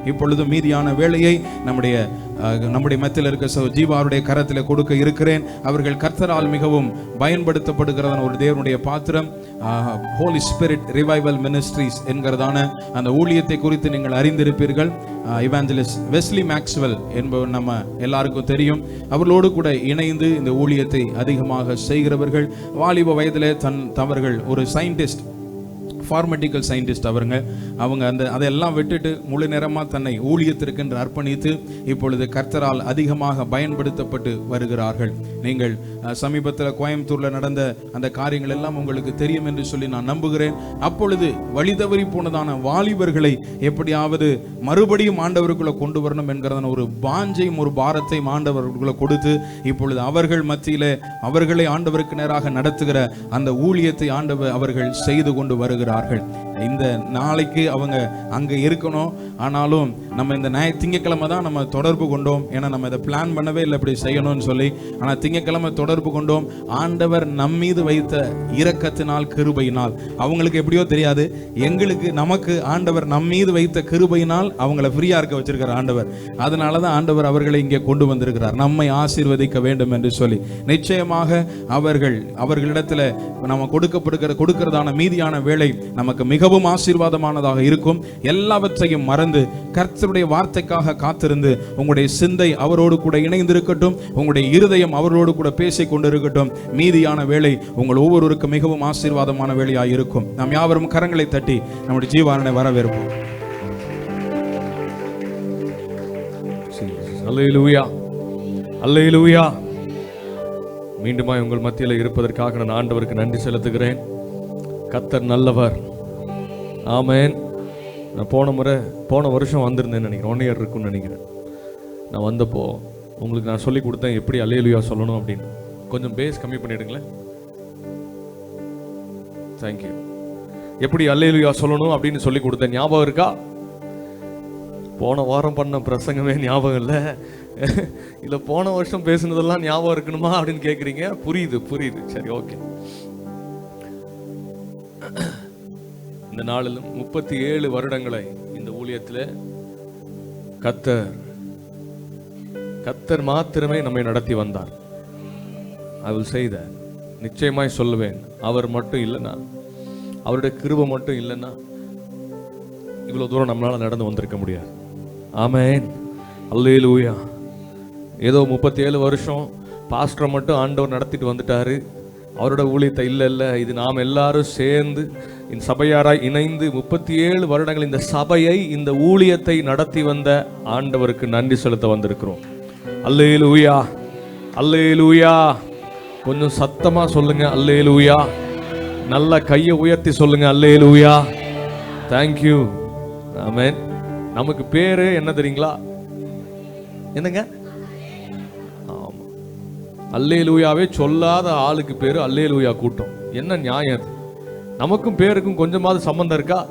இப்பொழுது மீதியான வேளையை நம்முடைய மத்தியில் இருக்க ஜீவாருடைய கரத்தில் கொடுக்க இருக்கிறேன். அவர்கள் கர்த்தரால் மிகவும் பயன்படுத்தப்படுகிறதான ஒரு தேவனுடைய பாத்திரம். ஹோலி ஸ்பிரிட் ரிவைவல் மினிஸ்ட்ரிஸ் என்கிறதான அந்த ஊழியத்தை குறித்து நீங்கள் அறிந்திருப்பீர்கள். இவாஞ்சலிஸ்ட் வெஸ்லி மேக்ஸ்வெல் என்பவர் நம்ம எல்லாருக்கும் தெரியும். அவர்களோடு கூட இணைந்து இந்த ஊழியத்தை அதிகமாக செய்கிறவர்கள். வாலிப வயதிலே தவறுகள் ஒரு சயின்டிஸ்ட், ஃபார்மடிக்கல் சயின்டிஸ்ட் அவங்க அதெல்லாம் விட்டுட்டு முழு நேரமாக தன்னை ஊழியத்திற்கென்று அர்ப்பணித்து இப்பொழுது கர்த்தரால் அதிகமாக பயன்படுத்தப்பட்டு வருகிறார்கள். நீங்கள் சமீபத்தில் கோயம்புத்தூரில் நடந்த அந்த காரியங்கள் எல்லாம் உங்களுக்கு தெரியும் என்று சொல்லி நான் நம்புகிறேன். அப்பொழுது வழிதவறி போனதான வாலிபர்களை எப்படியாவது மறுபடியும் ஆண்டவருக்குள்ள கொண்டு வரணும் என்கிறதான ஒரு வாஞ்சையும் ஒரு பாரத்தையும் ஆண்டவருக்குள்ள கொடுத்து இப்பொழுது அவர்கள் மத்தியிலே அவர்களை ஆண்டவருக்கு நேராக நடத்துகிற அந்த ஊழியத்தை அவர்கள் செய்து கொண்டு வருகிறார்கள். இந்த நாளைக்கு அவங்க அங்க இருக்கணும். ஆனாலும் நம்ம இந்த திங்கக்கிழமை தான் நம்ம தொடர்பு கொண்டோம். ஏன்னா நம்ம இதை பிளான் பண்ணவே இல்லை இப்படி செய்யணும்னு சொல்லி. ஆனால் திங்கக்கிழமை தொடர்பு கொண்டோம். ஆண்டவர் நம் மீது வைத்த இரக்கத்தினால் கிருபையினால், அவங்களுக்கு எப்படியோ தெரியாது, நமக்கு ஆண்டவர் நம் மீது வைத்த கிருபையினால் அவங்கள ஃப்ரீயா இருக்க வச்சிருக்கிற ஆண்டவர். அதனாலதான் ஆண்டவர் அவர்களை இங்கே கொண்டு வந்திருக்கிறார், நம்மை ஆசீர்வதிக்க வேண்டும் என்று சொல்லி. நிச்சயமாக அவர்களிடத்துல நம்ம கொடுக்கிறதான மீதியான வேலை நமக்கு மிகவும் ஆசீர்வாதமானதாக இருக்கும். எல்லாவற்றையும் மறந்து கர்த்தருடைய வார்த்தைக்காக காத்திருந்து உங்களுடைய சிந்தை அவரோடு கூட இணைந்திருக்கட்டும். உங்களுடைய இருதயம் அவரோடு கூட பேசிக் கொண்டிருக்கட்டும். மீதியான வேலை உங்கள் ஒவ்வொருவருக்கும் மிகவும் ஆசீர்வாதமான வேலையாக இருக்கும். நாம் யாவரும் கரங்களை தட்டி நம்முடைய ஜீவானை வரவேற்போம். அல்லேலூயா, அல்லேலூயா. மீண்டுமாய் உங்கள் மத்தியில் இருப்பதற்காக நான் ஆண்டவருக்கு நன்றி செலுத்துகிறேன். கர்த்தர் நல்லவர். ஆமென். நான் போன வருஷம் வந்திருந்தேன்னு நினைக்கிறேன். 1 இயர் இருக்குன்னு நினைக்கிறேன். நான் வந்தப்போ உங்களுக்கு நான் சொல்லி கொடுத்தேன் எப்படி அல்லேலூயா சொல்லணும் அப்படின்னு. கொஞ்சம் பேஸ் கம்மி பண்ணிடுங்களேன். தேங்க்யூ. எப்படி அல்லேலூயா சொல்லணும் அப்படின்னு சொல்லி கொடுத்தேன். ஞாபகம் இருக்கா? போன வாரம் பண்ண பிரசங்கமே ஞாபகம் இல்லை. இல்லை போன வருஷம் பேசுனதெல்லாம் ஞாபகம் இருக்கணுமா அப்படின்னு கேட்குறீங்க. புரியுது. சரி, ஓகே. இந்த நாளிலும் 37 வருடங்களை இந்த ஊழியத்தில் கர்த்தர் மாத்திரமே நம்மை நடத்தி வந்தார். I will say that. நிச்சயமாய் சொல்லுவேன், அவர் மட்டும் இல்லைன்னா, அவருடைய கிருபை மட்டும் இல்லைன்னா இவ்வளோ தூரம் நம்மளால நடந்து வந்திருக்க முடியாது. ஆமென், அல்லேலூயா. ஏதோ 37 வருஷம் பாஸ்டரை மட்டும் ஆண்டவர் நடத்திட்டு வந்துட்டாரு, அவரோட ஊழியத்தை இல்லை. இது நாம் எல்லாரும் சேர்ந்து இந்த சபையாராய் இணைந்து 37 வருடங்கள் இந்த சபையை, இந்த ஊழியத்தை நடத்தி வந்த ஆண்டவருக்கு நன்றி செலுத்த வந்திருக்கிறோம். அல்லேலூயா, அல்லேலூயா. கொஞ்சம் சத்தமா சொல்லுங்க அல்லேலூயா. நல்ல கையை உயர்த்தி சொல்லுங்க அல்லேலூயா. தேங்க்யூ. ஆமென். நமக்கு பேரு என்ன தெரியுங்களா? என்னங்க? ஆமா, அல்லேலூயாவே சொல்லாத ஆளுக்கு பேரு அல்லேலூயா கூட்டம். என்ன நியாயம் அது? நமக்கும் பேருக்கும் கொஞ்சமாவது சம்பந்தம் இருக்கா?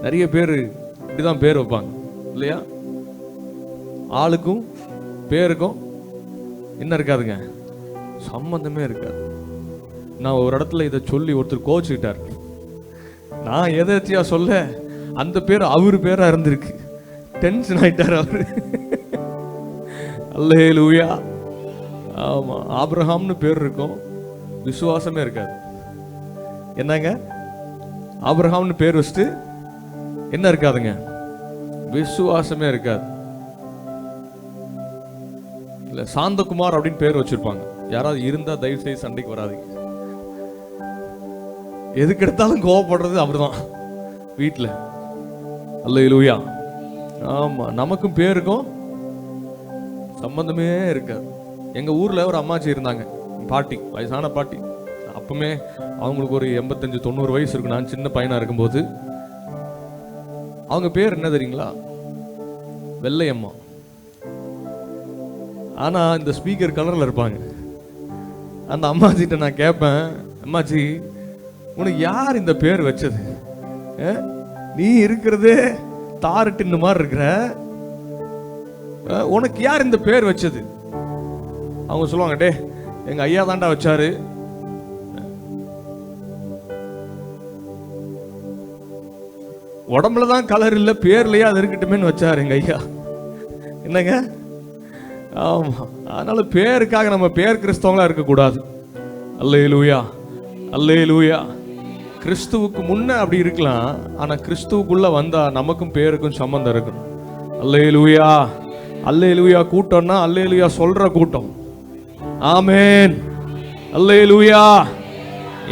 நிறைய பேர் இப்படிதான் பேர் வைப்பாங்க இல்லையா? ஆளுக்கும் பேருக்கும் என்ன இருக்காதுங்க, சம்பந்தமே இருக்காது. நான் ஒரு இடத்துல இதை சொல்லி ஒருத்தர் கோச்சுக்கிட்டார். நான் எதாச்சியா சொல்ல அந்த பேர் அவரு பேரா இருந்திருக்கு. டென்ஷன் ஆயிட்டார் அவரு. அல்லேலூயா. ஆமா, ஆபிரகாம்னு பேர் இருக்கும், விசுவாசமே இருக்காது. என்னங்க, ஆபிரகாம்னு பேர் வச்சுட்டு என்ன இருக்காதுங்க, விசுவாசமே இருக்காது. இல்ல சாந்தகுமார் அப்படின்னு பேர் வச்சிருப்பாங்க. யாராவது இருந்தா தயவு செய்து சண்டைக்கு வராதீங்க. எதுக்கு எடுத்தாலும் கோவப்படுறது அவர்தான் வீட்டுல. அல்லேலூயா. ஆமா, நமக்கும் பேருக்கும் சம்பந்தமே இருக்காது. எங்க ஊர்ல ஒரு அம்மாச்சி இருந்தாங்க, பாட்டி, வயசான பாட்டி. அப்பவுமே அவங்களுக்கு ஒரு 85-90 வயசு இருக்கும். நான் சின்ன பையனா இருக்கும்போது அவங்க பேர் என்ன தெரியுங்களா? வெள்ளையம்மா. ஆனா இந்த ஸ்பீக்கர் கலர்ல இருப்பாங்க. அந்த அம்மாச்சிட்ட நான் கேட்பேன், அம்மாச்சி உனக்கு யார் இந்த பேர் வச்சது? நீ இருக்கிறதே தாரு டின்னு மாதிரி இருக்கிற, உனக்கு யார் இந்த பேர் வச்சது? அவங்க சொல்லுவாங்க, டே எங்க ஐயா தாண்டா வச்சாரு. உடம்புல தான் கலர் இல்லை, பேர்லயே அது இருக்கட்டுமேன்னு வச்சாரு எங்க ஐயா. என்னங்க? ஆமா. அதனால பேருக்காக நம்ம பேர் கிறிஸ்தவங்களா இருக்கக்கூடாது. அல்லேலூயா, அல்லேலூயா. கிறிஸ்துவுக்கு முன்ன அப்படி இருக்கலாம், ஆனா கிறிஸ்துவுக்குள்ள வந்தா நமக்கும் பேருக்கும் சம்பந்தம் இருக்கணும். அல்லேலூயா, அல்லேலூயா. கூட்டம்னா அல்லேலூயா சொல்ற கூட்டம். ஆமென், அல்லேலூயா.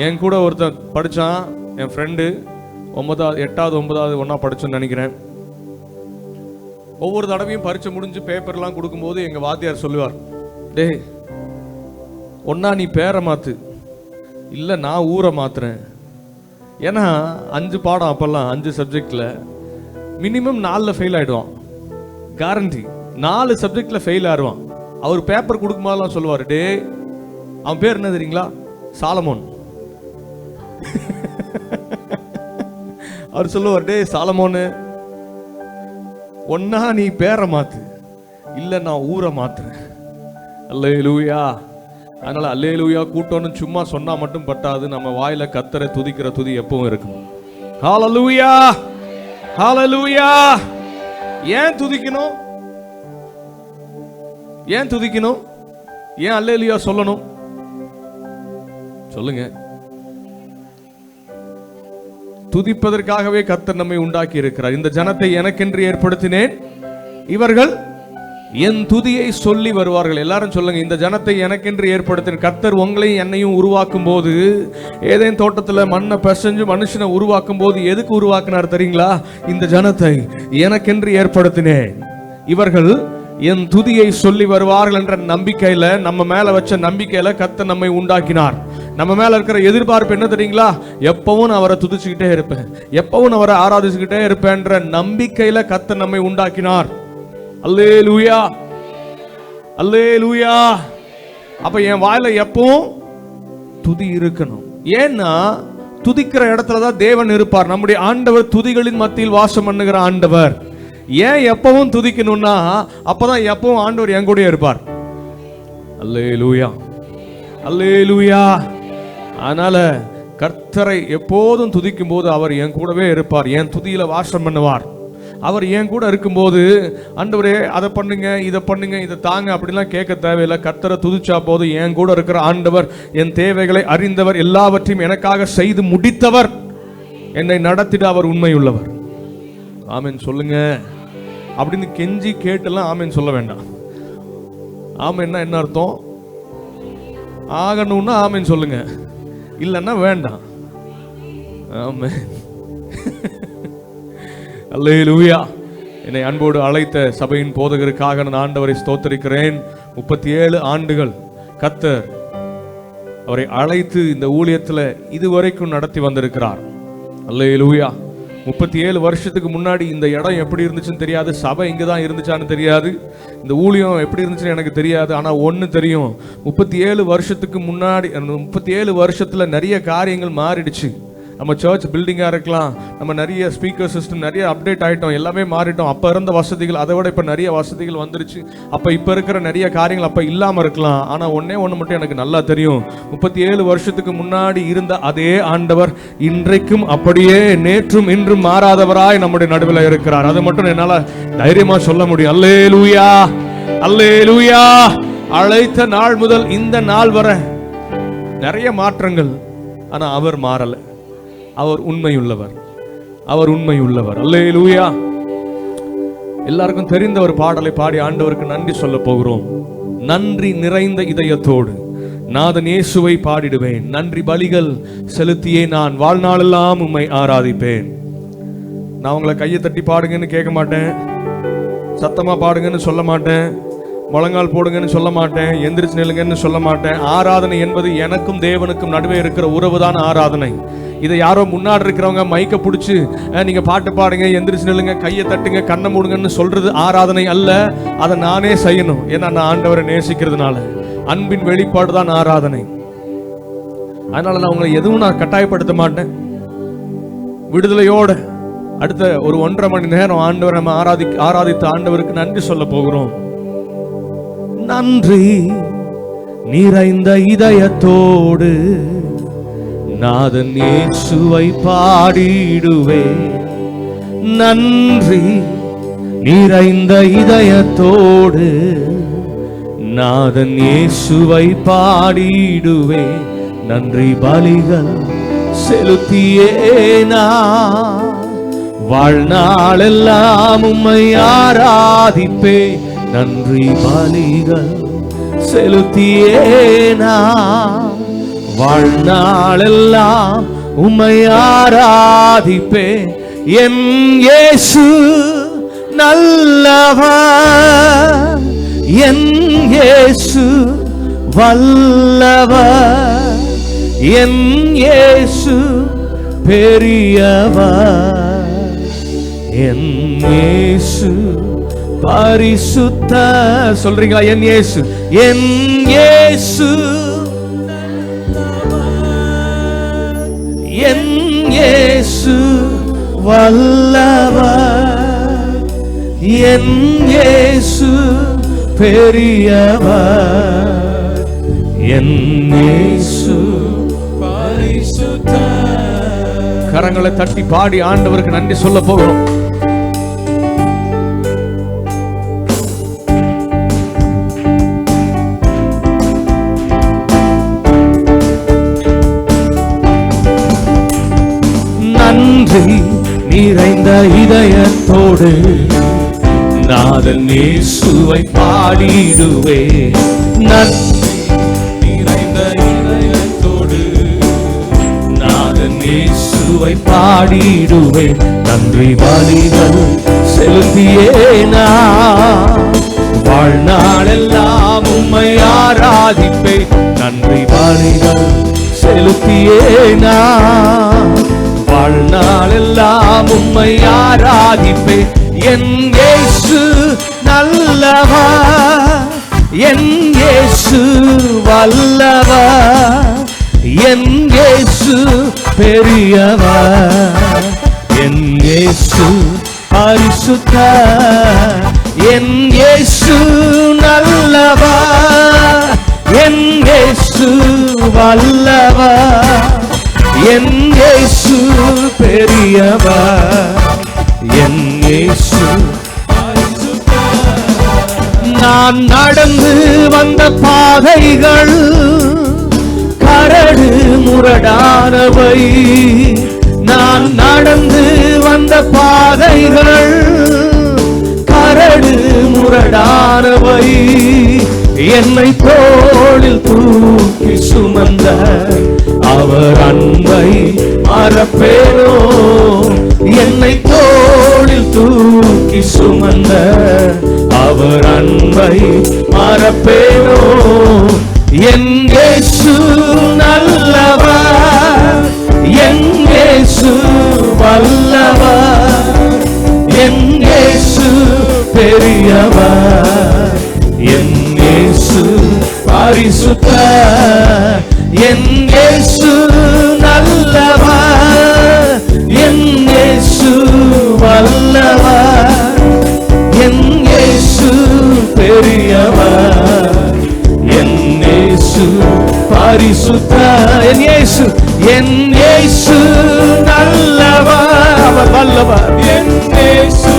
என் கூட ஒருத்தன் படிச்சான், என் ஃப்ரெண்டு, 8வது 9வது ஒன்னா படிச்சோன்னு நினைக்கிறேன். ஒவ்வொரு தடவையும் பரீட்சை முடிஞ்சு பேப்பர்லாம் கொடுக்கும்போது எங்க வாத்தியார் சொல்லுவார், டேய் ஒன்னா நீ பேரை மாத்து, இல்லை நான் ஊரை மாத்துறேன். ஏன்னா 5 பாடம் அப்பெல்லாம் 5 சப்ஜெக்ட்ல மினிமம் 4ல் ஃபெயில் ஆயிடுவான், கேரண்டி. 4 சப்ஜெக்ட்ல ஃபெயில் ஆயிடுவான். அவர் பேப்பர் கொடுக்கும் போதெல்லாம் சொல்லுவார், டே அவன் பேர் என்ன தெரியுங்களா? சாலமோன். அவர் சொல்லுவார், டே சாலமோனு, ஒன்னா நீ பேரை மாத்து, இல்ல நான் ஊரை மாத்துறேன். அல்லேலூயா. அதனால அல்லேலூயா கூட்டம்னு சும்மா சொன்னா மட்டும் பட்டாது, நம்ம வாயில கர்த்தரை துதிக்கிற துதி எப்பவும் இருக்கும். ஹல்லேலூயா, ஹல்லேலூயா. ஏன் துதிக்கணும்? ஏன் துதிக்கணும்? ஏன் அல்லேலூயா சொல்லணும்? சொல்லுங்க. துதிப்பதற்காகவே கர்த்தர் நம்மை உண்டாக்கி இருக்கிறார். இந்த ஜனத்தை எனக்கென்று ஏற்படுத்தினேன், இவர்கள் என் துதியை சொல்லி வருவார்கள். எல்லாரும் சொல்லுங்க, இந்த ஜனத்தை எனக்கென்று ஏற்படுத்தின. கர்த்தர் உங்களையும் என்னையும் உருவாக்கும் போது, ஏதேன் தோட்டத்தில் மண்ணை பிசைஞ்சு மனுஷனை உருவாக்கும் போது எதுக்கு உருவாக்கினார் தெரியுங்களா? இந்த ஜனத்தை எனக்கென்று ஏற்படுத்தினேன், இவர்கள் என் துதியை சொல்லி வருவார்கள் என்ற நம்பிக்கையில, நம்ம மேல வச்ச நம்பிக்கையில கர்த்தர் நம்மை உண்டாக்கினார். நம்ம மேல இருக்கிற எதிர்பார்ப்பு என்ன தெரியுங்களா? எப்பவும் நான் அவரை துதிச்சுக்கிட்டே இருப்பேன், எப்பவும் நான் அவரை ஆராதிச்சுக்கிட்டே இருப்பேன்ற நம்பிக்கையில கர்த்தர் நம்மை உண்டாக்கினார். அல்லேலூயா, அல்லேலூயா. அப்ப என் வாயில எப்பவும் துதி இருக்கணும். ஏன்னா துதிக்கிற இடத்துல தான் தேவன் இருப்பார். நம்முடைய ஆண்டவர் துதிகளின் மத்தியில் வாசம் பண்ணுகிற ஆண்டவர். ஏன் எப்பவும் துதிக்கணும்னா, அப்பதான் எப்பவும் ஆண்டவர் என் கூட இருப்பார். அல்லேலூயா, அல்லேலூயா. அதனால கர்த்தரை எப்போதும் துதிக்கும் போது அவர் என் கூடவே இருப்பார், என் துதியில வாசம் பண்ணுவார். அவர் என் கூட இருக்கும்போது, ஆண்டவரே அதை பண்ணுங்க, இதை பண்ணுங்க, இதை தாங்க அப்படிலாம் கேட்க தேவையில்லை. கர்த்தரை துதிச்சா போது என் கூட இருக்கிற ஆண்டவர், என் தேவைகளை அறிந்தவர், எல்லாவற்றையும் எனக்காக செய்து முடித்தவர், என்னை நடத்திட அவர் உண்மையுள்ளவர். ஆமென் சொல்லுங்க. அப்படின்னு கெஞ்சி கேட்டெல்லாம் ஆமென் சொல்ல வேண்டாம். ஆமென்னா என்ன அர்த்தம்? ஆகணும்னா ஆமென் சொல்லுங்க, இல்லைன்னா வேண்டாம். ஆமென். அல்லேலூயா. என்னை அன்போடு அழைத்த சபையின் போதகருக்காக நான் ஆண்டவரை ஸ்தோத்திரிக்கிறேன். 37 ஆண்டுகள் கர்த்தர் அவரை அழைத்து இந்த ஊழியத்தில் இதுவரைக்கும் நடத்தி வந்திருக்கிறார். அல்லேலூயா. 37 வருஷத்துக்கு முன்னாடி இந்த இடம் எப்படி இருந்துச்சுன்னு தெரியாது, சபை இங்கே தான் இருந்துச்சான்னு தெரியாது, இந்த ஊழியம் எப்படி இருந்துச்சுன்னு எனக்கு தெரியாது. ஆனால் ஒன்று தெரியும், 37 வருஷத்துக்கு முன்னாடி, 37 வருஷத்தில் நிறைய காரியங்கள் மாறிடுச்சு. நம்ம சர்ச் பில்டிங்காக இருக்கலாம், நம்ம நிறைய ஸ்பீக்கர் சிஸ்டம் நிறைய அப்டேட் ஆகிட்டோம், எல்லாமே மாறிட்டோம். அப்போ இருந்த வசதிகள் அதை விட இப்போ நிறைய வசதிகள் வந்துருச்சு. அப்போ இப்போ இருக்கிற நிறைய காரியங்கள் அப்போ இல்லாமல் இருக்கலாம். ஆனால் ஒன்று மட்டும் எனக்கு நல்லா தெரியும், 37 வருஷத்துக்கு முன்னாடி இருந்த அதே ஆண்டவர் இன்றைக்கும் அப்படியே நேற்றும் இன்றும் மாறாதவராய் நம்முடைய நடுவில் இருக்கிறார். அது மட்டும் என்னால் தைரியமாக சொல்ல முடியும். அல்லேலூயா, அல்லேலூயா. அழைத்த நாள் முதல் இந்த நாள் வரை நிறைய மாற்றங்கள், ஆனால் அவர் மாறலை. அவர் உண்மையுள்ளவர், அவர் உண்மையுள்ளவர். அல்லேலூயா. எல்லாருக்கும் தெரிந்த ஒரு பாடலை பாடி ஆண்டவருக்கு நன்றி சொல்ல போகிறோம். நன்றி நிறைந்த இதயத்தோடு நாதன் இயேசுவை பாடிடுவேன், நன்றி பலிகள் செலுத்தியே நான் வாழ்நாளெல்லாம் உம்மை ஆராதிப்பேன். நான் உங்களை கையை தட்டி பாடுங்கன்னு கேட்க மாட்டேன், சத்தமா பாடுங்கன்னு சொல்ல மாட்டேன், முழங்கால் போடுங்கன்னு சொல்ல மாட்டேன், எந்திரிச்சு நில்லுங்கன்னு சொல்ல மாட்டேன். ஆராதனை என்பது எனக்கும் தேவனுக்கும் நடுவே இருக்கிற உறவுதான் ஆராதனை. இதை யாரோ முன்னாடி இருக்கிறவங்க மைக்க பிடிச்சி நீங்க பாட்டு பாடுங்க, எந்திரிச்சு நில்லுங்க, கையை தட்டுங்க, கண்ணை மூடுங்கன்னு சொல்றது ஆராதனை அல்ல. அதை நானே செய்யணும். ஏன்னா நான் ஆண்டவரை நேசிக்கிறதுனால. அன்பின் வெளிப்பாடு தான் ஆராதனை. அதனால நான் உங்களை எதுவும் நான் கட்டாயப்படுத்த மாட்டேன். விடுதலையோட அடுத்த ஒரு 1.5 மணி நேரம் ஆண்டவரை நம்ம ஆராதித்த ஆண்டவருக்கு நன்றி சொல்ல போகிறோம். நன்றி நிறைந்த இதயத்தோடு நாதன் இயேசுவை பாடிடுவேன், நன்றி நிறைந்த இதயத்தோடு நாதன் இயேசுவை பாடிடுவே. நன்றி பலிகள் செலுத்தியேனா வாழ்நாளெல்லாம் உம்மை ஆராதிப்பே. நன்றி பலிகள் செலுத்தியேனா வாழ்நாளெல்லாம் உம்மை ஆராதிப்பே. என் இயேசு நல்லவர், என் இயேசு வல்லவர், என் இயேசு பெரியவர், என் இயேசு பரிசுத்த. சொல்றீங்களா? என் இயேசு, என் இயேசு, என் இயேசு வல்லவர், என் இயேசு பெரியவர், என் இயேசு பரிசுத்த. கரங்களை தட்டி பாடி ஆண்டவருக்கு நன்றி சொல்ல போகிறோம். நன்றி நிறைந்த இதயத்தோடு நாதன் இயேசுவை பாடிடுவே. நன்றி நிறைந்த இதயத்தோடு நாதன் இயேசுவை பாடிடுவே. நன்றி பலிகள் செலுத்தியேனா வாழ்நாளெல்லாம் உம்மை ஆராதிப்பே. நன்றி பலிகள் செலுத்தியேனா வாழ்நாளெல்லாம் உம்மை ஆராதிப்பே. என் இயேசு நல்லவர், என் இயேசு வல்லவர், என் இயேசு பெரியவர், என் இயேசு பரிசுத்தர், என் இயேசு நல்லவர், என் இயேசு வல்லவர், என் இயேசு பெரியவர், என் இயேசு பரிசுத்தர். நான் நடந்து வந்த பாதைகள் கரடு முரடானவை, நான் நடந்து வந்த பாதைகள் கரடு முரடானவை, என்னை தோளில் தூக்கி சுமந்த அவர் அன்பை மறப்பேனோ. என்னை தோளில் தூக்கி சுமந்த அவர் அன்பை மறப்பேனோ. என் இயேசு நல்லவர், என் இயேசு வல்லவர், என் இயேசு பெரியவர், என் இயேசு பரிசுத்தர், என் இயேசு நல்லவர், என் இயேசு வல்லவர், என் இயேசு பெரியவர், என் இயேசு பரிசுத்தர், என் இயேசு, என் இயேசு நல்லவர், அவர் வல்லவர், என் இயேசு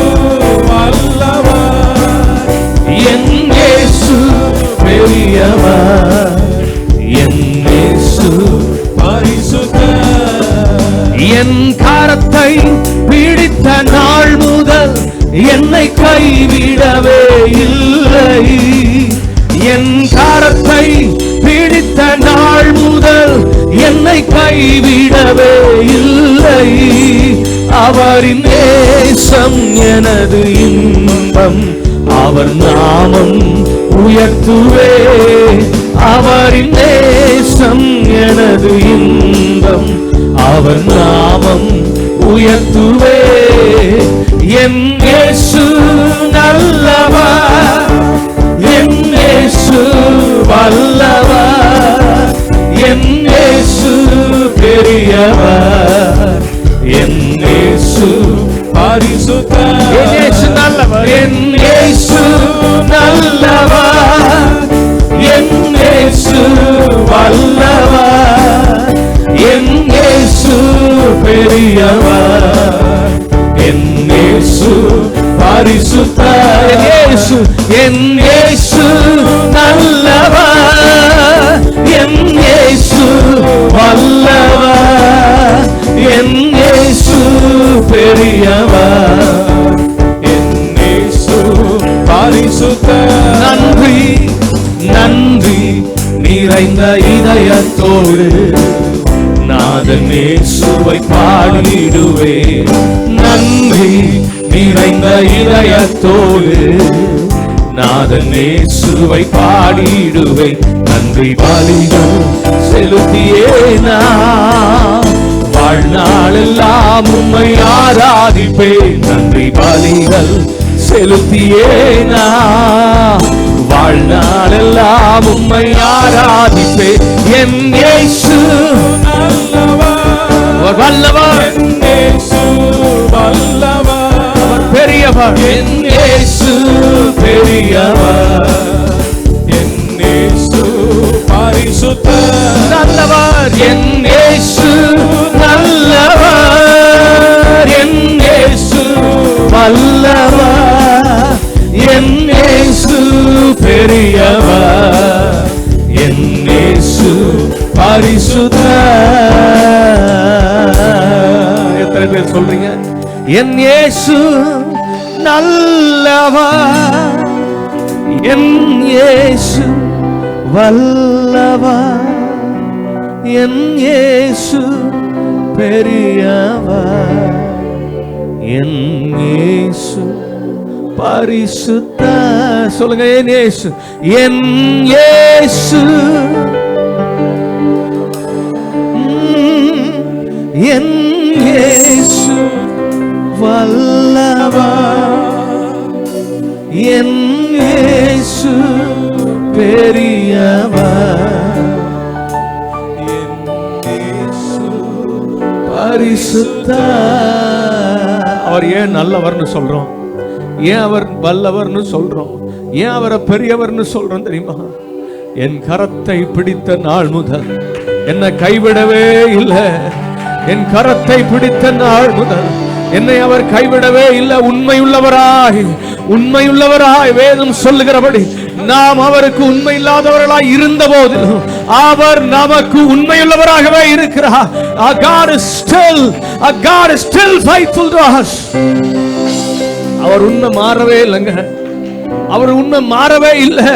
வல்லவர், என் இயேசு பெரியவர், என் இயேசு பரிசுத்தர். என் கரத்தை பிடித்த நாள் முதல் என்னை கைவிடவே இல்லை, என் கரத்தை பிடித்த நாள் முதல் என்னை கைவிடவே இல்லை. அவரின் நேசம் எனது இன்பம், அவர் நாமம் உயர்த்துவே. அவரின் நேசம் எனது இன்பம், அவர் நாமம் உயர்த்துவே. என் இயேசு நல்லவர், என் இயேசு வல்லவர், என் இயேசு பெரியவர், என் இயேசு பரிசுத்தர், என் இயேசு நல்லவர், என் இயேசு நல்லவர், என் இயேசு வல்லவர், என் இயேசு பெரியவர், என் இயேசு பரிசுத்தர், என் இயேசு நல்லவர், என் இயேசு வல்லவர், என் இயேசு பெரியவர், என் இயேசு பரிசுத்தர். நன்றி நன்றி நிறைந்த இதயத்தோடு நாதன் இயேசுவை பாடிடுவேன். நன்றி நிறைந்த இதயத்தோடு நாதன் இயேசுவை பாடிடுவேன். நன்றி பலிகள் செலுத்தியே நான் வாழ்நாளெல்லாம் உம்மை ஆராதிப்பேன். நன்றி பலிகள் செலுத்தியே நான் வாழ்நாளெல்லாம் உம்மை ஆராதிப்பேன். என் இயேசு வல்லவர், என் இயேசு வல்லவர், அவர் பெரியவர், என் இயேசு பெரியவர், என் இயேசு பரிசுத்தர், நல்லவர், என் இயேசு நல்லவர், என் இயேசு வல்லவர், என் இயேசு பெரியவர், என் இயேசு பரிசுத்தர். எத்தனை பேர் சொல்றீங்க? என் இயேசு நல்லவர், என் இயேசு வல்லவர், என் இயேசு பெரியவர், என் இயேசு பரிசுத்தர். சொல்லுங்க, என் இயேசு, என் இயேசு, என் இயேசு வல்லவர், என் இயேசு பெரியவர், என் இயேசு பரிசுத்தர். அவர் ஏன் நல்லவர்னு சொல்றோம்? ஏன் அவர் வல்லவர்னு சொல்றோம்? ஏன் அவரை பெரியவர்னு சொல்றோம் தெரியுமா? என் கரத்தை பிடித்த நாள் முதல் என்னை கைவிடவே இல்லை. என் கரத்தை பிடித்த நாள் முதல் என்னை அவர் கைவிடவே இல்லை. உண்மையுள்ளவராய், உண்மையுள்ளவராய் வேதம் சொல்லுகிறபடி நாம் அவருக்கு உண்மை இல்லாதவர்களாய் இருந்த போதிலும் அவர் நமக்கு உண்மையுள்ளவராகவே இருக்கிறார். Our God is still faithful to us. அவர் உண்மை மாறவே இல்லைங்க. அவர் உண்மை மாறவே இல்லை.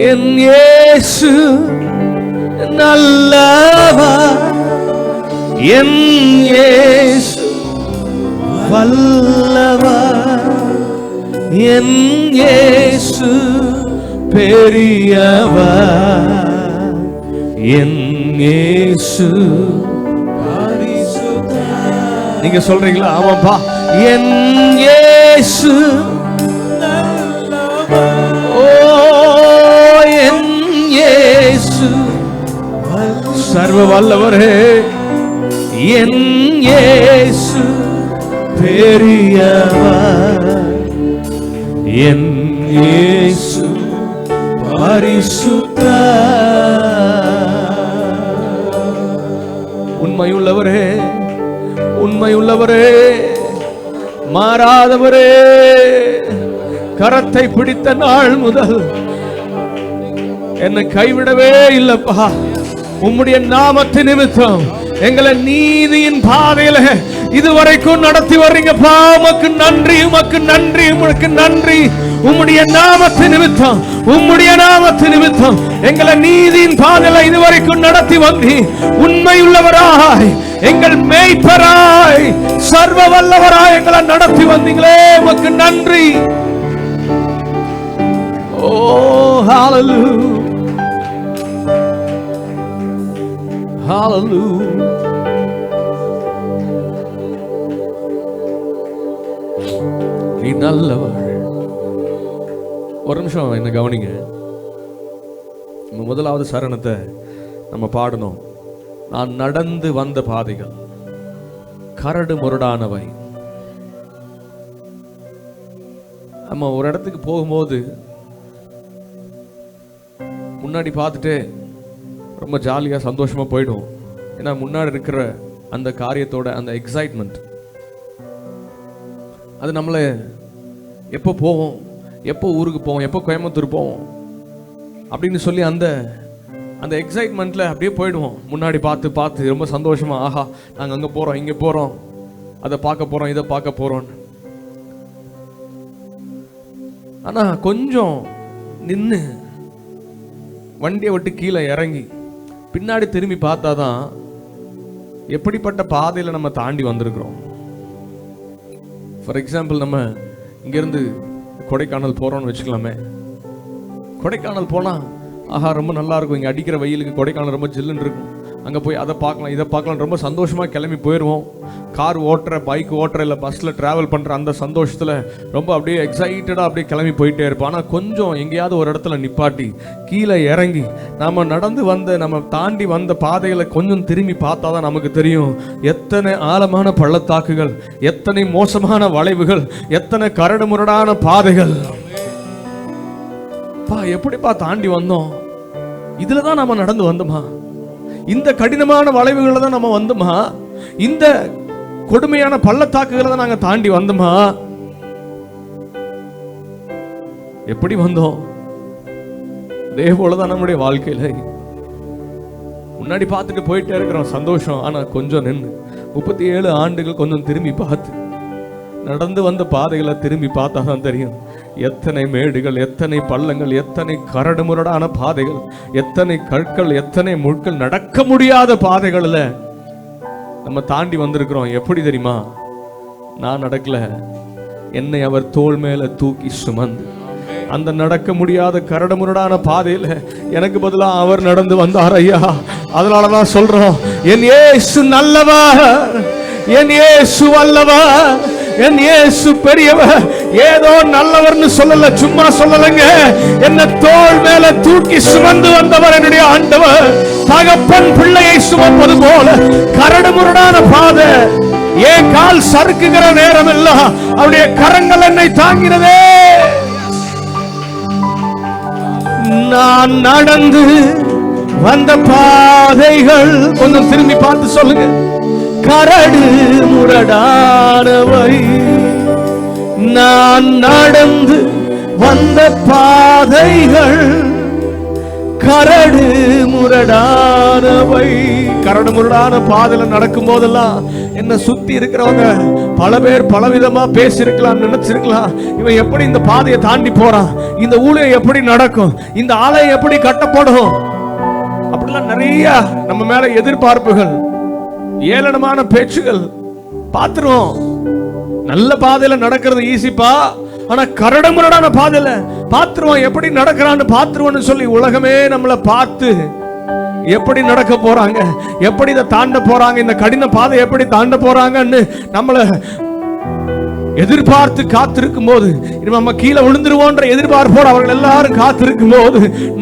என் இயேசு நல்லவர், என் இயேசு வல்லவர், என் இயேசு பெரியவர், என் இயேசு பரிசுத்தர். நீங்க சொல்றீங்களா? ஆமாப்பா. என் இயேசு ஓ, என் இயேசு சர்வ வல்லவரே, என் இயேசு பெரியவர், என் இயேசு பரிசுத்தர். உண்மையுள்ளவரே, உண்மையுள்ளவரே, மாறாதவரே, கரத்தை பிடித்த நாள் முதல் என்னை கைவிடவே இல்லப்பா. உம்முடைய நாமத்தின் நிமித்தம் எங்களை நீதியின் பாதையில இதுவரைக்கும் நடத்தி வர்றீங்கப்பா. உமக்கு நன்றி, உமக்கு நன்றி, உமக்கு நன்றி. உம்முடைய நாமத்தின் நிமித்தம், உம்முடைய நாமத்தின் நிமித்தம் எங்களை நீதியின் பாதையில இதுவரைக்கும் நடத்தி வந்தி உண்மையுள்ளவராய், எங்கள் மேய்ப்பராய், சர்வ வல்லவராய் எங்களை நடத்தி வந்தீங்களே. உமக்கு நன்றி. ஓ ஹalleluya, hallelujah. நீ நல்லவர். ஒரு நிமிஷம் என்ன கவனிங்க. முதலாவது சரணத்தை நம்ம பாடணும். நான் நடந்து வந்த பாதைகள் கரடு முரடானவை. நம்ம ஒரு இடத்துக்கு போகும்போது முன்னாடி பார்த்துட்டு ரொம்ப ஜாலியாக சந்தோஷமாக போயிடும். ஏன்னா முன்னாடி இருக்கிற அந்த காரியத்தோட அந்த எக்ஸைட்மெண்ட், அது நம்மளை எப்போ போவோம், எப்போ ஊருக்கு போவோம், எப்போ கோயம்புத்தூர் போவோம் அப்படின்னு சொல்லி அந்த அந்த எக்ஸைட்மெண்ட்டில் அப்படியே போயிடுவோம். முன்னாடி பார்த்து ரொம்ப சந்தோஷமா, ஆஹா நாங்கள் அங்கே போகிறோம், இங்கே போகிறோம், அதை பார்க்க போகிறோம், இதை பார்க்க போகிறோன்னு. ஆனால் கொஞ்சம் நின்று வண்டியை விட்டு கீழே இறங்கி பின்னாடி திரும்பி பார்த்தா தான் எப்படிப்பட்ட பாதையில் நம்ம தாண்டி வந்திருக்கிறோம். ஃபார் எக்ஸாம்பிள், நம்ம இங்கேருந்து கொடைக்கானல் போகிறோம்னு வச்சுக்கலாமே. கொடைக்கானல் போனால் ஆஹா ரொம்ப நல்லா இருக்கும், இங்கே அடிக்கிற வெயிலுக்கு கொடைக்கானல் ரொம்ப ஜில்லுன்னு இருக்கும், அங்கே போய் அதை பார்க்கலாம் இதை பார்க்கலாம் ரொம்ப சந்தோஷமாக கிளம்பி போயிடுவோம். கார் ஓட்டுற, பைக் ஓட்டுற, இல்லை பஸ்ஸில் ட்ராவல் பண்ணுற அந்த சந்தோஷத்தில் ரொம்ப அப்படியே எக்ஸைட்டடாக அப்படியே கிளம்பி போயிட்டே இருப்போம். ஆனால் கொஞ்சம் எங்கேயாவது ஒரு இடத்துல நிப்பாட்டி கீழே இறங்கி நம்ம நடந்து வந்த, நம்ம தாண்டி வந்த பாதைகளை கொஞ்சம் திரும்பி பார்த்தா தான் நமக்கு தெரியும் எத்தனை ஆழமான பள்ளத்தாக்குகள், எத்தனை மோசமான வளைவுகள், எத்தனை கரடு முரடான பாதைகள். எப்படிப்பா தாண்டி வந்தோம்? இதுல தான் நம்ம நடந்து வந்தோமா? இந்த கடினமான வளைவுகளை தான் நம்ம வந்தோமா? இந்த கொடுமையான பள்ளத்தாக்குகளை தான் நாங்க தாண்டி வந்தோமா? எப்படி வந்தோம்? அதே போலதான் நம்முடைய வாழ்க்கையில முன்னாடி பார்த்துட்டு போயிட்டே இருக்கிறோம், சந்தோஷம். ஆனா கொஞ்சம் நின்று 37 ஆண்டுகள் கொஞ்சம் திரும்பி பார்த்து நடந்து வந்த பாதைகளை திரும்பி பார்த்தா தான் தெரியும் எத்தனை மேடுகள், எத்தனை பள்ளங்கள், எத்தனை கரடு முரடான பாதைகள், எத்தனை கற்கள், எத்தனை முட்கள், நடக்க முடியாத பாதைகள்ல நம்ம தாண்டி வந்திருக்கிறோம். எப்படி தெரியுமா? நான் நடக்கல, என்னை அவர் தோள் மேல தூக்கி சுமந்து அந்த நடக்க முடியாத கரடு முரடான பாதையில எனக்கு பதிலா அவர் நடந்து வந்தார் ஐயா. அதனாலதான் சொல்றோம், என் இயேசு நல்லவர், என் இயேசு வல்லவர், என் இயேசு பெரியவர். ஏதோ நல்லவர்னு சொல்லல, சும்மா சொல்லலங்க. என்ன தோள் மேல தூக்கி சுமந்து வந்தவர் என்னுடைய ஆண்டவர். தகப்பன் பிள்ளையை சுமப்பது போல கரடு முரடான பாதை, ஏன் கால் சறுக்குகிற நேரம் எல்லாம் அவருடைய கரங்கள் என்னை தாங்கினதே. நான் நடந்து வந்த பாதைகள் கொஞ்சம் திரும்பி பார்த்து சொல்லுங்க, கரடு முரடானவை. நான் நடந்து வந்த பாதைகள் கரடு முரடானவை. கரடு முரடான பாதையில நடக்கும் போதெல்லாம் என்ன சுத்தி இருக்கிறவங்க பல பேர் பலவிதமா பேசிருக்கலாம், நினைச்சிருக்கலாம், இவன் எப்படி இந்த பாதையை தாண்டி போறான், இந்த ஊழியம் எப்படி நடக்கும், இந்த ஆலயம் எப்படி கட்டப்படும், அப்படிலாம் நிறைய நம்ம மேல எதிர்பார்ப்புகள், ஏளனமான பேச்சுகள் பார்த்துருவோம். நல்ல பாதையில நடக்கிறது ஈஸிப்பா, ஆனா கரடுமுரடான பாதையில பார்த்துருவோம், எப்படி நடக்கிறான்னு பார்த்துருவோம்னு சொல்லி உலகமே நம்மளை பார்த்து எப்படி நடக்க போறாங்க, எப்படி இதை தாண்ட போறாங்க, இந்த கடின பாதை எப்படி தாண்ட போறாங்கன்னு நம்மளை எதிர்பார்த்து காத்திருக்கும் போது, நம்ம கீழே விழுந்துருவோன்ற எதிர்பார்ப்போடு அவர்கள் எல்லாரும் காத்திருக்கும் போது,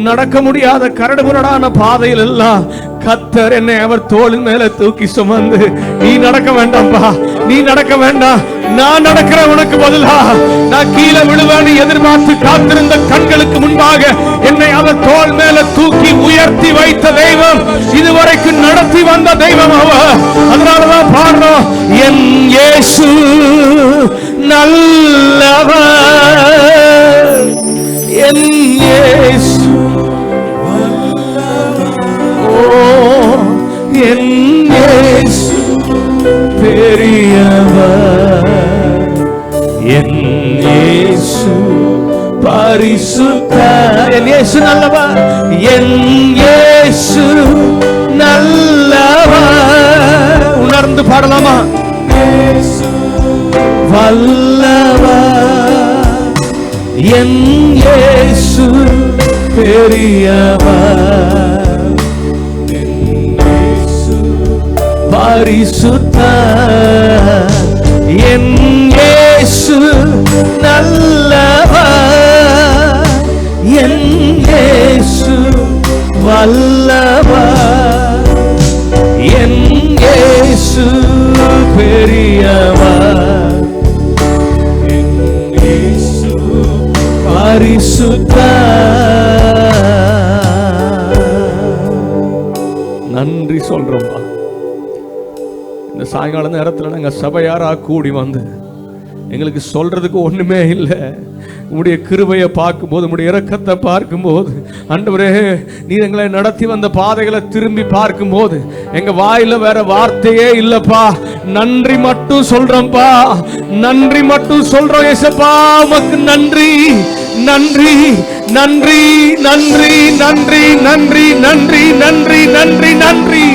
நடக்க முடியாத கரடுமுரடான பாதையில் எல்லாம் கர்த்தர் என்னை அவர் தோளின் மேல தூக்கி சுமந்து, நீ நடக்க வேண்டாம்பா, நீ நடக்க வேண்டாம், நான் நடக்கிற உனக்கு பதிலா நான் கீழே விழுவேன்னு எதிர்பார்த்து காத்திருந்த கண்களுக்கு முன்பாக என்னை அவர் தோள் மேல தூக்கி உயர்த்தி வைத்த தெய்வம், இதுவரைக்கும் நடத்தி வந்த தெய்வம் அவர். அதனாலதான் பாடுறோம், என் இயேசு நல்லவர், என் இயேசு என் இயேசு பெரியவர், என் இயேசு பரிசுத்தர், என் இயேசு நல்லவர், என் இயேசு நல்லவர். உணர்ந்து பாடலாமா? வல்லவர், என் இயேசு பெரியவர், பரிசுத்தர், என் இயேசு நல்லவர், என் இயேசு வல்லவர், என் இயேசு பெரியவர், என் இயேசு பரிசுத்தர். நன்றி சொல்றோம். இந்த சாயங்கால நேரத்தில் நாங்கள் சபையாரா கூடி வந்து எங்களுக்கு சொல்றதுக்கு ஒண்ணுமே இல்லை. உங்களுடைய கிருபையை பார்க்கும்போது, உங்களுடைய இரக்கத்தை பார்க்கும்போது, ஆண்டவரே நீர் எங்களை நடத்தி வந்த பாதைகளை திரும்பி பார்க்கும்போது எங்க வாயில வேற வார்த்தையே இல்லப்பா. நன்றி மட்டும் சொல்றோம்ப்பா, நன்றி மட்டும் சொல்றோம். ஏசப்பா உமக்கு நன்றி, நன்றி, நன்றி, நன்றி, நன்றி, நன்றி, நன்றி, நன்றி, நன்றி, நன்றி.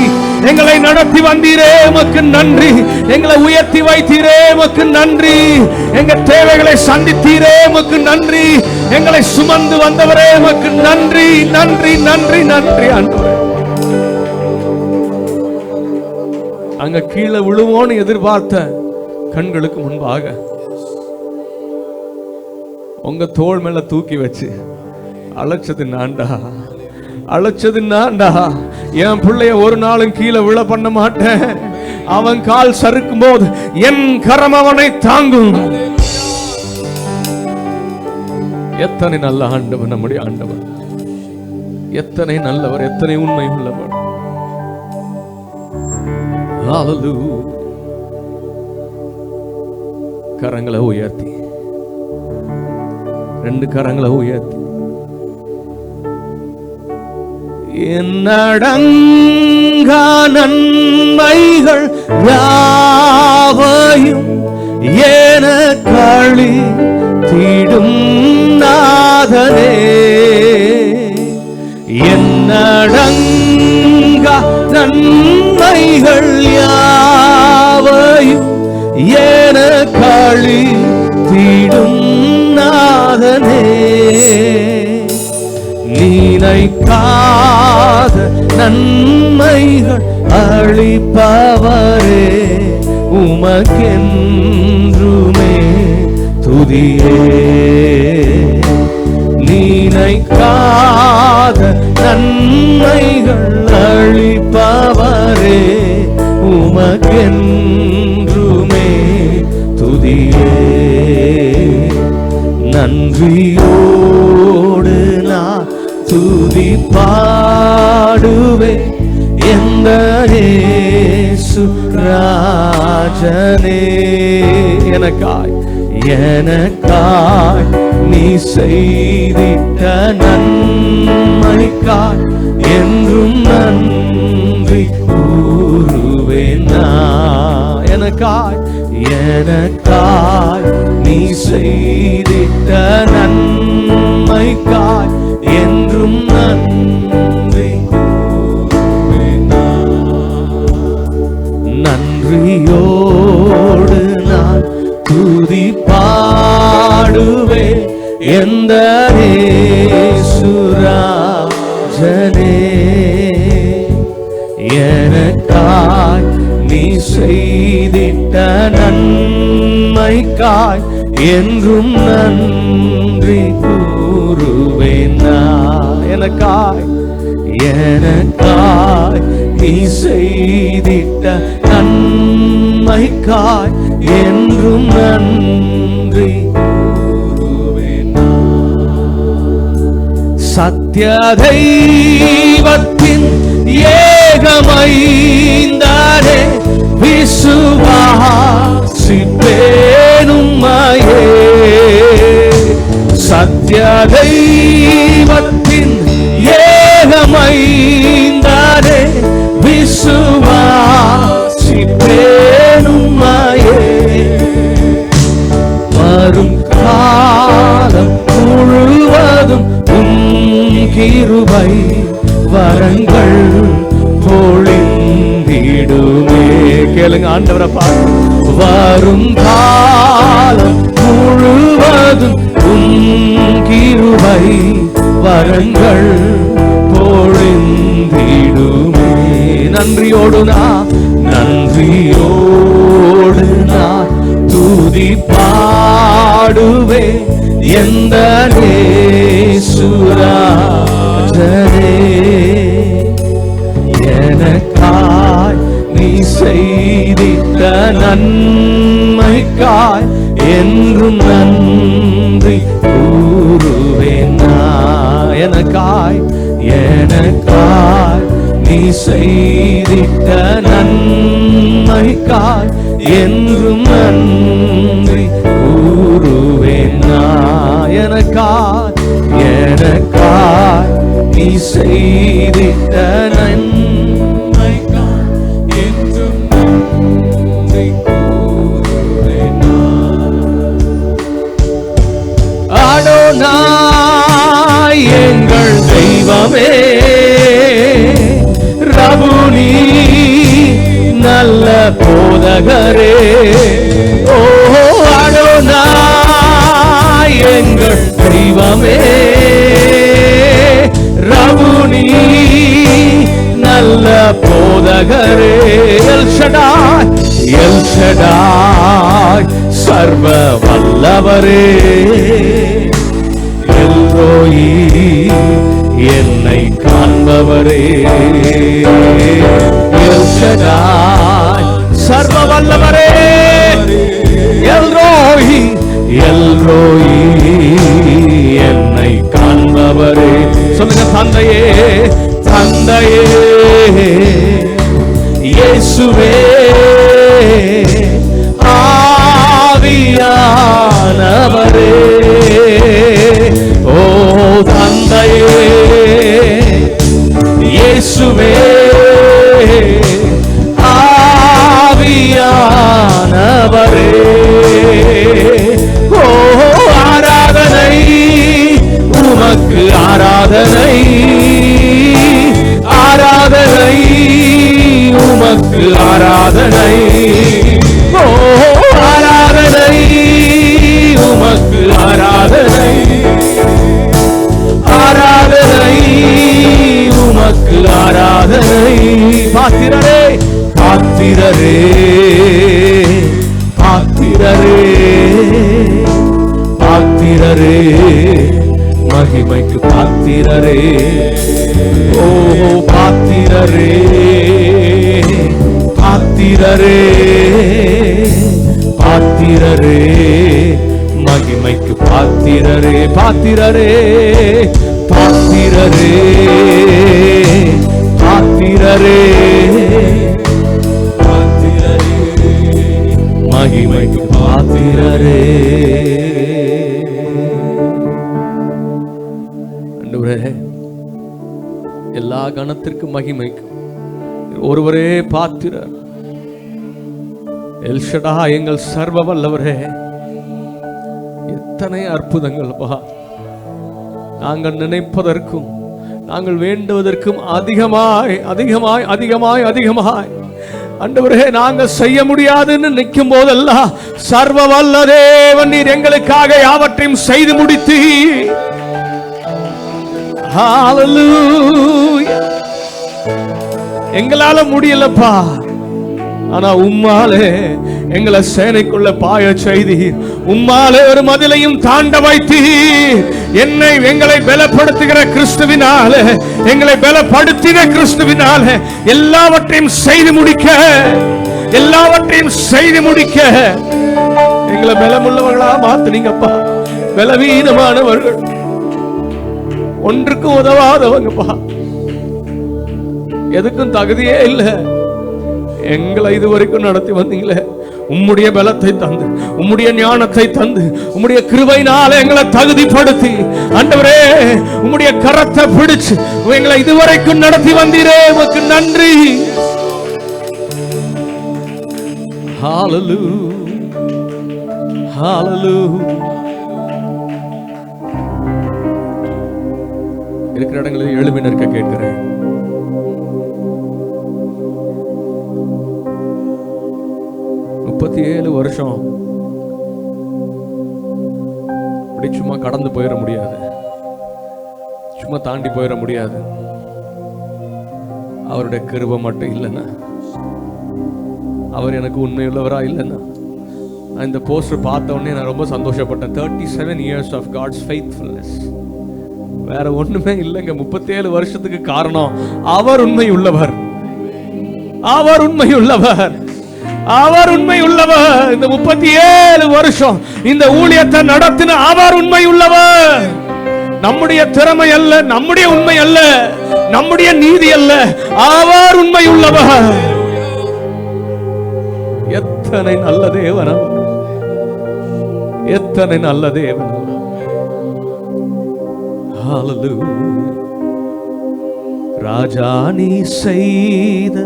எங்களை நடத்தி வந்தீரே உமக்கு நன்றி. எங்களை உயர்த்தி வைத்தீரே உமக்கு நன்றி. எங்க தேவைகளை சந்தித்தீரே உமக்கு நன்றி. எங்களை சுமந்து வந்தவரே உமக்கு நன்றி, நன்றி, நன்றி, நன்றி. ஆண்டவரே அங்க கீழே விழுவோன்னு எதிர்பார்த்த கண்களுக்கு முன்பாக உங்க தோள் மேல தூக்கி வச்சு அழைச்சது நான்டா, அழைச்சது நான்டா. என் பிள்ளைய ஒரு நாளும் கீழே விழ பண்ண மாட்டேன். அவன் கால் சறுக்கும் போது என் கரம் அவனை தாங்கும். எத்தனை நல்ல ஆண்டவர் நம்முடைய ஆண்டவர், எத்தனை நல்லவர், எத்தனை உண்மை உள்ளவர். கரங்களை உயர்த்தி, ரெண்டு கரங்களை உயர்த்தி, என்னடங்கா நன்மைகள் யாவையும் எனக்களி தீடும் நாதனே, என்னடங்கா நன்மைகள் யாவையும் எனக்களி தீடும் நாதனே, நினைக்காத நன்மைகள் அளிப்பவரே உமக்கென்றுமே துதியே, நினைக்காத நன்மைகள் அளிப்பவரே உமக்கென்றுமே துதியே. நன்றியோடு நான் துதி பாடுவே எந்த ராஜனே, எனக்காய் எனக்காய் நீ செய்திட்ட நன்மைக்காய் என்றும் நன்றி கூறுவேன் நான். எனக்காய் எனக்காய் நீ செய்திட்ட நன்மைக்காய் என்றும் நன்றி கூறுவேன் நான். நன்றியோடு நான் துதி பாடுவேன் எந்த சுராஜனே, எனக்காய் நீ செய்திட்ட நன்மைக்காய் என்றும் நன்றி கூறுவேன் நான். எனக்காய் எனக்காய் நீ செய்திட்ட நன்மைக்காய் என்றும் நன்றி கூறுவேன் நான். சத்ய தெய்வத்தின் ஏகமைந்தானே விசுவாசிப்பேனும்மையே, சத்ய தெய்வத்தின் ஏகமைந்தானே விசுவாசிப்பேனும்மையே, வரும் காலம் முழுவதும் உன் கிருபை வரங்கள் பொழிந்திடுமே. கேளுங்க ஆண்டவரை பாரு. வரும் காலம் முழுவதும் உன் கிருபை வரங்கள் பொழிந்திடுமே. நன்றியோடு நான் நன்றியோடு நான் துதி பாடுவே எந்த சுராஜனே, எனக்காய் நீ செய்திட்ட நன்மைக்காய் என்றும் நன்றி கூறுவேன் நான். எனக்காய் எனக்காய் நீ செய்திட்ட நன்மைக்காய் என்றும் நன்றி கூறுவேன். எனக்காய் நீ செய்திட்ட நன்மைக்காய் என்றும் நன்றி கூறுவேன். அடோனாய் எங்கள் தெய்வமே, ரபுனி நல்ல போதகரே. ஓ அடோனாய் எங்கள் தெய்வமே, ரபுனி நல்ல போதகரே. எல் ஷடாய் சர்வ வல்லவரே, எல்ரோயி என்னை காண்பவரே. எல் ஷடாய் சர்வ வல்லவரே, எல்ரோயி என்னை காண்பவரே. சொல்லுங்க, தந்தையே இயேசுவே, ஆவியானவரே. ஓ தந்தையே இயேசுவே, ஆவியானவரே. ஓ ஆராதனை உமக்கு, ஆராதனை உமக்கு, ஆராதனை. ஓ ஆராதனை உமக்கு, ஆராதனை உமக்கு, ஆராதனை. பாத்திரரே மகிமைக்கு பாத்திரரே. ஓ பாத்திரரே மகிமைக்கு பாத்திரரே. மகிமைக்கு பாத்திரரே. ஆண்டவரே, எல்லா கணத்திற்கும் மகிமைக்கும் ஒருவரே பாத்திரர். எல் ஷடாய் எங்கள் சர்வ வல்லவரே, எத்தனை அற்புதங்கள் பா! நாங்கள் நினைப்பதற்கும் நாங்கள் வேண்டுவதற்கும் அதிகமாய் அதிகமாய் அதிகமாய் அதிகமாய் ஆண்டவரே, நாங்கள் செய்ய முடியாதுன்னு நிற்கும் போதெல்லாம் சர்வ வல்ல தேவன் நீர் எங்களுக்காக யாவற்றையும் செய்து முடித்து. ஹல்லேலூயா. எங்களால முடியலப்பா, ஆனா உம்மாலே எங்களை சேனைக்குள்ள பாய செய்தீர். உம்மாலே ஒரு மதிலையும் தாண்ட வைத்தீர். எங்களை பலப்படுத்துகிற கிறிஸ்துவினாலே, எங்களை பலப்படுத்தின கிறிஸ்துவினாலே எல்லாவற்றையும் செய்து முடிக்க எங்களை பலமுள்ளவர்களா மாத்தினீங்கப்பா. பலவீனமானவர்கள், ஒன்றுக்கும் உதவாதவங்கப்பா, எதுக்கும் தகுதியே இல்லை. எங்களை இதுவரைக்கும் நடத்தி வந்தீங்களே, உம்முடைய பலத்தை தந்து, உம்முடைய ஞானத்தை தந்து, உம்முடைய கிருபையினால எங்களை தகுதிப்படுத்தி, ஆண்டவரே உம்முடைய கரத்தை பிடிச்சு எங்களை இதுவரைக்கும் நடத்தி வந்தீரே, உமக்கு நன்றி. ஹல்லேலூயா, ஹல்லேலூயா. இருக்கிற இடங்களில் எழுப்பி நிற்க கேட்கிறேன். வருஷம் அப்படி சும்மா கடந்து போயிட முடியாது, சும்மா தாண்டி போயிட முடியாது. அவருடைய கிருபை மட்டும் இல்லைன்னா, அவர் எனக்கு உண்மையுள்ளவரா இல்லைன்னா, இந்த போஸ்டர் பார்த்த உடனே நான் ரொம்ப சந்தோஷப்பட்டேன். 37 years of God's faithfulness. வேற ஒண்ணுமே இல்லைங்க. 37 வருஷத்துக்கு காரணம் அவர் உண்மை உள்ளவர், அவர் உண்மை உள்ளவர், அவர் உண்மை உள்ளவர். இந்த 37 வருஷம் இந்த ஊழியத்தை நடத்தின அவர் உண்மை உள்ளவர். நம்முடைய திறமை அல்ல, நம்முடைய உண்மை அல்ல, நம்முடைய நீதி அல்ல, அவர் உண்மை உள்ளவர். எத்தனை நல்ல தேவன், எத்தனை நல்ல தேவன். ராஜா நீ செய்த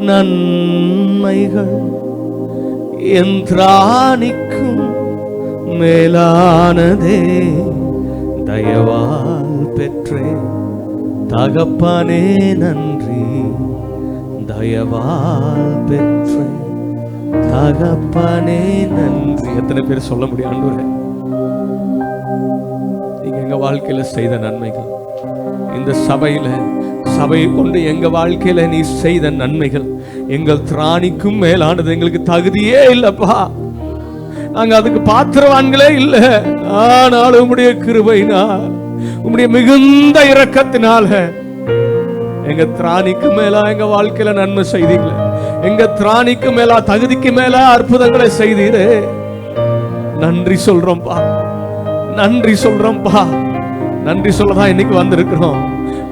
நன்மைகள் என்றானிக்கும் மேலானதே, தயவால் பெற்றே தகப்பனே நன்றி, தயவால் பெற்றே தகப்பனே நன்றி. எத்தனை பேர் சொல்ல முடியும் ஆண்டவரே, நீங்க எங்க வாழ்க்கையில செய்த நன்மைகள், இந்த சபையை கொண்டு எங்க வாழ்க்கையில நீ செய்த நன்மைகள் எங்கள் திராணிக்கும் மேலானது. எங்களுக்கு தகுதியே இல்லப்பா, நாங்க அதுக்கு பாத்திரவான்களே இல்லை. ஆனால் உம்முடைய கிருபையினால், உம்முடைய மிகுந்த இரக்கத்தினால எங்க திராணிக்கு மேலா எங்க வாழ்க்கையில நன்மை செய்தீங்களே, எங்க திராணிக்கு மேலா தகுதிக்கு மேலா அற்புதங்களை செய்தீரே. நன்றி சொல்றோம்பா, நன்றி சொல்றோம்பா. நன்றி சொல்லதான் இன்னைக்கு வந்திருக்கிறோம்.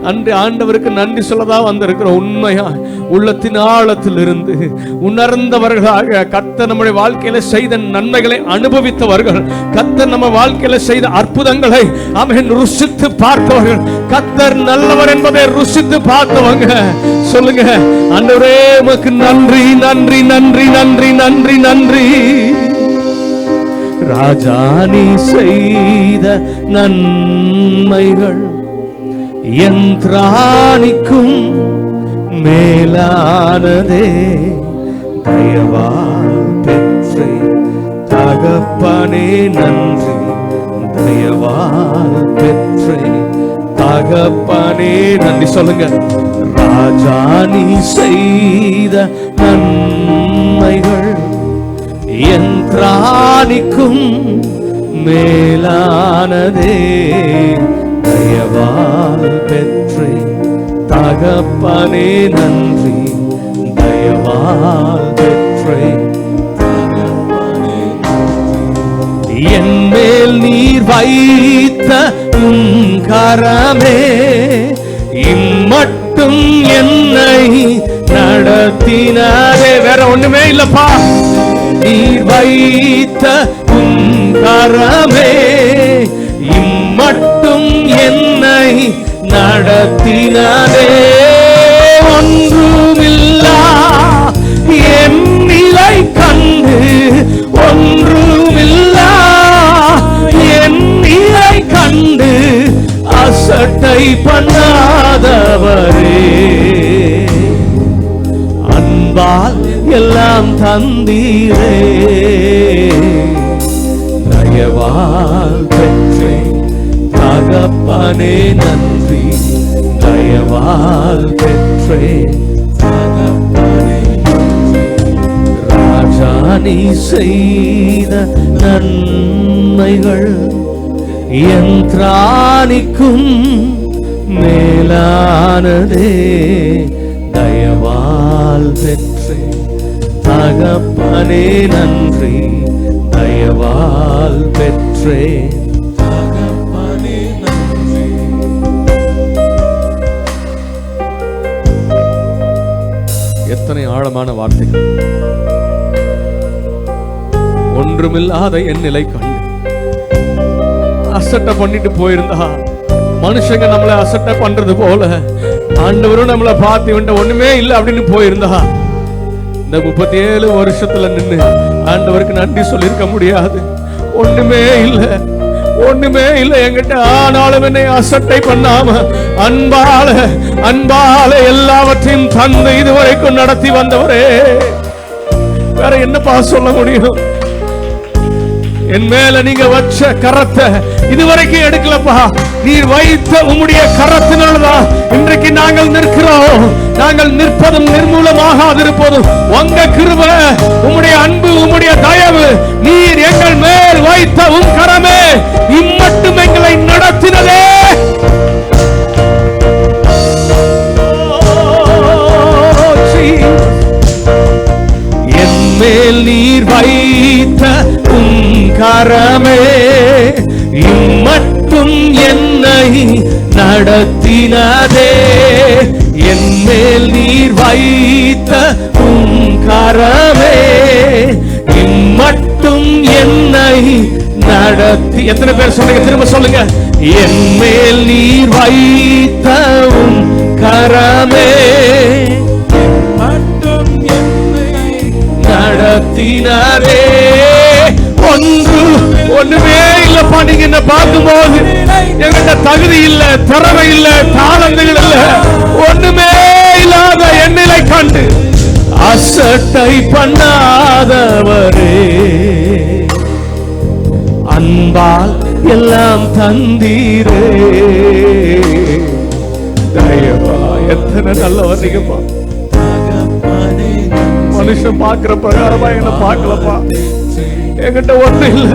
நன்றி ஆண்டவருக்கு நன்றி சொல்லதான் வந்திருக்கிறோம். உண்மையா உள்ளத்தின் ஆழத்தில் இருந்து உணர்ந்தவர்களாக கர்த்தர் நம்முடைய வாழ்க்கையில செய்த நன்மைகளை அனுபவித்தவர்கள், கர்த்தர் நம்ம வாழ்க்கையில செய்த அற்புதங்களை ஆமென் ருசித்து பார்த்தவர்கள், கர்த்தர் நல்லவர் என்பதை ருசித்து பார்த்தவங்க சொல்லுங்க, ஆண்டவரே உமக்கு நன்றி நன்றி நன்றி நன்றி நன்றி நன்றி. ராஜா நீ செய்த நன்மைகள் என்றானிக்கும் மேலானதே, தயவால் பெற்றே தகப்பனே நன்றி, தயவால் பெற்றே தகப்பனே நன்றி. சொல்லுங்க, ராஜா நீ செய்த நன்மைகள் என்றானிக்கும் மேலானதே, தயவால் பெற்றே தகப்பனே நன்றி, தயவால் பெற்றே தகப்பனே நன்றி. என் மேல் நீர் வைத்த உம் கரமே இம்மட்டும் என்னை நடத்தினதே. வேற ஒண்ணுமே இல்லப்பா, நீர் வைத்த உம் கரமே இம்மட்டும் என்னை நடத்தினதே. ஒன்றுமில்லா என் நிலை கண்டு, ஒன்றுமில்லா என் நிலை கண்டு அசட்டை பண்ணாதவரே, அன்பால் எல்லாம் தந்தீரே, தயவால் பெற்றே தகப்பனே நன்றி, தயவால் பெற்றே தகப்பனே நன்றி. ராஜா நீ செய்த நன்மைகள் என்றானிக்கும் மேலானதே, தயவால் பெற்றே தகப்பனே நன்றி, தயவால் பெற்றே தகப்பனே நன்றி. எத்தனை ஆழமான வார்த்தைகள். ஒன்றுமில்லாத என் நிலை கண்டு அசட்டை பண்ணிட்டு போயிருந்தா, மனுஷங்க நம்மளை அசட்டை பண்றது போல ஆண்டவரும் நம்மளை பார்த்து விட்ட ஒண்ணுமே இல்லை அப்படின்னு போயிருந்தா, இந்த 37 வருஷத்துல நின்று ஆண்டவருக்கு நன்றி சொல்லிருக்க முடியாது. ஒண்ணுமே இல்லை, ஒண்ணுமே இல்லை என்கிட்ட. ஆனாலும் என்னை அசட்டை பண்ணாம அன்பால எல்லாவற்றையும் தந்து இதுவரைக்கும் நடத்தி வந்தவரே, வேற என்னப்பா சொல்ல முடியும்? என் மேல நீங்க வச்ச கரத்தை இதுவரைக்கும் எடுக்கலப்பா. நீர் வைத்த உம்முடைய கரத்தினால்தான் இன்றைக்கு நாங்கள் நிற்கிறோம். நாங்கள் நிற்பதும் நிர்மூலமாகாதிருப்பதும் உங்க கிருபை, உம்முடைய அன்பு, உம்முடைய தயவு. நீர் எங்கள் மேல் வைத்த உம் கரமே இம்மட்டும் எங்களை நடத்தினதே. என் மேல் நீர் வைத்த உம் கரமே இம்மட்டும் என்னை நடத்தினதே. என் மேல் நீர் வைத்த உம் கரமே இம்மட்டும் என்னை நடத்தி. எத்தனை பேர் சொல்லுங்க? திரும்ப சொல்லுங்க. என் மேல் நீர் வைத்த உம் கரமே மட்டும் என்னை நடத்தினதே. ஒண்ணுமே இல்லப்பா. நீங்க என்ன பார்க்கும்போது என்கிட்ட தகுதி இல்ல, திறமை இல்ல, தாளந்துகள் இல்ல, ஒண்ணுமே இல்லாத என்னை கண்டு அசட்டை பண்ணாதவரே, அன்பால் எல்லாம் தந்தீரே. தயவா எத்தனை நல்லவர் நீங்கப்பா. மனுஷன் பார்க்கிற பிரகாரமா என்ன பார்க்கலப்பா. என்கிட்ட ஒண்ணு இல்ல,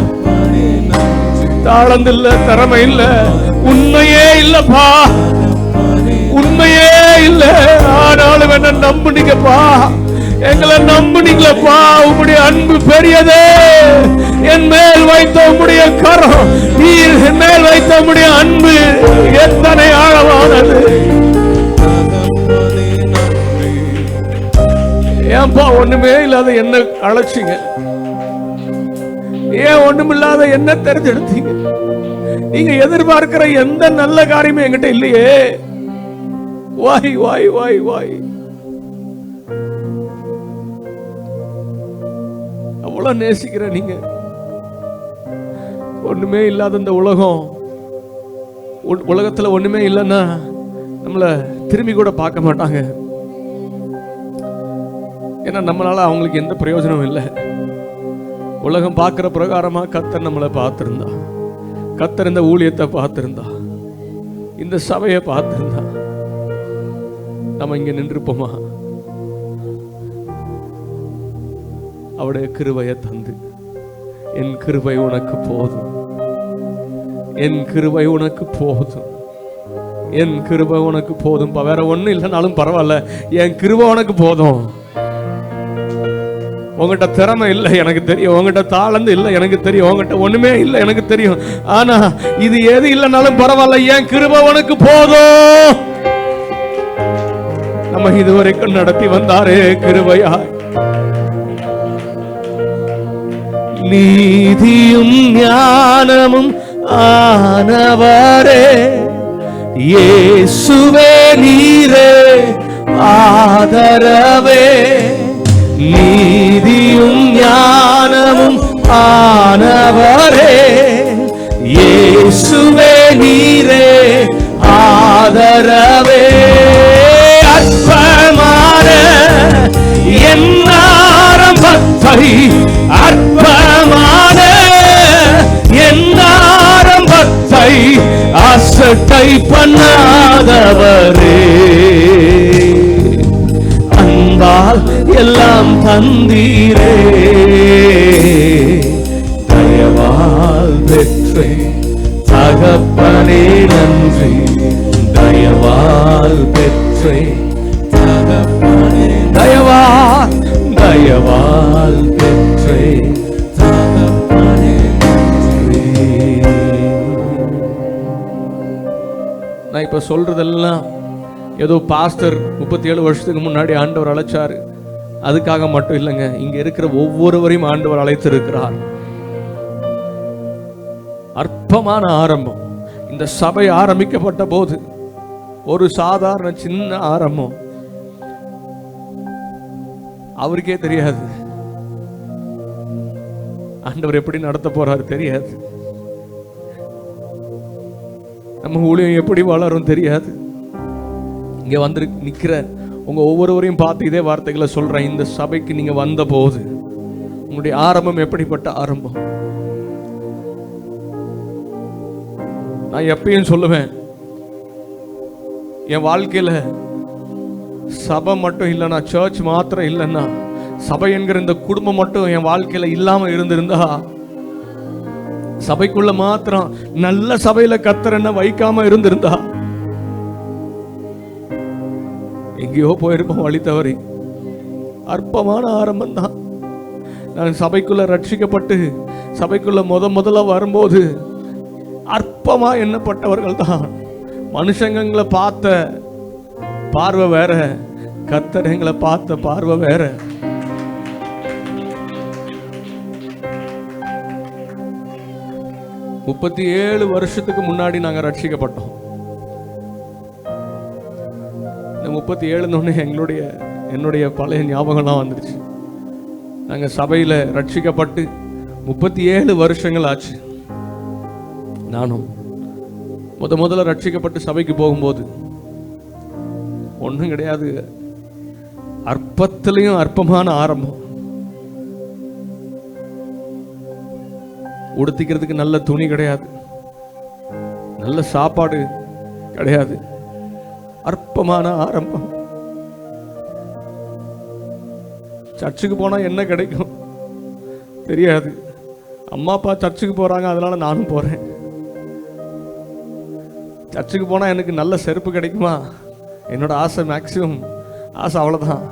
தாளந்து இல்ல, திறமை இல்ல, உண்மையே இல்லப்பா, உண்மையே இல்ல. ஆனாலும் என்ன நம்புனீங்கப்பா, எங்களை நம்புனீங்களப்பா. உங்களுடைய அன்பு பெரியதே. என் மேல் வைத்த உங்களுடைய கரம், நீர் என் மேல் வைத்த உங்களுடைய அன்பு எத்தனை ஆழமானது. ஏன்பா ஒண்ணுமே இல்லாத என்ன அழைச்சிங்க? ஏன் ஒண்ணுமில்லாத என்ன தெரிஞ்செடுத்தீங்க? நீங்க எதிர்பார்க்கிற எந்த நல்ல காரியமும் என்கிட்ட இல்லையே. வாய் வாய் வாய் வாய். அவ்வளவு நேசிக்கிற நீங்க ஒண்ணுமே இல்லாத இந்த உலகத்துல ஒண்ணுமே இல்லைன்னா நம்மள திரும்பி கூட பார்க்க மாட்டாங்க. ஏன்னா நம்மளால அவங்களுக்கு எந்த பிரயோஜனமும் இல்லை. உலகம் பார்க்கிற பிரகாரமா கர்த்தர் நம்மளை பார்த்திருந்தா, கர்த்தர் இந்த ஊழியத்தை பார்த்திருந்தா, இந்த சபையை பார்த்திருந்தா நம்ம இங்க நின்றுப்போமா? அவருடைய கிருபையை தந்து, என் கிருபை உனக்கு போதும், என் கிருபை உனக்கு போதும், என் கிருபை உனக்கு போதும். வேற ஒண்ணும் இல்லைனாலும் பரவாயில்ல, என் கிருபை உனக்கு போதும். உங்ககிட்ட திறமை இல்லை எனக்கு தெரியும், உங்ககிட்ட தாளந்து இல்லை எனக்கு தெரியும், உங்ககிட்ட ஒண்ணுமே இல்லை எனக்கு தெரியும். ஆனா இது எது இல்லைனாலும் பரவாயில்ல, என் கிருபை உனக்கு போதும். நம்ம இதுவரைக்கும் நடத்தி வந்தாரே கிருபையா. நீதியும் ஞானமும் ஆனவரே, இயேசுவே நீரே ஆதரவே. நீதியும் ஞானமும் ஆனவரே, இயேசுவே நீரே ஆதரவே. அற்பமான என் ஆரம்பத்தை, அற்பமான என் ஆரம்பத்தை அசட்டை பண்ணாதவரே, அன்பால் எல்லாம் தந்தீரே. தயவால் பெற்றே தகப்பனே நன்றி, தயவால் பெற்றே தகப்பனே, தயவால் தயவால் பெற்றே தகப்பனே நன்றி. நான் இப்ப சொல்றதெல்லாம் ஏதோ பாஸ்டர் 37 வருஷத்துக்கு முன்னாடி ஆண்டவர் அழைச்சாரு அதுக்காக மட்டும் இல்லைங்க. இங்க இருக்கிற ஒவ்வொருவரையும் ஆண்டவர் அழைத்திருக்கிறார். அற்பமான ஆரம்பம். இந்த சபை ஆரம்பிக்கப்பட்ட போது ஒரு சாதாரண சின்ன ஆரம்பம். அவருக்கே தெரியாது ஆண்டவர் எப்படி நடத்த போறாரு, தெரியாது. நம்ம ஊழியம் எப்படி வளரும் தெரியாது. இங்க வந்து நிக்கிற உங்க ஒவ்வொருவரையும் பார்த்து இதே வார்த்தைகளை சொல்றேன். இந்த சபைக்கு நீங்க வந்த போது உங்களுடைய ஆரம்பம் எப்படிப்பட்ட ஆரம்பம்? நான் எப்பயும் சொல்லுவேன், என் வாழ்க்கையில சபை மட்டும் இல்லைன்னா, சர்ச் மாத்திரம் இல்லைன்னா, சபை என்கிற இந்த குடும்பம் மட்டும் என் வாழ்க்கையில இல்லாம இருந்திருந்தா, சபைக்குள்ள மாத்திரம் நல்ல சபையில கர்த்தர் என்ன வைக்காம இருந்திருந்தா, எங்கேயோ போயிருப்போம் வழி தவறி. அற்பமான ஆரம்பம் தான். நான் சபைக்குள்ள ரட்சிக்கப்பட்டு சபைக்குள்ள முதல்ல வரும்போது அற்பமா எண்ணப்பட்டவர்கள் தான். மனுஷங்களை பார்த்த பார்வை வேற, கர்த்தர் எங்களை பார்த்த பார்வை வேற. முப்பத்தி 7 வருஷத்துக்கு முன்னாடி நாங்க ரட்சிக்கப்பட்டோம். 37 என்னுடைய பழைய ஞாபகம்லாம் வந்துருச்சு. நாங்க சபையில ரட்சிக்கப்பட்டு 37 வருஷங்கள் ஆச்சு. நானும் முதல்ல ரட்சிக்கப்பட்டு சபைக்கு போகும்போது ஒண்ணும் கிடையாது, அற்பத்திலையும் அற்பமான ஆரம்பம். உடுத்திக்கிறதுக்கு நல்ல துணி கிடையாது, நல்ல சாப்பாடு கிடையாது, அற்பமான ஆரம்பம். சர்ச்சுக்கு போனா என்ன கிடைக்கும் தெரியாது. அம்மா அப்பா சர்ச்சுக்கு போறாங்க, அதனால நானும் போறேன். சர்ச்சுக்கு போனா எனக்கு நல்ல செருப்பு கிடைக்குமா? என்னோட ஆசை, மேக்சிமம் ஆசை அவ்வளவுதான்.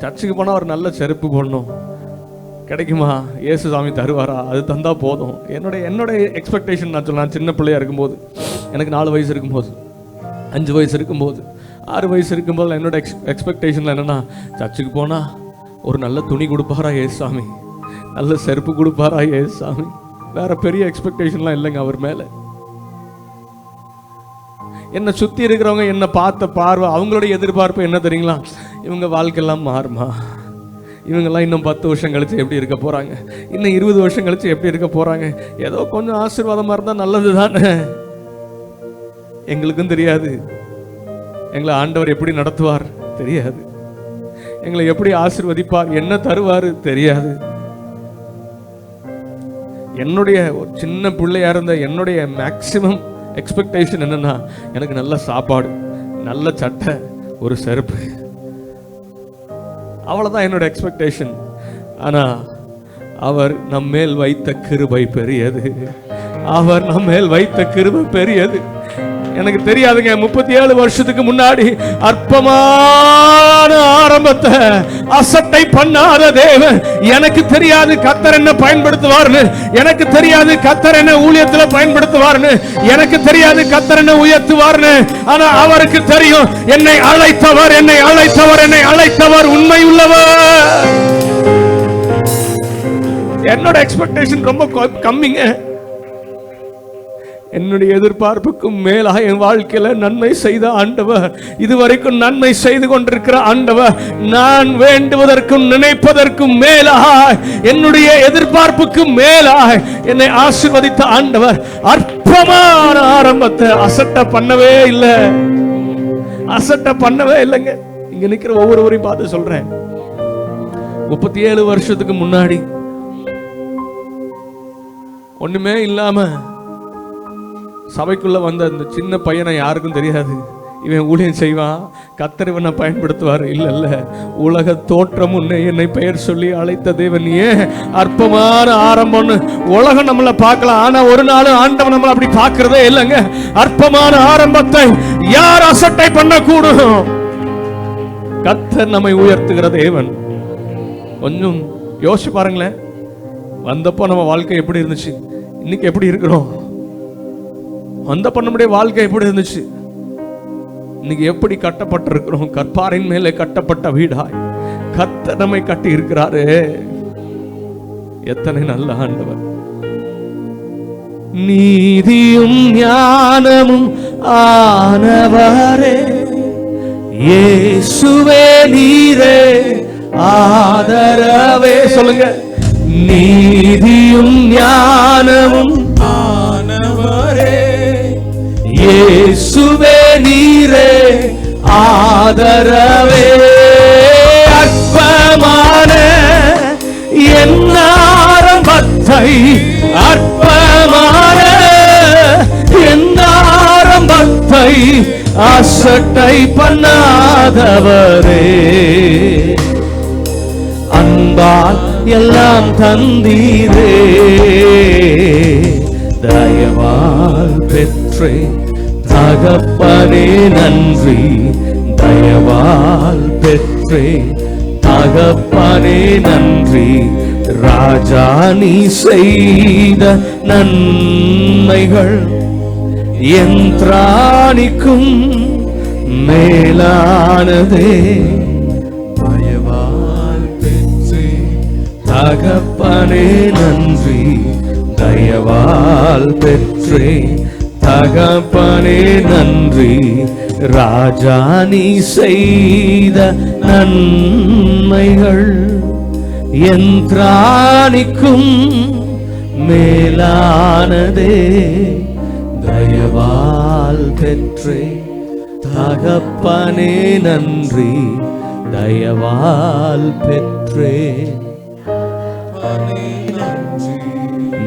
சர்ச்சுக்கு போனா ஒரு நல்ல செருப்பு போடணும், கிடைக்குமா? இயேசு சாமி தருவாரா? அது தந்தா போதும். என்னோட எக்ஸ்பெக்டேஷன் நான் சொல்லலாம். சின்ன பிள்ளையா இருக்கும்போது, எனக்கு 4 வயசு இருக்கும்போது, 5 வயசு இருக்கும்போது, 6 வயசு இருக்கும்போது என்னோட எக்ஸ்பெக்டேஷன்ல என்னன்னா, சர்ச்சுக்கு போனா ஒரு நல்ல துணி கொடுப்பாரா இயேசு சாமி, நல்ல செருப்பு கொடுப்பாரா இயேசு சாமி. வேற பெரிய எக்ஸ்பெக்டேஷன்லாம் இல்லைங்க அவர் மேல. என்னை சுத்தி இருக்கிறவங்க என்ன பார்த்த பார்வை, அவங்களுடைய எதிர்பார்ப்பு என்ன தெரியுங்களா? இவங்க வாழ்க்கையெல்லாம் மாறுமா, இவங்கெல்லாம் இன்னும் 10 வருஷம் கழிச்சு எப்படி இருக்க போறாங்க, இன்னும் 20 வருஷம் கழிச்சு எப்படி இருக்க போறாங்க, ஏதோ கொஞ்சம் ஆசீர்வாதமா இருந்தா நல்லது தானே. எங்களுக்கும் தெரியாது எங்களை ஆண்டவர் எப்படி நடத்துவார் தெரியாது, எங்களை எப்படி ஆசீர்வதிப்பார், என்ன தருவார் தெரியாது. என்னுடைய ஒரு சின்ன பிள்ளையா இருந்த என்னுடைய மேக்சிமம் எக்ஸ்பெக்டேஷன் என்னன்னா, எனக்கு நல்ல சாப்பாடு, நல்ல சட்டை, ஒரு செருப்பு, அவ்வளவுதான் என்னோட எக்ஸ்பெக்டேஷன். ஆனா அவர் நம்மேல் வைத்த கிருபை பெரியது, அவர் நம்மேல் வைத்த கிருபை பெரியது. எனக்கு தெரியாதுங்க, 37 வருஷத்துக்கு முன்னாடி அற்பமான ஆரம்பத்தை அசட்டை பண்ணாத தேவன், எனக்கு தெரியாது கர்த்தர் என்ன பயன்படுத்துவார்னு, எனக்கு தெரியாது கர்த்தர் என்ன ஊழியத்துல பயன்படுத்துவார்னு, எனக்கு தெரியாது கர்த்தர் என்ன உயர்த்துவார்னு. ஆனா அவருக்கு தெரியும், என்னை அழைத்தவர், என்னை அழைத்தவர், என்னை அழைத்தவர் உண்மை உள்ளவர். என்னோட எக்ஸ்பெக்டேஷன் ரொம்ப கம்மிங்க. என்னுடைய எதிர்பார்ப்புக்கும் மேலா என் வாழ்க்கையில நன்மை செய்த ஆண்டவர், இதுவரைக்கும் நன்மை செய்து கொண்டிருக்கிற ஆண்டவர், நான் வேண்டுவதற்கும் நினைப்பதற்கும் மேலாய், என்னுடைய எதிர்பார்ப்புக்கும் மேலாய் என்னை ஆசீர்வதித்த ஆண்டவர் அற்பமான ஆரம்பத்தை அசட்டை பண்ணவே இல்லை, அசட்டை பண்ணவே இல்லைங்க. இங்க நிக்கிற ஒவ்வொருவரையும் பார்த்து சொல்றேன், 37 வருஷத்துக்கு முன்னாடி ஒண்ணுமே இல்லாம சபைக்குள்ள வந்த அந்த சின்ன பையனை யாருக்கும் தெரியாது, இவன் ஊழியம் செய்வான், கர்த்தர் இவனை பயன்படுத்துவார். இல்ல, உலக தோற்றம் முன்னே என்னை பெயர் சொல்லி அழைத்த தேவன். ஏன் அற்பமான ஆரம்பம்னு உலகம் நம்மளை பார்க்கலாம், ஆனா ஒரு நாள் ஆண்டவன் நம்மளை அப்படி பார்க்கிறதே இல்லைங்க. அற்பமான ஆரம்பத்தை யார் அசட்டை பண்ணக்கூடும்? கர்த்தர் நம்மை உயர்த்துகிற தேவன். கொஞ்சம் யோசிச்சு பாருங்களேன், வந்தப்போ நம்ம வாழ்க்கை எப்படி இருந்துச்சு, இன்னைக்கு எப்படி இருக்கிறோம்? வந்தப்போ நம்முடைய வாழ்க்கை எப்படி இருந்துச்சு, இன்னைக்கு எப்படி கட்டப்பட்டிருக்கிறோம்? கற்பாரின் மேலே கட்டப்பட்ட வீடாய் கர்த்தர் நம்மை கட்டி இருக்கிறாரு. எத்தனை நல்ல ஆண்டவர்! நீதியும் ஞானமும் ஆனவரே, இயேசுவே நீரே ஆதரவே. சொல்லுங்க, நீதியும் ஞானமும் ஆனவரே, இயேசுவே நீரே ஆதரவே. அற்பமான என் ஆரம்பத்தை, அற்பமான என் ஆரம்பத்தை அசட்டை பண்ணாதவரே, அன்பால் எல்லாம் தந்தீரே, தயவால் பெற்றே தகப்பனே நன்றி, தயவால் பெற்றே தகப்பனே நன்றி, ராஜா நீ செய்த நன்மைகள் என்றானிக்கும் மேலானதே. தயவால் பெற்றே தகப்பனே நன்றி, தயவால் பெற்றே தகப்பனே நன்றி. ராஜா நீ செய்த நன்மைகள் என்றானிக்கும் மேலானதே. தயவால் பெற்றே தகப்பனே நன்றி, தயவால் பெற்றே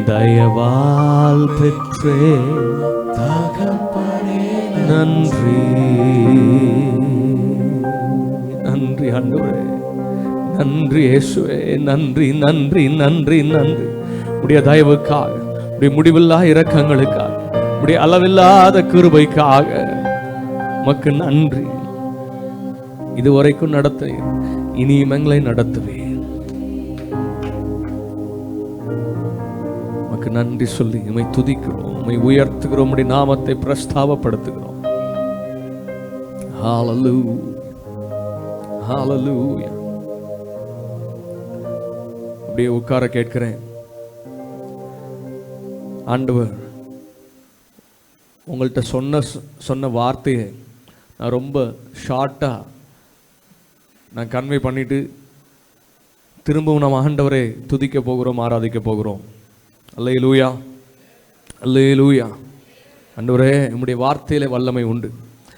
தயவால் பெற்றே தகப்பனே நன்றி. நன்றி ஆண்டவரே, நன்றி இயேசுவே, நன்றி நன்றி நன்றி நன்றி. உடைய தயவுக்காக, உடைய முடிவில்லா இரக்கங்களுக்காக, உடைய அளவில்லாத கிருபைக்காக உமக்கு நன்றி. இதுவரைக்கும் நடத்த இனியும் எங்களை நடத்துவேன். உமக்கு நன்றி சொல்லி உம்மை துதிக்கிறோம், உம்மை உயர்த்துகிறோம், உம்முடைய நாமத்தை பிரஸ்தாபப்படுத்துகிறோம். ஹalleluya ஹalleluya. அப்படியே உட்கார கேட்கிறேன். ஆண்டவர் உங்கள்கிட்ட சொன்ன வார்த்தையை நான் ரொம்ப ஷார்ட்டாக நான் கன்வே பண்ணிட்டு திரும்பவும் நம்ம ஆண்டவரை துதிக்க போகிறோம், ஆராதிக்க போகிறோம். அல்லேலூயா அல்லேலூயா. ஆண்டவரே, உம்முடைய வார்த்தையிலே வல்லமை உண்டு,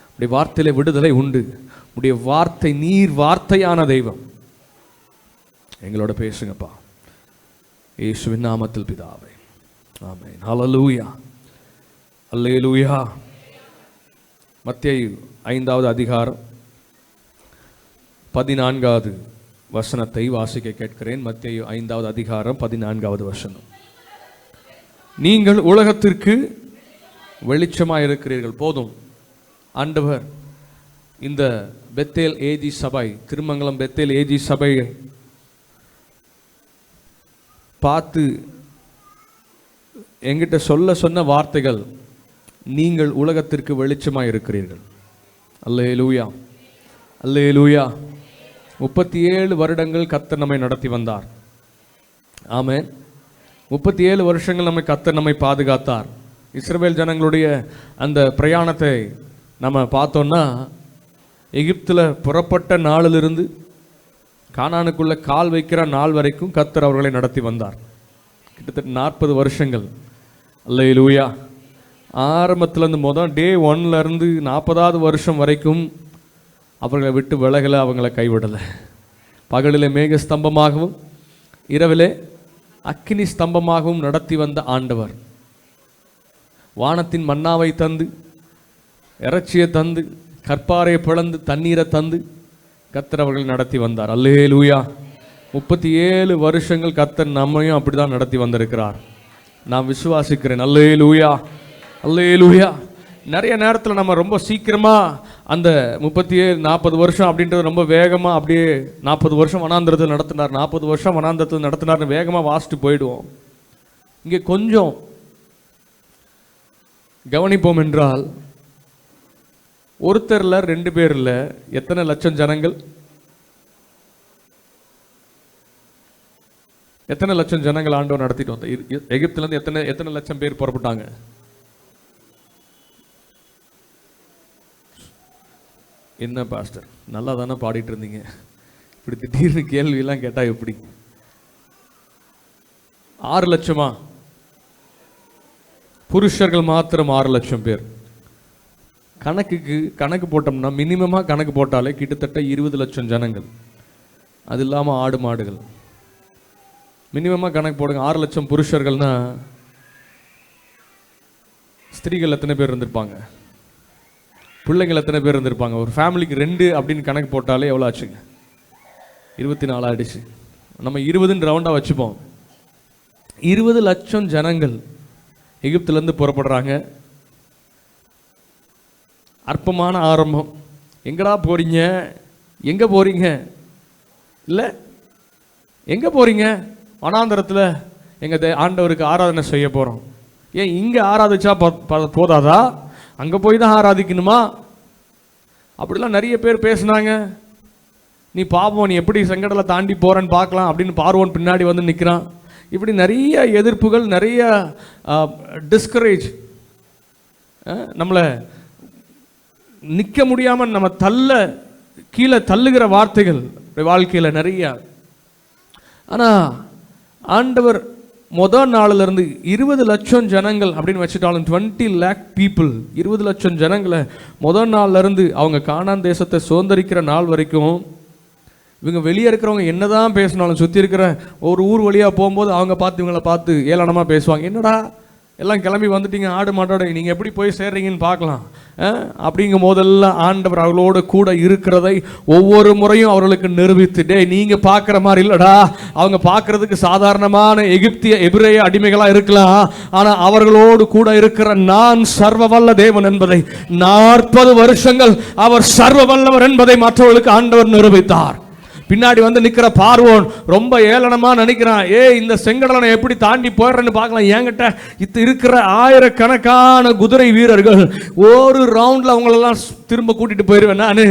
உம்முடைய வார்த்தையிலே விடுதலை உண்டு. உம்முடைய வார்த்தை நீர் வார்த்தையான தெய்வம். எங்களோட பேசுங்கப்பா, இயேசுவின் நாமத்தில் பிதாவே, ஆமென். ஹல்லேலூயா அல்லேலூயா. மத்தேயு 5வது அதிகாரம் 14வது வசனத்தை வாசிக்க கேட்கிறேன். மத்தேயு 5வது அதிகாரம் 14வது வசனம். நீங்கள் உலகத்திற்கு வெளிச்சமாக இருக்கிறீர்கள். போதும், ஆண்டவர் இந்த பெத்தேல் ஏஜி சபை, திருமங்கலம் பெத்தேல் ஏஜி சபையை பார்த்து என்கிட்ட சொன்ன வார்த்தைகள், நீங்கள் உலகத்திற்கு வெளிச்சமாக இருக்கிறீர்கள். அல்லேலூயா அல்லேலூயா. 37 வருடங்கள் கர்த்தர் நம்மை நடத்தி வந்தார். ஆமென். 37 வருஷங்கள் கர்த்தர் நம்மை பாதுகாத்தார். இஸ்ரவேல் ஜனங்களுடைய அந்த பிரயாணத்தை நம்ம பார்த்தோம்னா, எகிப்தில் புறப்பட்ட நாளிலிருந்து கானானுக்குள்ள கால் வைக்கிற நாள் வரைக்கும் கர்த்தர் அவர்களை நடத்தி வந்தார். கிட்டத்தட்ட 40 வருஷங்கள். அல்லேலூயா. ஆரம்பத்திலேருந்து டே 1லேருந்து 40வது வருஷம் வரைக்கும் அவர்களை விட்டு விலகலை, அவங்களை கைவிடலை. பகலிலே மேக ஸ்தம்பமாகவும் இரவிலே அக்கினி ஸ்தம்பமாகவும் நடத்தி வந்த ஆண்டவர், வானத்தின் மன்னாவை தந்து, இறைச்சியை தந்து, கற்பாரை பிளந்து, தண்ணீரை தந்து கர்த்தர் அவர்கள் நடத்தி வந்தார். அல்லேலூயா. 37 வருஷங்கள் கர்த்தர் நம்மையும் அப்படிதான் நடத்தி வந்திருக்கிறார். நான் விசுவாசிக்கிறேன். அல்லேலூயா அல்லேலூயா. நிறைய நேரத்தில் நம்ம ரொம்ப சீக்கிரமாக அந்த 37-40 வருஷம் அப்படின்றது ரொம்ப வேகமாக, அப்படியே 40 வருஷம் வனாந்திரத்தில் நடத்தினார், 40 வருஷம் வனாந்திரத்தில் நடத்தினார்னு வேகமாக வாசிட்டு போயிடுவோம். இங்கே கொஞ்சம் கவனிப்போம் என்றால், ஒருத்தரில் 2 பேர் இல்லை, எத்தனை லட்சம் ஜனங்கள், எத்தனை லட்சம் ஜனங்கள் ஆண்டவர் நடத்திட்டு வந்த. எகிப்திலேருந்து எத்தனை லட்சம் பேர் புறப்பட்டாங்க? என்ன பாஸ்டர், நல்லா தானே பாடிட்டு இருந்தீங்க, இப்படி திடீர்னு கேள்வியெல்லாம் கேட்டால் எப்படி? 6 லட்சமா? புருஷர்கள் மாத்திரம் 6 லட்சம் பேர். கணக்கு போட்டோம்னா, மினிமமாக கணக்கு போட்டாலே கிட்டத்தட்ட 20 லட்சம் ஜனங்கள். அது இல்லாமல் ஆடு மாடுகள். மினிமமாக கணக்கு போடுங்க. 6 லட்சம் புருஷர்கள்னா ஸ்திரீகள் எத்தனை பேர் இருந்திருப்பாங்க? பிள்ளைங்கள் எத்தனை பேர் இருந்திருப்பாங்க? ஒரு ஃபேமிலிக்கு 2 அப்படின்னு கணக்கு போட்டாலே எவ்வளோ ஆச்சுங்க? 24 ஆயிடுச்சு. நம்ம 20ன்னு ரவுண்டாக வச்சுப்போம். 20 லட்சம் ஜனங்கள் எகிப்திலேருந்து புறப்படுறாங்க. அற்பமான ஆரம்பம். எங்கடா போறீங்க, எங்கே போறீங்க, இல்லை எங்கே போறீங்க, வனாந்தரத்தில் எங்கள் ஆண்டவருக்கு ஆராதனை செய்ய போகிறோம். ஏன் இங்கே ஆராதிச்சா போதாதா? அங்கே போய் தான் ஆராதிக்கணுமா? அப்படிலாம் நிறைய பேர் பேசுனாங்க. நீ பாப்போம், நீ எப்படி செங்கடலை தாண்டி போகிறேன்னு பார்க்கலாம் அப்படின்னு பார்வோன் பின்னாடி வந்து நிற்கிறான். இப்படி நிறைய எதிர்ப்புகள், நிறைய டிஸ்கரேஜ், நம்மளை நிற்க முடியாமல் நம்ம கீழே தள்ளுகிற வார்த்தைகள் வாழ்க்கையில் நிறைய. ஆனால் ஆண்டவர் முதல் நாளிலிருந்து 20 லட்சம் ஜனங்கள் அப்படின்னு வச்சுட்டாலும் 20 lakh people, 20 லட்சம் ஜனங்களை முதல் நாள்லேருந்து அவங்க கானான் தேசத்தை சுதந்திரிக்கிற நாள் வரைக்கும் இவங்க வெளியே இருக்கிறவங்க என்னதான் பேசினாலும் சுற்றி இருக்கிற ஒரு ஊர் வழியாக போகும்போது அவங்க பார்த்து இவங்களை பார்த்து ஏளனமாக பேசுவாங்க. என்னடா எல்லாம் கிளம்பி வந்துட்டீங்க, ஆடு மாட்டோட நீங்கள் எப்படி போய் சேர்றீங்கன்னு பார்க்கலாம் அப்படிங்கும் போதெல்லாம் ஆண்டவர் அவர்களோட கூட இருக்கிறதை ஒவ்வொரு முறையும் அவர்களுக்கு நிரூபித்து, நீங்கள் பார்க்குற மாதிரி இல்லைடா, அவங்க பார்க்குறதுக்கு சாதாரணமான எபிரேய அடிமைகளாக இருக்கலாம், ஆனால் அவர்களோடு கூட இருக்கிற நான் சர்வ வல்ல தேவன் என்பதை 40 வருஷங்கள் அவர் சர்வ வல்லவர் என்பதை மற்றவர்களுக்கு ஆண்டவர் நிரூபித்தார். பின்னாடி வந்து நிற்கிற பார்வோன் ரொம்ப ஏளனமா நினைக்கிறான். இந்த செங்கடலை எப்படி தாண்டி போயிடுறேன்னு பார்க்கலாம். என்கிட்ட இருக்கிற ஆயிரக்கணக்கான குதிரை வீரர்கள், ஒரு ரவுண்ட்ல அவங்களெல்லாம் திரும்ப கூட்டிட்டு போயிடுவேன் நானு.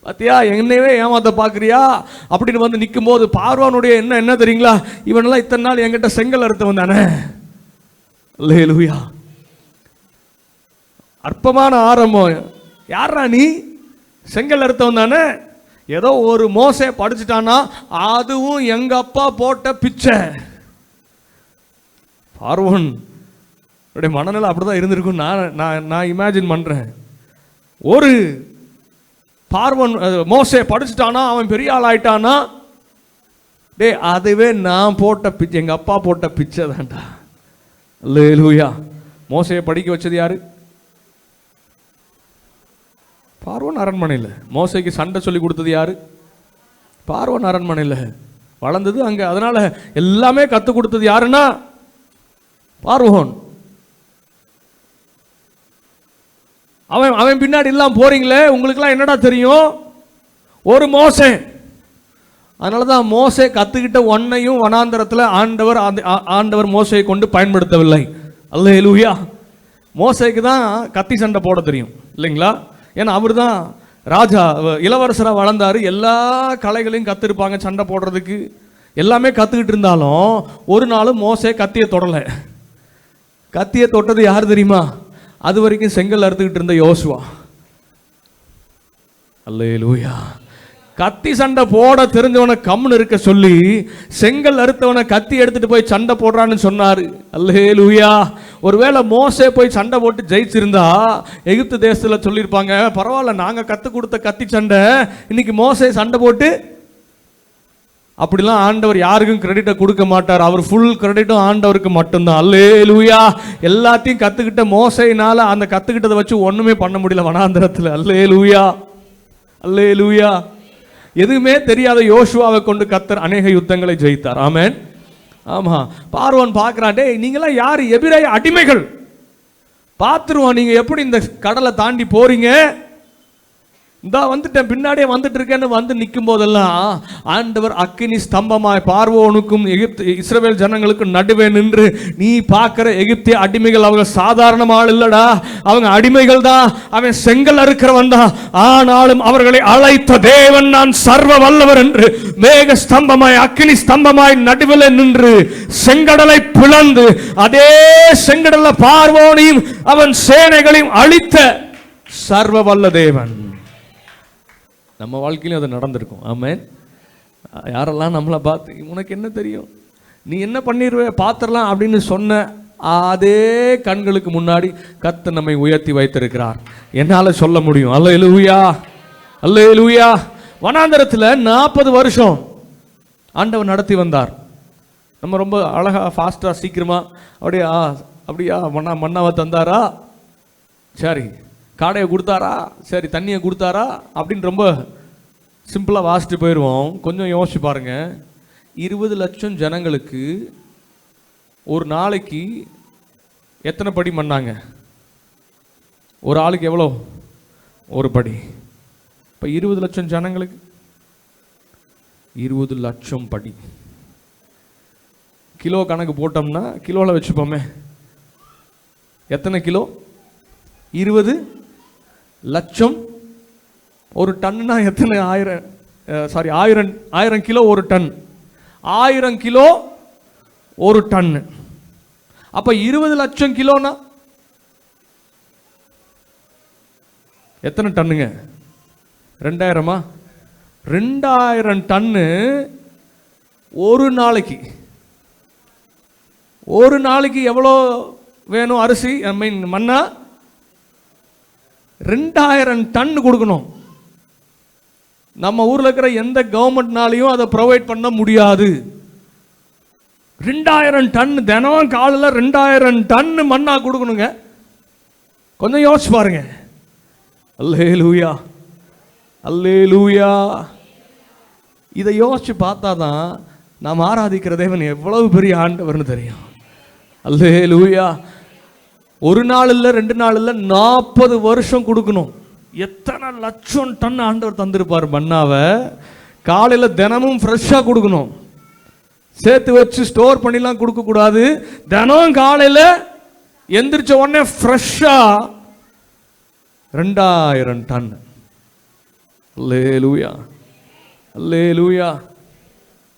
பாத்தியா, என்னவே ஏமாத்த பாக்குறியா அப்படின்னு வந்து நிற்கும் போது பார்வோனுடைய என்ன தெரியுங்களா? இவனெல்லாம் இத்தனை நாள் என்கிட்ட செங்கல் அறுத்தவன் தானே. அல்லேலூயா. அற்பமான ஆரம்பம். யாரா நீ? செங்கல் அறுத்தவன் தானே. ஏதோ ஒரு மோசே படிச்சுட்டானா அதுவும் எங்க அப்பா போட்ட பிச்சை. பார்வோன் மனநிலை அப்படிதான் இருந்திருக்கும் நான் இமேஜின் பண்றேன். ஒரு பார்வோன் மோசே படிச்சுட்டானா, அவன் பெரிய ஆள் ஆயிட்டானா, அதுவே நான் போட்ட பிச்சை, எங்க அப்பா போட்ட பிச்சை தான்டா. அல்லேலூயா. மோசையை படிக்க வச்சது யாரு? பார்வோன் அரண்மனையில். மோசைக்கு சண்டை சொல்லி கொடுத்தது யாரு? பார்வோன் அரண்மனையில் வளர்ந்தது அங்கே. அதனால எல்லாமே கற்றுக் கொடுத்தது யாருன்னா பார்வோன். அவன் பின்னாடி எல்லாம் போறீங்களே, உங்களுக்கெல்லாம் என்னடா தெரியும்? ஒரு மோசே. அதனால தான் மோசே கற்றுக்கிட்ட ஒன்னையும் வனாந்தரத்தில் ஆண்டவர் மோசையை கொண்டு பயன்படுத்தவில்லை. அல்லேலூயா. மோசைக்கு தான் கத்தி சண்டை போட தெரியும் இல்லைங்களா? ஏன்னா அவர் தான் ராஜா, இளவரசராக வளர்ந்தார். எல்லா கலைகளையும் கற்றுருப்பாங்க, சண்டை போடுறதுக்கு எல்லாமே கற்றுக்கிட்டு இருந்தாலும் ஒரு நாளும் மோசே கத்தியை தொடலை. கத்தியை தொட்டது யார் தெரியுமா? அது வரைக்கும் செங்கல் அறுத்துக்கிட்டு இருந்த யோசுவா. அல்லேலூயா. கத்தி சண்டை போட தெரிஞ்சவனை கம்முன்னு இருக்க சொல்லி செங்கல் அறுத்தவனை கத்தி எடுத்துட்டு போய் சண்டை போடுறான்னு சொன்னாரு. அல்லேலூயா. ஒருவேளை மோசே போய் சண்டை போட்டு ஜெயிச்சிருந்தா எகிப்து தேசத்துல சொல்லியிருப்பாங்க, பரவாயில்ல, நாங்க கத்து கொடுத்த கத்தி சண்டை இன்னைக்கு மோசே சண்டை போட்டு. அப்படிலாம் ஆண்டவர் யாருக்கும் கிரெடிட்டை கொடுக்க மாட்டார். அவர் ஃபுல் கிரெடிட்டும் ஆண்டவருக்கு மட்டும்தான். அல்லேலூயா. எல்லாத்தையும் கத்துக்கிட்ட மோசையினால அந்த கத்துக்கிட்டதை வச்சு ஒண்ணுமே பண்ண முடியல வனாந்தரத்தில். அல்லேலூயா. அல்லேலூயா. எதுவுமே தெரியாத யோசுவாவை கொண்டு கர்த்தர் அநேக யுத்தங்களை ஜெயித்தார். ஆமென். ஆமா. பார்வோன் பார்க்கிறான், நீங்களாம் யாரு? எபிரேய அடிமைகள். பார்த்துருவோம் நீங்க எப்படி இந்த கடலை தாண்டி போறீங்க. இந்த வந்துட்டேன், பின்னாடியே வந்துட்டு இருக்கேன்னு வந்து நிற்கும் போதெல்லாம் ஆண்டவர் அக்கினி ஸ்தம்பமாய் பார்வோனுக்கும் இஸ்ரவேல் ஜனங்களுக்கும் நடுவே நின்று, நீ பார்க்கிற எகிப்திய அடிமைகள் அவங்க சாதாரண ஆள் இல்லடா, அவங்க அடிமைகள் தான், அவன் செங்கல் அறுக்கிறவன் தான், ஆனாலும் அவர்களை அழைத்த தேவன் நான் சர்வ வல்லவர் என்று மேக ஸ்தம்பமாய் அக்கினி ஸ்தம்பமாய் நடுவில் நின்று செங்கடலை பிளந்து அதே செங்கடல பார்வோனையும் அவன் சேனைகளையும் அழித்த சர்வ வல்ல தேவன். நம்ம வாழ்க்கையிலும் அது நடந்திருக்கும். ஆமென். யாரெல்லாம் நம்மளை பார்த்து உனக்கு என்ன தெரியும், நீ என்ன பண்ணிடுவே, பார்த்துடலாம் அப்படின்னு சொன்ன அதே கண்களுக்கு முன்னாடி கர்த்தர் நம்மை உயர்த்தி வைத்திருக்கிறார். என்னால் சொல்ல முடியும். அல்லேலூயா. அல்லேலூயா. வனாந்தரத்தில் 40 வருஷம் ஆண்டவர் நடத்தி வந்தார். நம்ம ரொம்ப அழகா ஃபாஸ்டா சீக்கிரமா அப்படியா மன்னாவை தந்தாரா, சரி காடையை கொடுத்தாரா, சரி தண்ணியை கொடுத்தாரா அப்படின்னு ரொம்ப சிம்பிளாக வாசிட்டு போயிடுவோம். கொஞ்சம் யோசிச்சு பாருங்க. 20 லட்சம் ஜனங்களுக்கு ஒரு நாளைக்கு எத்தனை படி மண்ணாங்க? ஒரு ஆளுக்கு எவ்வளோ? ஒரு படி. இப்போ 20 லட்சம் ஜனங்களுக்கு 20 லட்சம் படி. கிலோ கணக்கு போட்டோம்னா கிலோவில் வச்சுப்போமே, எத்தனை கிலோ? 20 லட்சம். ஒரு டன்னுனா எத்தனை? 1000 கிலோ ஒரு டன். 1000 கிலோ ஒரு டன்னு. அப்ப 20 லட்சம் கிலோனா எத்தனை டன்னுங்க? 2000-மா? 2000 டன்னு ஒரு நாளைக்கு. ஒரு நாளைக்கு எவ்வளோ வேணும் அரிசி, ஐ மீன் மண்ணா? 2000 டன் கொடுக்கணும். நம்ம ஊர்ல இருக்கிற எந்த கவர்மெண்ட்னாலையும் அதை ப்ரொவைட் பண்ண முடியாது. 2000 டன் தினம் காலையில் 2000 டன் மண்ணா கொடுக்கணுங்க. கொஞ்சம் யோசிச்சு பாருங்க. அல்லேலூயா, அல்லேலூயா. இதை யோசிச்சு பார்த்தாதான் நாம் ஆராதிக்கிற தேவன் எவ்வளவு பெரிய ஆண்டவர்னு தெரியும். அல்லேலூயா. ஒரு நாள் இல்லை, 2 நாள் இல்லை, 40 வருஷம் கொடுக்கணும். எத்தனை லட்சம் டன் ஆண்டவர் தந்திருப்பார் மன்னாவை. காலையில் தினமும் ஃப்ரெஷ்ஷாக கொடுக்கணும். சேர்த்து வச்சு ஸ்டோர் பண்ணிலாம் கொடுக்கக்கூடாது. தினம் காலையில் எந்திரிச்ச உடனே ஃப்ரெஷ்ஷாக 2000 டன். அல்லேலூயா, அல்லேலூயா.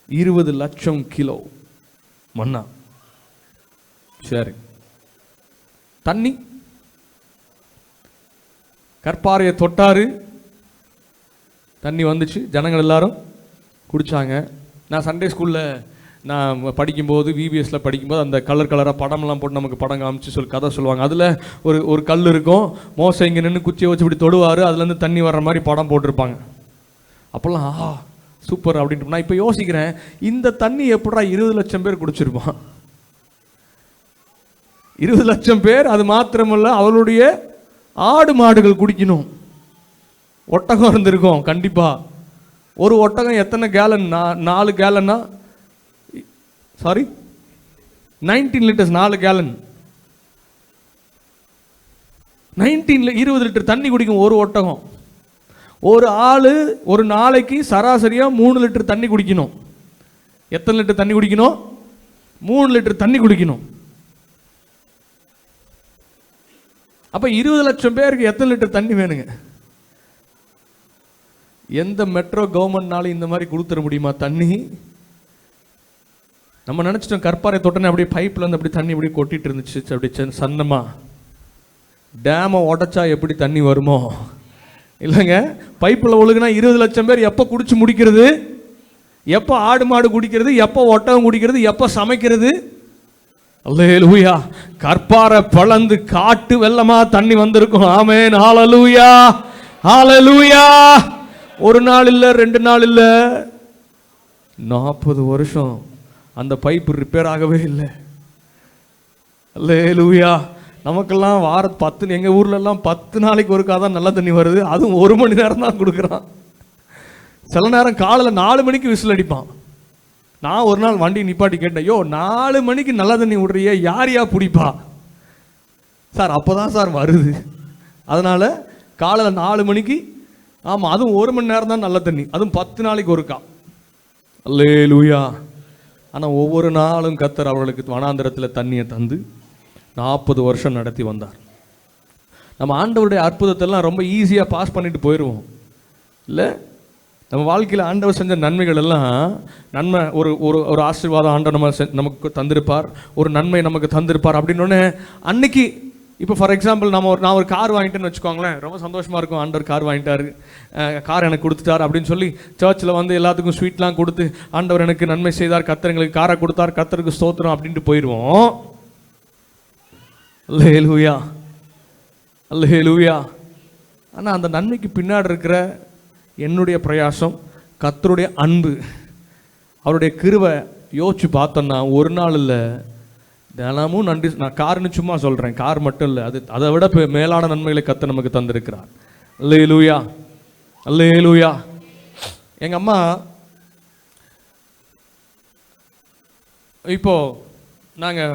20 லட்சம் கிலோ மன்னா. சரி, தண்ணி கற்பாறையை தொட்டாரு, தண்ணி வந்துச்சு, ஜனங்கள் எல்லாரும் குடிச்சாங்க. நான் சண்டே ஸ்கூலில் நான் படிக்கும்போது, விபிஎஸ்ல படிக்கும்போது அந்த கலராக படம்லாம் போட்டு நமக்கு படம் காமிச்சு கதை சொல்லுவாங்க. அதில் ஒரு கல் இருக்கும், மோசை இங்கே நின்று குச்சியை வச்சு இப்படி தொடுவார், அதுலேருந்து தண்ணி வர்ற மாதிரி படம் போட்டிருப்பாங்க. அப்போல்லாம் சூப்பர் அப்படின்ட்டு நான் இப்போ யோசிக்கிறேன், இந்த தண்ணி எப்படா 20 லட்சம் பேர் குடிச்சிருப்பான்? 20 லட்சம் பேர். அது மாத்திரமல்ல, அவளுடைய ஆடு மாடுகள் குடிக்கணும். ஒட்டகம் இருந்திருக்கும் கண்டிப்பா. ஒரு ஒட்டகம் எத்தனை கேலன்? 4 கேலன்னா, சாரி 19 லிட்டர்ஸ். 4 கேலன் 20 லிட்டர் தண்ணி குடிக்கும் ஒரு ஒட்டகம். ஒரு ஆளு ஒரு நாளைக்கு சராசரியா 3 லிட்டர் தண்ணி குடிக்கணும். எத்தனை லிட்டர் தண்ணி குடிக்கணும்? 3 லிட்டர் தண்ணி குடிக்கணும். அப்ப 20 லட்சம் பேருக்கு எத்தனை லிட்டர் தண்ணி வேணுங்க? எந்த மெட்ரோ கவர்மெண்ட்னாலும் இந்த மாதிரி கொடுத்துட முடியுமா தண்ணி? நம்ம நினைச்சிட்டோம் கற்பாறை தொட்டனே அப்படியே பைப்ல இருந்து அப்படி தண்ணி அப்படியே கொட்டிட்டு இருந்துச்சு, அப்படி சன்னமா. டேமை உடைச்சா எப்படி தண்ணி வருமோ? இல்லைங்க, பைப்பில் ஒழுகுனா 20 லட்சம் பேர் எப்போ குடிச்சு முடிக்கிறது? எப்போ ஆடு மாடு குடிக்கிறது? எப்போ ஒட்டகம் குடிக்கிறது? எப்போ சமைக்கிறது? அல்லேலூயா. கற்பாறை பழந்து காட்டு வெள்ளமா தண்ணி வந்திருக்கும். ஆமென், ஹalleluya, ஹalleluya. ஒரு நாள் இல்ல, 2 நாள் இல்ல, 40 வருஷம் அந்த பைப்பு ரிப்பேர் ஆகவே இல்லை. அல்லேலூயா. நமக்கெல்லாம் வாரத்து 10, எங்க ஊர்ல எல்லாம் 10 நாளைக்கு ஒருக்கா தான் நல்ல தண்ணி வருது. அதுவும் 1 மணி நேரம் தான் கொடுக்குறான். சில நேரம் காலையில் 4 மணிக்கு விசில் அடிப்பான். நான் ஒரு நாள் வண்டி நிப்பாட்டி கேட்டேன், யோ 4 மணிக்கு நல்ல தண்ணி விடுறிய, யாரையா பிடிப்பா? சார் அப்போதான் சார் வருது. அதனால காலையில் 4 மணிக்கு, ஆமாம் அதுவும் 1 மணி நேரம் தான் நல்ல தண்ணி, அதுவும் 10 நாளைக்கு ஒருக்கா. அல்லேலூயா. ஆனால் ஒவ்வொரு நாளும் கர்த்தர் அவர்களுக்கு வனாந்திரத்தில் தண்ணியை தந்து 40 வருஷம் நடத்தி வந்தார். நம்ம ஆண்டவருடைய அற்புதத்தெல்லாம் ரொம்ப ஈஸியாக பாஸ் பண்ணிட்டு போயிடுவோம் இல்லை? நம்ம வாழ்க்கையில் ஆண்டவர் செஞ்ச நன்மைகள் எல்லாம், நன்மை ஒரு ஒரு ஒரு ஆசீர்வாதம் ஆண்டவர் நமக்கு தந்திருப்பார், ஒரு நன்மை நமக்கு தந்திருப்பார் அப்படின்னோடனே அன்னைக்கு, இப்போ ஃபார் எக்ஸாம்பிள் நான் ஒரு கார் வாங்கிட்டேன்னு வச்சுக்கோங்களேன், ரொம்ப சந்தோஷமாக இருக்கும். ஆண்டவர் கார் வாங்கிட்டாரு, கார் எனக்கு கொடுத்துட்டார் அப்படின்னு சொல்லி சர்ச்சில் வந்து எல்லாத்துக்கும் ஸ்வீட்லாம் கொடுத்து, ஆண்டவர் எனக்கு நன்மை செய்தார், கர்த்தர் எங்களுக்கு காரை கொடுத்தார், கர்த்தருக்கு ஸ்தோத்திரம் அப்படின்ட்டு போயிடுவோம். அல்லேலூயா, அல்லேலூயா. ஆனால் அந்த நன்மைக்கு பின்னாடி இருக்கிற என்னுடைய பிரயாசம், கர்த்தருடைய அன்பு, அவருடைய கிருபை யோசிச்சு பார்த்தோன்னா ஒரு நாள் இல்லை, தினமும் நன்றி. நான் கார்னு சும்மா சொல்கிறேன், கார் மட்டும் இல்லை, அதை விட மேலான நன்மைகளை கர்த்தர் நமக்கு தந்திருக்கிறார். அல்லேலூயா, அல்லேலூயா. எங்கள் அம்மா இப்போ நாங்கள்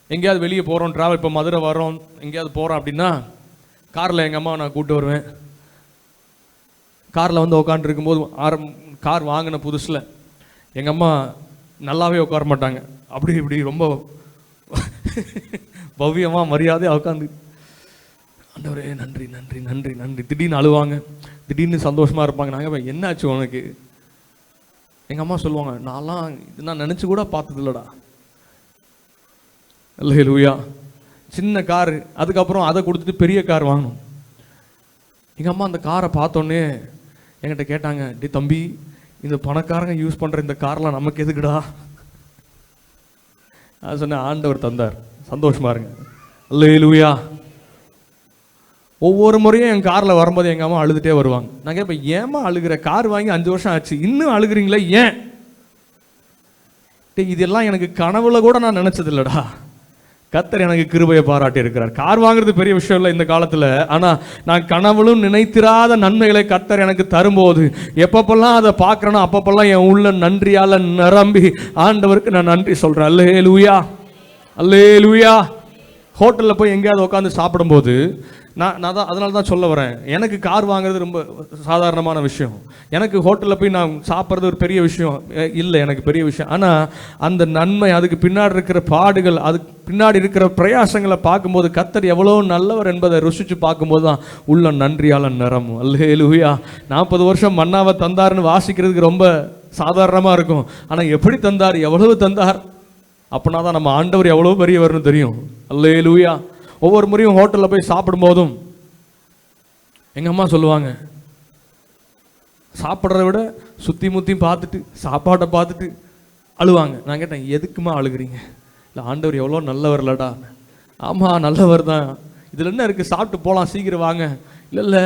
எங்கேயாவது வெளியே போகிறோம், ட்ராவல், இப்போ மதுரை வரோம், எங்கேயாவது போகிறோம் அப்படின்னா காரில் எங்கள் அம்மா நான் கூப்பிட்டு வருவேன். காரில் வந்து உட்காந்துருக்கும்போது, கார் வாங்கின புதுசில் எங்கள் அம்மா நல்லாவே உட்கார மாட்டாங்க. அப்படி இப்படி ரொம்ப பவ்யமா மரியாதையாக உட்காந்து, ஆண்டவரே நன்றி நன்றி நன்றி நன்றி. திடீர்னு அழுவாங்க, திடீர்னு சந்தோஷமா இருப்பாங்க. நாங்கள் என்னாச்சு உனக்கு? எங்க அம்மா சொல்லுவாங்க, நான்லாம் இது நான் நினைச்சு கூட பார்த்தது இல்லடா. அல்லேலூயா. சின்ன காரு, அதுக்கப்புறம் அதை கொடுத்துட்டு பெரிய கார் வாங்கணும். எங்க அம்மா அந்த காரை பார்த்தோன்னே என்கிட்ட கேட்டாங்க, டே தம்பி, இந்த பணக்காரங்க யூஸ் பண்ற இந்த கார்லாம் நமக்கு எதுக்குடா? நான் சொன்னேன், ஆண்டவர் தந்தார், சந்தோஷமா இருங்க. அல்லேலூயா. ஒவ்வொரு முறையும் என் காரில் வரும்போது எங்கள் அம்மா அழுதுகிட்டே வருவாங்க. நான் கேட்பேன், ஏமா அழுகிற? கார் வாங்கி 5 வருஷம் ஆச்சு, இன்னும் அழுகுறீங்களே ஏன்? இதெல்லாம் எனக்கு கனவுல கூட நான் நினைச்சது இல்லடா. கர்த்தர் எனக்கு கிருபையை பாராட்டி இருக்கிறார். கார் வாங்குறது பெரிய விஷயம் இல்லை இந்த காலத்தில். ஆனால் நான் கனவுலும் நினைத்திராத நன்மைகளை கர்த்தர் எனக்கு தரும்போது எப்பப்பெல்லாம் அதை பார்க்குறேனோ அப்பப்பெல்லாம் என் உள்ள நன்றியால் நிரம்பி ஆண்டவருக்கு நான் நன்றி சொல்கிறேன். அல்லேலூயா, அல்லேலூயா. ஹோட்டலில் போய் எங்கேயாவது உட்காந்து சாப்பிடும்போது நான் தான் அதனால தான் சொல்ல வரேன், எனக்கு கார் வாங்குறது ரொம்ப சாதாரணமான விஷயம். எனக்கு ஹோட்டலில் போய் நான் சாப்பிட்றது ஒரு பெரிய விஷயம் இல்லை, எனக்கு பெரிய விஷயம். ஆனால் அந்த நன்மை, அதுக்கு பின்னாடி இருக்கிற பாடுகள், அதுக்கு பின்னாடி இருக்கிற பிரயாசங்களை பார்க்கும்போது கர்த்தர் எவ்வளோ நல்லவர் என்பதை ருசித்து பார்க்கும்போது தான் உள்ள நன்றியால் நிரம்பும். அல்லேலூயா. 40 வருஷம் மன்னாவை தந்தார்னு வாசிக்கிறதுக்கு ரொம்ப சாதாரணமாக இருக்கும். ஆனால் எப்படி தந்தார், எவ்வளவு தந்தார், அப்படின்னா தான் நம்ம ஆண்டவர் எவ்வளோ பெரியவர்னு தெரியும். அல்லேலூயா. ஒவ்வொரு முறையும் ஹோட்டலில் போய் சாப்பிடும் போதும் எங்கள் அம்மா சொல்லுவாங்க, சாப்பிட்றத விட சுற்றி முற்றி பார்த்துட்டு சாப்பாட்டை பார்த்துட்டு அழுவாங்க. நான் கேட்டேன், எதுக்குமா அழுகிறீங்க? இல்லை, ஆண்டவர் எவ்வளோ நல்லவர் இல்லடா. ஆமாம், நல்லவர் தான். இதில் என்ன இருக்குது, சாப்பிட்டு போகலாம், சீக்கிரம் வாங்க. இல்லை,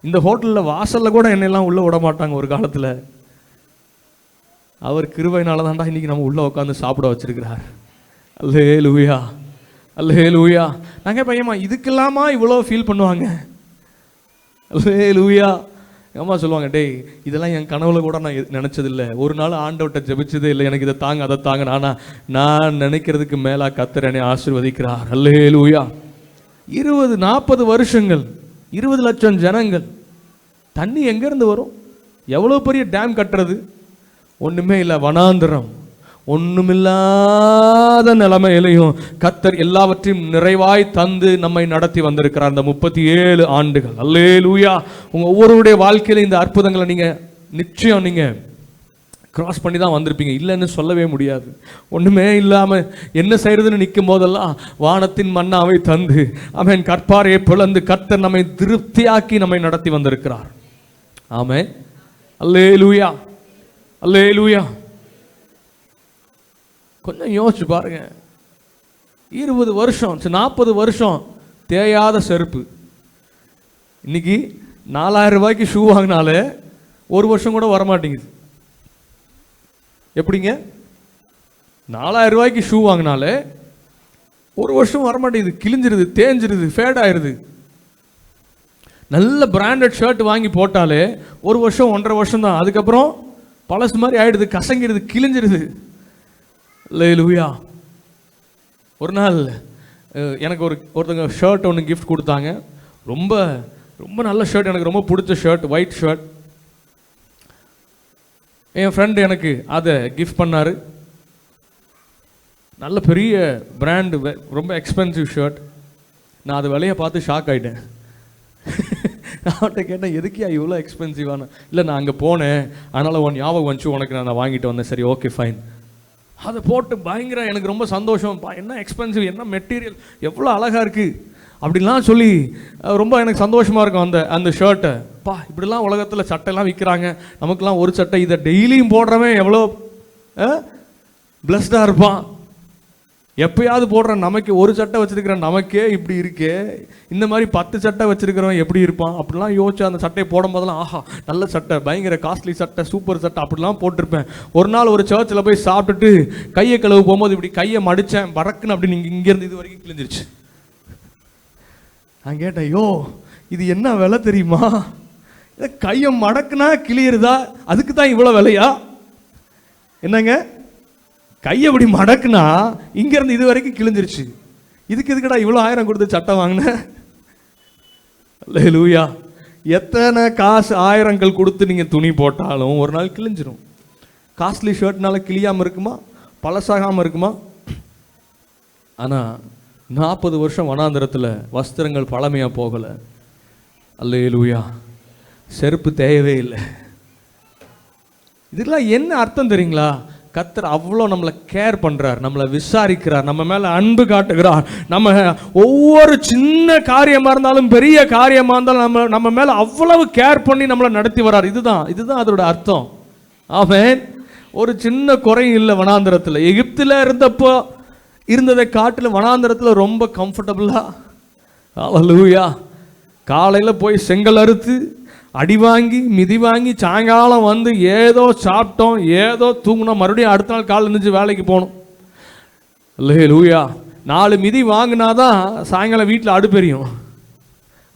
இந்த ஹோட்டலில் வாசலில் கூட என்னெல்லாம் உள்ளே விட மாட்டாங்க ஒரு காலத்தில். அவர் கிருபையினால தான்டா இன்னைக்கு நம்ம உள்ளே உட்காந்து சாப்பிட வச்சிருக்கிறார். அல்லேலூயா, அல்லேலூயா. நாங்கள் பையம்மா இதுக்கெல்லாமா இவ்வளோ ஃபீல் பண்ணுவாங்க? அல்லேலூயா. அம்மா சொல்லுவாங்க, டேய் இதெல்லாம் என் கனவுல கூட நான் நினச்சதில்லை, ஒரு நாள் ஆண்டவர்கிட்ட ஜெபிச்சதே இல்லை, எனக்கு இதை தாங்க அதை தாங்க. ஆனால் நான் நினைக்கிறதுக்கு மேலா கர்த்தர் என்னை ஆசீர்வதிக்கிறார். அல்லேலூயா. 20-40 வருஷங்கள், 20 லட்சம் ஜனங்கள், தண்ணி எங்கேருந்து வரும்? எவ்வளோ பெரிய டேம் கட்டுறது? ஒன்றுமே இல்லை, வனாந்திரம். ஒண்ணுமில்லாத நிலைமையிலையும் கர்த்தர் எல்லாவற்றையும் நிறைவாய் தந்து நம்மை நடத்தி வந்திருக்கிறார் இந்த 37 ஆண்டுகள். அல்லேலூயா. உங்க ஒவ்வொருடைய வாழ்க்கையில இந்த அற்புதங்களை நீங்க நிச்சயம் நீங்க கிராஸ் பண்ணி தான் வந்திருப்பீங்க, இல்லைன்னு சொல்லவே முடியாது. ஒண்ணுமே இல்லாம என்ன செய்யறதுன்னு நிற்கும் போதெல்லாம் வானத்தின் மன்னாவை தந்து அவன் கற்பாரையை பிளந்து கர்த்தர் நம்மை திருப்தியாக்கி நம்மை நடத்தி வந்திருக்கிறார். ஆமென். அல்லேலூயா, அல்லேலூயா. கொஞ்சம் யோசிச்சு பாருங்க, 20 வருஷம் 40 வருஷம் தேயாத செருப்பு. இன்னைக்கு 4000 ரூபாய்க்கு ஷூ வாங்கினாலே 1 வருஷம் கூட வரமாட்டேங்குது. எப்படிங்க? 4000 ரூபாய்க்கு ஷூ வாங்கினாலே 1 வருஷம் வரமாட்டேங்குது, கிழிஞ்சிருது, தேஞ்சிருது, ஃபேட் ஆயிருது. நல்ல பிராண்டட் ஷர்ட் வாங்கி போட்டாலே 1 வருஷம் 1.5 வருஷம் தான், அதுக்கப்புறம் பழசு மாதிரி ஆயிடுது, கசங்கிடுது, கிழிஞ்சிருது. அல்லேலூயா. ஒரு நாள் எனக்கு ஒருத்தங்க ஷர்ட் ஒன்று கிஃப்ட் கொடுத்தாங்க. ரொம்ப ரொம்ப நல்ல ஷர்ட், எனக்கு ரொம்ப பிடிச்ச ஷர்ட், ஒயிட் ஷர்ட். என் ஃப்ரெண்டு எனக்கு அதை கிஃப்ட் பண்ணார். நல்ல பெரிய பிராண்டு, ரொம்ப எக்ஸ்பென்சிவ் ஷர்ட். நான் அது விலையை பார்த்து ஷாக் ஆகிட்டேன். அவன்கிட்ட கேட்டேன், எதுக்கியா இவ்வளோ எக்ஸ்பென்சிவான? இல்லை, நான் அங்கே போனேன், அதனால் உன் ஞாபகம் வந்துச்சு, உனக்கு நான் வாங்கிட்டு வந்தேன். சரி, ஓகே, ஃபைன். அதை போட்டு பயங்கர எனக்கு ரொம்ப சந்தோஷம். என்ன எக்ஸ்பென்சிவ், என்ன மெட்டீரியல், எவ்வளோ அழகாக இருக்குது அப்படிலாம் சொல்லி ரொம்ப எனக்கு சந்தோஷமாக இருக்கும். அந்த ஷர்ட்டை இப்படிலாம் உலகத்தில் சட்டைலாம் விற்கிறாங்க, நமக்குலாம் ஒரு சட்டை, இதை டெய்லியும் போடுறவன் எவ்வளோ பிளஸ்டாக இருப்பான். எப்பயாவது போடுற நமக்கு ஒரு சட்டை வச்சிருக்கிற நமக்கே இப்படி இருக்கே, இந்த மாதிரி 10 சட்டை வச்சிருக்கிறவன் எப்படி இருப்பான் அப்படிலாம் யோசிச்சு அந்த சட்டையை போடும் போதெல்லாம், ஆஹா நல்ல சட்டை, பயங்கர காஸ்ட்லி சட்டை, சூப்பர் சட்டை அப்படிலாம் போட்டிருப்பேன். ஒரு நாள் ஒரு சர்ச்சில் போய் சாப்பிட்டுட்டு கையை கழுவு போகும்போது இப்படி கையை மடித்தேன், பறக்குன்னு அப்படி நீங்கள் இங்கேருந்து இது வரைக்கும் கிழிஞ்சிருச்சு. நான் கேட்டேன், ஐயோ இது என்ன விலை தெரியுமா? கையை மடக்குனா கிளியருதா, அதுக்கு தான் இவ்வளோ விலையா? என்னங்க, கையை அப்படி மடக்குனா இங்கேருந்து இது வரைக்கும் கிழிஞ்சிருச்சு, இதுக்கு எதுக்கடா இவ்வளோ 1000 கொடுத்து சட்டை வாங்கினேன்? அல்லேலூயா. எத்தனை காசு 1000கள் கொடுத்து நீங்கள் துணி போட்டாலும் ஒரு நாள் கிழிஞ்சிரும். காஸ்ட்லி ஷர்ட்னால கிளியாமல் இருக்குமா, பழசாகாமல் இருக்குமா? ஆனால் 40 வருஷம் வனாந்தரத்தில் வஸ்திரங்கள் பழமையாக போகலை. அல்லேலூயா. செருப்பு தேயவே இல்லை. இதெல்லாம் என்ன அர்த்தம் தெரியுங்களா? கர்த்தர் அவ்வளோ நம்மளை கேர் பண்ணுறார், நம்மளை விசாரிக்கிறார், நம்ம மேலே அன்பு காட்டுகிறார். நம்ம ஒவ்வொரு சின்ன காரியமாக இருந்தாலும் பெரிய காரியமாக இருந்தாலும் நம்ம மேலே அவ்வளவு கேர் பண்ணி நம்மளை நடத்தி வர்றார். இதுதான் அதோட அர்த்தம். ஆமென். ஒரு சின்ன குறையும் இல்லை வனாந்தரத்தில். எகிப்தில் இருந்தப்போ இருந்ததை காட்டில் வனாந்தரத்தில் ரொம்ப கம்ஃபர்டபுளாக. அல்லேலூயா. காலையில் போய் செங்கல் அறுத்து அடி வாங்கி மிதி வாங்கி சாயங்காலம் வந்து ஏதோ சாப்பிட்டோம், ஏதோ தூங்கினோம், மறுபடியும் அடுத்த நாள் காலையில் இருந்துச்சு வேலைக்கு போகணும். அல்லேலூயா. 4 மிதி வாங்கினாதான் சாயங்காலம் வீட்டில் அடுப்பெரியும்.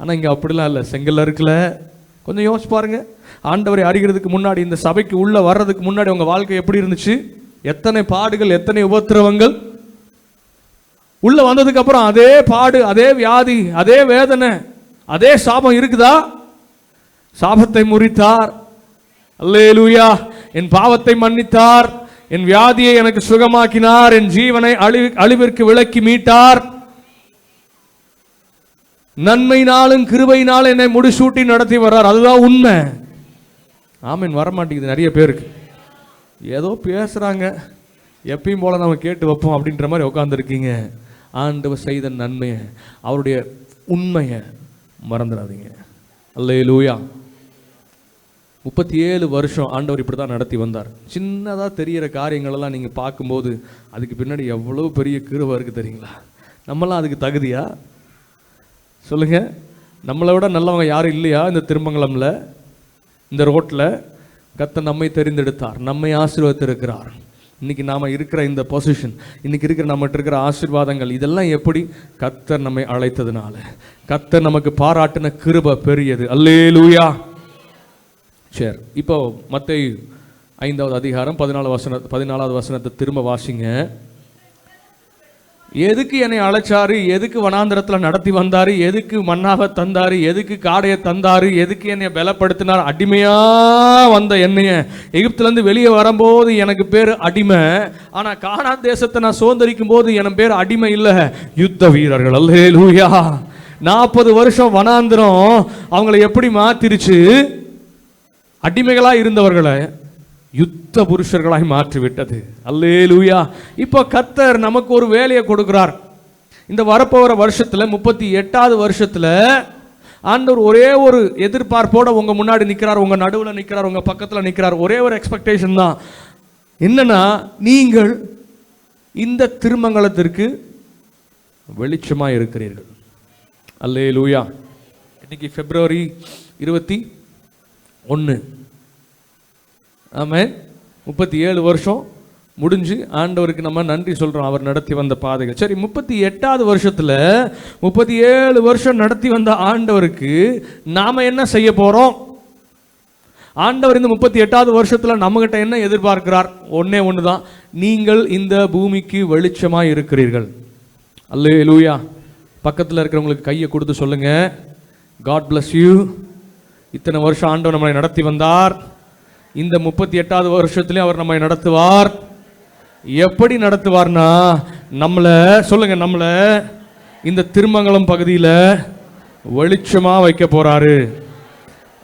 ஆனால் இங்கே அப்படிலாம் இல்லை, செங்கல் அறுக்கல. கொஞ்சம் யோசிச்சு பாருங்க. ஆண்டவரை அறிகிறதுக்கு முன்னாடி, இந்த சபைக்கு உள்ளே வர்றதுக்கு முன்னாடி உங்கள் வாழ்க்கை எப்படி இருந்துச்சு? எத்தனை பாடுகள், எத்தனை உபத்திரவங்கள். உள்ளே வந்ததுக்கு அப்புறம் அதே பாடு, அதே வியாதி, அதே வேதனை, அதே சாபம் இருக்குதா? சாபத்தை முறித்தார். அல்லேலூயா. என் பாவத்தை மன்னித்தார், என் வியாதியை எனக்கு சுகமாக்கினார், என் ஜீவனை அழிவிற்கு விலக்கி மீட்டார். நன்மையினாலும் கிருபையினாலும் என்னை முடிசூட்டி நடத்தி வர்றார். அதுதான் உண்மை. ஆமென். வரமாட்டேங்குது நிறைய பேருக்கு. ஏதோ பேசுறாங்க, எப்பயும் போல நம்ம கேட்டு வைப்போம் அப்படின்ற மாதிரி உட்காந்துருக்கீங்க. ஆண்டவர் செய்த நன்மையை, அவருடைய உண்மையை மறந்துடாதீங்க. அல்லேலூயா. 37 வருஷம் ஆண்டவர் இப்படி தான் நடத்தி வந்தார். சின்னதாக தெரிகிற காரியங்களெல்லாம் நீங்கள் பார்க்கும்போது அதுக்கு பின்னாடி எவ்வளோ பெரிய கிருபை இருக்குது தெரியுங்களா? நம்மளாம் அதுக்கு தகுதியா? சொல்லுங்கள். நம்மளை விட நல்லவங்க யாரும் இல்லையா இந்த திருமங்கலம்ல, இந்த ரோட்டில்? கர்த்தர் நம்மை தெரிந்தெடுத்தார், நம்மை ஆசீர்வதித்திருக்கிறார். இன்னைக்கு நாம் இருக்கிற இந்த பொசிஷன், இன்னைக்கு இருக்கிற நம்மகிட்ட இருக்கிற ஆசீர்வாதங்கள், இதெல்லாம் எப்படி? கர்த்தர் நம்மை அழைத்ததுனால, கர்த்தர் நமக்கு பாராட்டின கிருபை பெரியது. அல்லேலூயா. சரி, இப்போ மத்தேயு 5வது அதிகாரம் 14வது வசனத்தை திரும்ப வாசிங்க. எதுக்கு என்னை அழைச்சாரு? எதுக்கு வனாந்தரத்தில் நடத்தி வந்தாரு? எதுக்கு மன்னாவை தந்தாரு? எதுக்கு காடையை தந்தாரு? எதுக்கு என்னை பலப்படுத்தினார்? அடிமையா வந்த என்னைய எகிப்திலேருந்து வெளியே வரும்போது எனக்கு பேர் அடிமை. ஆனால் கானான் தேசத்தை நான் சுதந்திரிக்கும் போது என் பேர் அடிமை இல்லை, யுத்த வீரர்கள். அல்லேலூயா. 40 வருஷம் வனாந்திரம் அவங்களை எப்படி மாத்திருச்சு? அடிமைகளாய் இருந்தவர்களை யுத்த புருஷர்களாய் மாற்றிவிட்டது. அல்லேலூயா. இப்போ கர்த்தர் நமக்கு ஒரு வேலையை கொடுக்கிறார். இந்த வரப்போகிற வருஷத்துல 38வது வருஷத்துல ஆண்டவர் ஒரே ஒரு எதிர்பார்ப்போட உங்க முன்னாடி நிற்கிறார், உங்க நடுவில் நிற்கிறார், உங்க பக்கத்தில் நிற்கிறார். ஒரே ஒரு எக்ஸ்பெக்டேஷன் தான். என்னன்னா, நீங்கள் இந்த திருமங்கலத்திற்கு வெளிச்சமாக இருக்கிறீர்கள். அல்லேலூயா. இன்னைக்கு பிப்ரவரி 21. ஆமென். 37 வருஷம் முடிஞ்சு ஆண்டவருக்கு நம்ம நன்றி சொல்றோம், அவர் நடத்தி வந்த பாதைகள். சரி, 38வது வருஷத்துல 37 வருஷம் நடத்தி வந்த ஆண்டவருக்கு நாம என்ன செய்ய போறோம்? ஆண்டவர் இந்த 38வது வருஷத்துல நம்ம கிட்ட என்ன எதிர்பார்க்கிறார்? ஒன்னே ஒண்ணுதான், நீங்கள் இந்த பூமிக்கு வெளிச்சமாய் இருக்கிறீர்கள். அல்லேலூயா. பக்கத்தில் இருக்கிறவங்களுக்கு கையை கொடுத்து சொல்லுங்க, காட் பிளஸ் யூ. இத்தனை வருஷம் ஆண்டவர் நம்மளை நடத்தி வந்தார், இந்த 38வது வருஷத்துலயும் அவர் நம்மை நடத்துவார். எப்படி நடத்துவார்னா, நம்மளை சொல்லுங்க, நம்மளை இந்த திருமங்கலம் பகுதியில் வெளிச்சமா வைக்க போறாரு.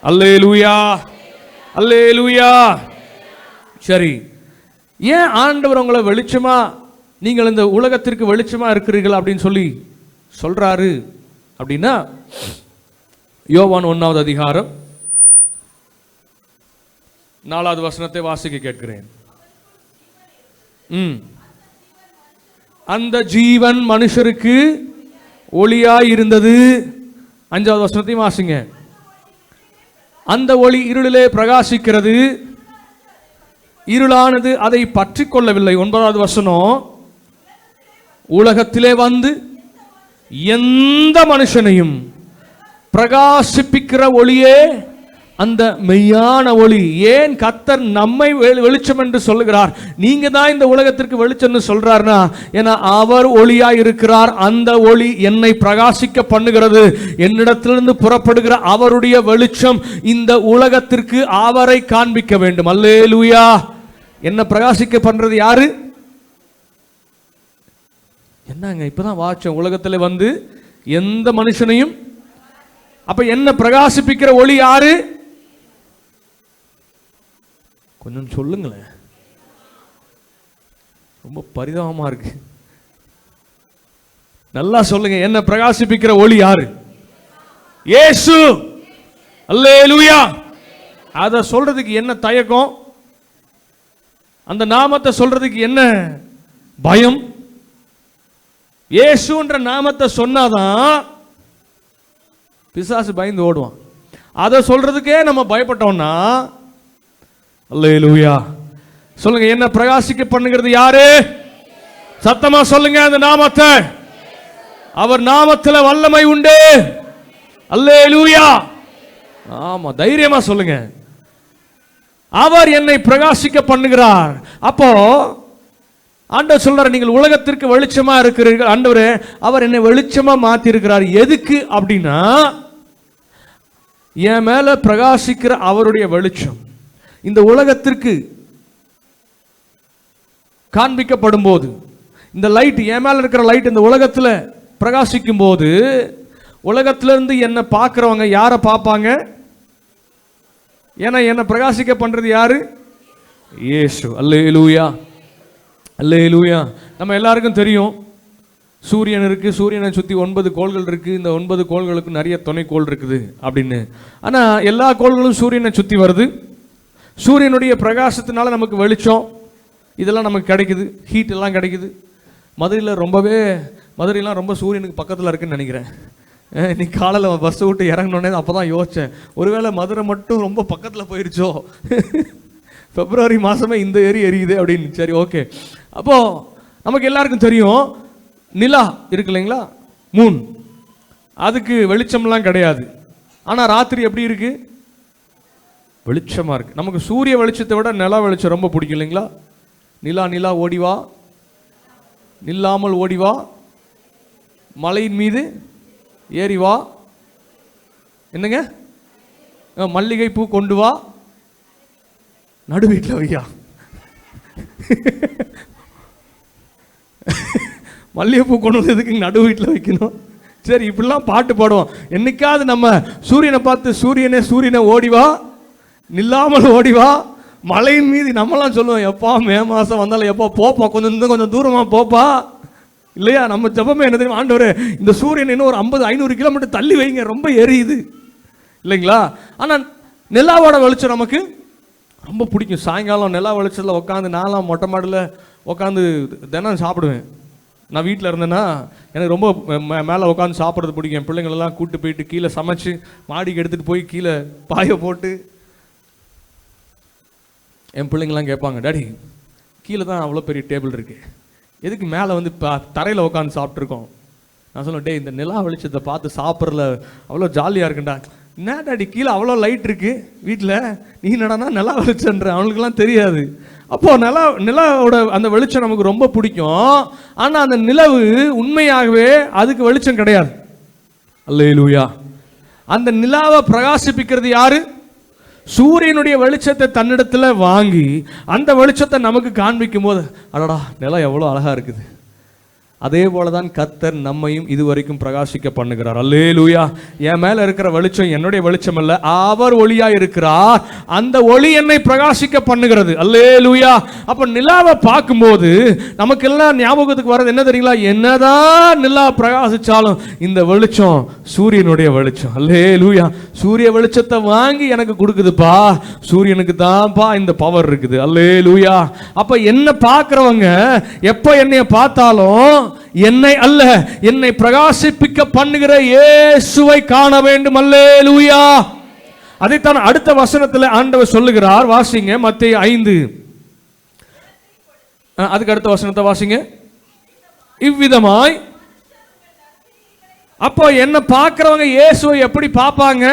அல்லேலூயா. அல்லேலூயா. சரி, ஏன் ஆண்டவர் உங்களை வெளிச்சமா, நீங்கள் இந்த உலகத்திற்கு வெளிச்சமா இருக்கிறீர்கள் அப்படின்னு சொல்லி சொல்றாரு அப்படின்னா, யோவான் 1வது அதிகாரம் 4வது வசனத்தை வாசிக்க கேட்கிறேன். அந்த ஜீவன் மனுஷருக்கு ஒளியாய் இருந்தது. 5வது வசனத்தையும் வாசிங்க. அந்த ஒளி இருளிலே பிரகாசிக்கிறது, இருளானது அதை பற்றி கொள்ளவில்லை. 9வது வசனம், உலகத்திலே வந்து எந்த மனுஷனையும் பிரகாசிப்பிக்கிற ஒளியே அந்த மெய்யான ஒளி. ஏன் கர்த்தர் நம்மை வெளிச்சம் என்று சொல்லுகிறார்? நீங்க தான் இந்த உலகத்திற்கு வெளிச்சம்னு சொல்றாருனா, ஏன்னா அவர் ஒளியாய் இருக்கிறார். அந்த ஒளி என்னை பிரகாசிக்க பண்ணுகிறது. என்னிடத்திலிருந்து புறப்படுகிற அவருடைய வெளிச்சம் இந்த உலகத்திற்கு அவரை காண்பிக்க வேண்டும். அல்லேலூயா. என்ன பிரகாசிக்க பண்றது யாரு? என்னங்க இப்பதான் வாச்சோம், உலகத்துல வந்து எந்த மனுஷனையும். அப்ப என்ன பிரகாசிப்பிக்கிற ஒளி யாரு? கொஞ்சம் சொல்லுங்களேன், ரொம்ப பரிதாபமா இருக்கு. நல்லா சொல்லுங்க, என்ன பிரகாசிப்பிக்கிற ஒளி யாரு? இயேசு. அல்லேலூயா. அத சொல்றதுக்கு என்ன தயக்கம்? அந்த நாமத்தை சொல்றதுக்கு என்ன பயம்? இயேசுன்ற நாமத்தை சொன்னாதான் பிசாசு பயந்து ஓடுவான். அதை சொல்றதுக்கே நம்ம பயப்பட்டோம்னா, அல்லேலூயா. சொல்லுங்க, என்ன பிரகாசிக்க பண்ணுகிறது யாரு? சத்தமா சொல்லுங்க அந்த நாமத்தை. அவர் நாமத்தில் வல்லமை உண்டு. அல்லேலூயா. ஆமா, தைரியமா சொல்லுங்க. அவர் என்னை பிரகாசிக்க பண்ணுகிறார். அப்போ ஆண்டவர் சொல்றார், நீங்கள் உலகத்திற்கு வெளிச்சமா இருக்கிறீர்கள். ஆண்டவரே, அவர் என்னை வெளிச்சமா மாத்தி இருக்கிறார். எதுக்கு அப்படின்னா, என் மேல பிரகாசிக்கிற அவருடைய வெளிச்சம் இந்த உலகத்திற்கு காண்பிக்கப்படும் போது, இந்த லைட் என் மேல இருக்கிற லைட் இந்த உலகத்துல பிரகாசிக்கும் போது, உலகத்திலிருந்து என்ன பார்க்கிறவங்க யாரை பார்ப்பாங்க? ஏன்னா என்ன பிரகாசிக்க பண்றது யாரு? இயேசு. அல்லேலூயா. அல்லேலூயா. நம்ம எல்லாருக்கும் தெரியும், சூரியன் இருக்கு, சூரியனை சுற்றி 9 கோள்கள் இருக்கு. இந்த 9 கோள்களுக்கு நிறைய துணைக்கோள் இருக்குது அப்படின்னு. ஆனா எல்லா கோள்களும் சூரியனை சுற்றி வருது. சூரியனுடைய பிரகாசத்தினால நமக்கு வெளிச்சம் இதெல்லாம் நமக்கு கிடைக்குது, ஹீட் எல்லாம் கிடைக்குது. மதுரையெல்லாம் ரொம்ப சூரியனுக்கு பக்கத்தில் இருக்குன்னு நினைக்கிறேன். இன்னைக்கு காலையில் பஸ்ஸை விட்டு இறங்கினோடனே அப்போ தான் யோசித்தேன், ஒருவேளை மதுரை மட்டும் ரொம்ப பக்கத்தில் போயிருச்சோ, பிப்ரவரி மாதமே இந்த எரியுது அப்படின்னு. சரி, ஓகே. அப்போது நமக்கு எல்லாருக்கும் தெரியும், நிலா இருக்கு இல்லைங்களா, மூன், அதுக்கு வெளிச்சம்லாம் கிடையாது. ஆனால் ராத்திரி எப்படி இருக்கு? வெளிச்சமாக இருக்குது. நமக்கு சூரிய வெளிச்சத்தை விட நிலா வெளிச்சம் ரொம்ப பிடிக்கும் இல்லைங்களா? நிலா நிலா ஓடிவா, நில்லாமல் ஓடிவா, மலையின் மீது ஏறி வா, என்னங்க, மல்லிகை பூ கொண்டு வா, நடு வீட்டில் வையா. மல்லிகைப்பூ கொண்டு வந்து எதுக்கு நடு வீட்டில் வைக்கணும்? சரி, இப்படிலாம் பாட்டு பாடுவோம். என்னைக்காவது நம்ம சூரியனை பார்த்து, சூரியனை ஓடிவா, நில்லாமல் ஓடிவா, மலையின் மீது நம்மலாம் சொல்லுவோம், எப்பா மே மாதம் வந்தாலும் எப்பா போப்பா, கொஞ்சம் தூரமாக போப்பா, இல்லையா? நம்ம ஜபமே என்ன தெரியும்? ஆண்டவரே, இந்த சூரியன் இன்னும் ஒரு 50-500 கிலோமீட்டர் தள்ளி வைங்க, ரொம்ப எரியுது இல்லைங்களா? ஆனால் நிலாவோட வெளிச்சம் நமக்கு ரொம்ப பிடிக்கும். சாயங்காலம் நிலா வெளிச்சத்தில் உட்காந்து, நான்லாம் மொட்டை மாடில் உட்காந்து தினம் சாப்பிடுவேன். நான் வீட்டில் இருந்தேன்னா எனக்கு ரொம்ப மேலே உட்காந்து சாப்பிட்றது பிடிக்கும். என் பிள்ளைங்களெல்லாம் கூப்பிட்டு போயிட்டு கீழே சமைச்சு மாடிக்கு எடுத்துகிட்டு போய் கீழே பாய போட்டு, என் பிள்ளைங்கள்லாம் கேட்பாங்க, டாடி கீழே தான் அவ்வளோ பெரிய டேபிள் இருக்குது, எதுக்கு மேலே வந்து தரையில் உட்காந்து சாப்பிட்ருக்கோம்? நான் சொல்லுவேன், டே இந்த நிலா வெளிச்சத்தை பார்த்து சாப்பிட்றதுல அவ்வளோ ஜாலியாக இருக்குண்டா. என்ன டாடி கீழே அவ்வளோ லைட் இருக்குது வீட்டில், நீ என்னடானா நிலா வெளிச்சன்ற? அவனுக்குலாம் தெரியாது. அப்போது நிலாவோட அந்த வெளிச்சம் நமக்கு ரொம்ப பிடிக்கும். ஆனால் அந்த நிலவு உண்மையாகவே அதுக்கு வெளிச்சம் கிடையாது. அல்லேலூயா. அந்த நிலாவை பிரகாசிப்பிக்கிறது யாரு? சூரியனுடைய வெளிச்சத்தை தன்னிடத்தில் வாங்கி அந்த வெளிச்சத்தை நமக்கு காண்பிக்கும் போது, அடடா நிலம் எவ்வளோ அழகா இருக்குது. அதே போலதான் கர்த்தர் நம்மையும் இதுவரைக்கும் பிரகாசிக்க பண்ணுகிறார். அல்லேலூயா. என் மேல இருக்கிற வெளிச்சம் என்னுடைய வெளிச்சம் அல்ல, அவர் ஒளியா இருக்கிறார். அந்த ஒளி என்னை பிரகாசிக்க பண்ணுகிறது. அல்லேலூயா. அப்ப நிலாவை பார்க்கும்போது நமக்கு எல்லாம் ஞாபகத்துக்கு வர்றது என்ன தெரியுங்களா? என்னதான் நிலா பிரகாசிச்சாலும் இந்த வெளிச்சம் சூரியனுடைய வெளிச்சம். அல்லேலூயா. சூரிய வெளிச்சத்தை வாங்கி எனக்கு கொடுக்குதுப்பா, சூரியனுக்கு தான்ப்பா இந்த பவர் இருக்குது. அல்லேலூயா. அப்ப என்ன பார்க்கிறவங்க எப்ப என்னைய பார்த்தாலும் என்னை அல்ல, என்னை பிரகாசிப்பிக்க பண்ணுகிற இயேசுவை காண வேண்டும். அல்லேலூயா. அதைத்தான் அடுத்த வசனத்தில் ஆண்டவர் சொல்லுகிறார். வாசிங்க, மத்தேயு 5. அதுக்கு அடுத்த வசனத்தை வாசிங்க. இவ்விதமாய், அப்போ என்ன பார்க்கிறவங்க இயேசுவை எப்படி பார்ப்பாங்க?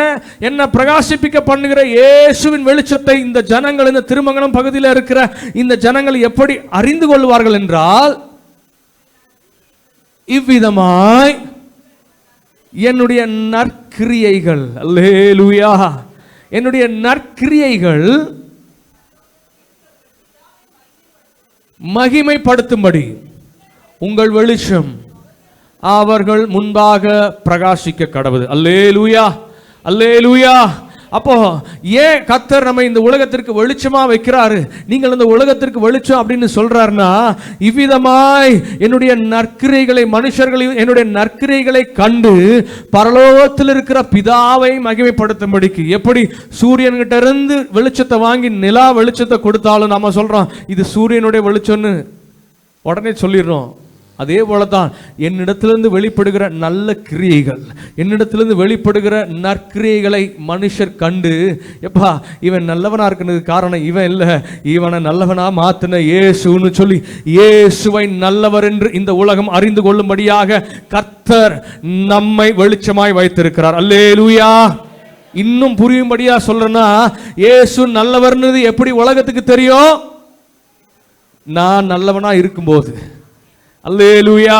என்ன பிரகாசிப்பிக்க பண்ணுகிற இயேசுவின் வெளிச்சத்தை இந்த ஜனங்கள், இந்த திருமங்கலம் பகுதியில் இருக்கிற இந்த ஜனங்கள் எப்படி அறிந்து கொள்வார்கள் என்றால், இவ்விதமாய் என்னுடைய நற்கிரியைகள், அல்லேலூயா, என்னுடைய நற்கிரியைகள் மகிமைப்படுத்தும்படி உங்கள் வெளிச்சம் அவர்கள் முன்பாக பிரகாசிக்க கடவுது. அல்லேலூயா, அல்லேலூயா. அப்போ ஏன் கர்த்தர் நம்ம இந்த உலகத்திற்கு வெளிச்சமா வைக்கிறாரு? நீங்கள் இந்த உலகத்திற்கு வெளிச்சம் அப்படின்னு சொல்றாருன்னா, இவ்விதமாய் என்னுடைய நற்கிரைகளை, மனுஷர்களையும் என்னுடைய நற்கிரைகளை கண்டு பரலோகத்தில் இருக்கிற பிதாவை மகிமைப்படுத்தும்படிக்கு. எப்படி சூரியன் கிட்ட இருந்து வெளிச்சத்தை வாங்கி நிலா வெளிச்சத்தை கொடுத்தாலும் நம்ம சொல்றோம் இது சூரியனுடைய வெளிச்சம்னு உடனே சொல்லிடுறோம். அதே போலதான் என்னிடத்திலிருந்து வெளிப்படுகிற நல்ல கிரியைகள், என்னிடத்திலிருந்து வெளிப்படுகிற நற்கிரியைகளை மனுஷர் கண்டு, எப்பா இவன் நல்லவனா இருக்கிறதுக்கு காரணம் இவன் இல்லை, இவனை நல்லவனா மாத்தின இயேசுன்னு சொல்லி இயேசுவை நல்லவர் என்று இந்த உலகம் அறிந்து கொள்ளும்படியாக கர்த்தர் நம்மை வெளிச்சமாய் வைத்திருக்கிறார். அல்லேலூயா. இன்னும் புரியும்படியா சொல்றேன்னா, இயேசு நல்லவர்னு எப்படி உலகத்துக்கு தெரியும்? நான் நல்லவனா இருக்கும்போது. அல்லேலூயா.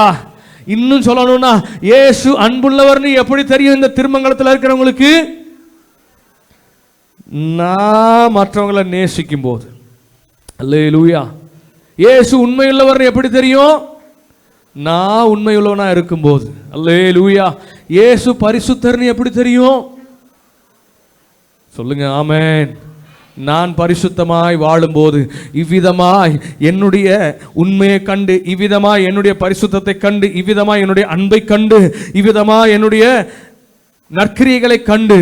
இன்னும் சொல்லணும்னா, இயேசு அன்புள்ளவர்னு எப்படி தெரியும் இந்த திருமங்கலத்தில் இருக்கிறவங்களுக்கு? நான் மற்றவங்களை நேசிக்கும் போது. அல்லேலூயா. இயேசு உண்மையுள்ளவர் எப்படி தெரியும்? நான் உண்மையுள்ளவனா இருக்கும்போது. அல்லேலூயா. இயேசு பரிசுத்தர்னு எப்படி தெரியும்? சொல்லுங்க ஆமென். நான் பரிசுத்தமாய் வாழும்போது, இவ்விதமாய் என்னுடைய உண்மையை கண்டு, இவ்விதமாய் என்னுடைய பரிசுத்தத்தை கண்டு, இவ்விதமாய் என்னுடைய அன்பை கண்டு, இவ்விதமாய் என்னுடைய நற்கிரியைகளை கண்டு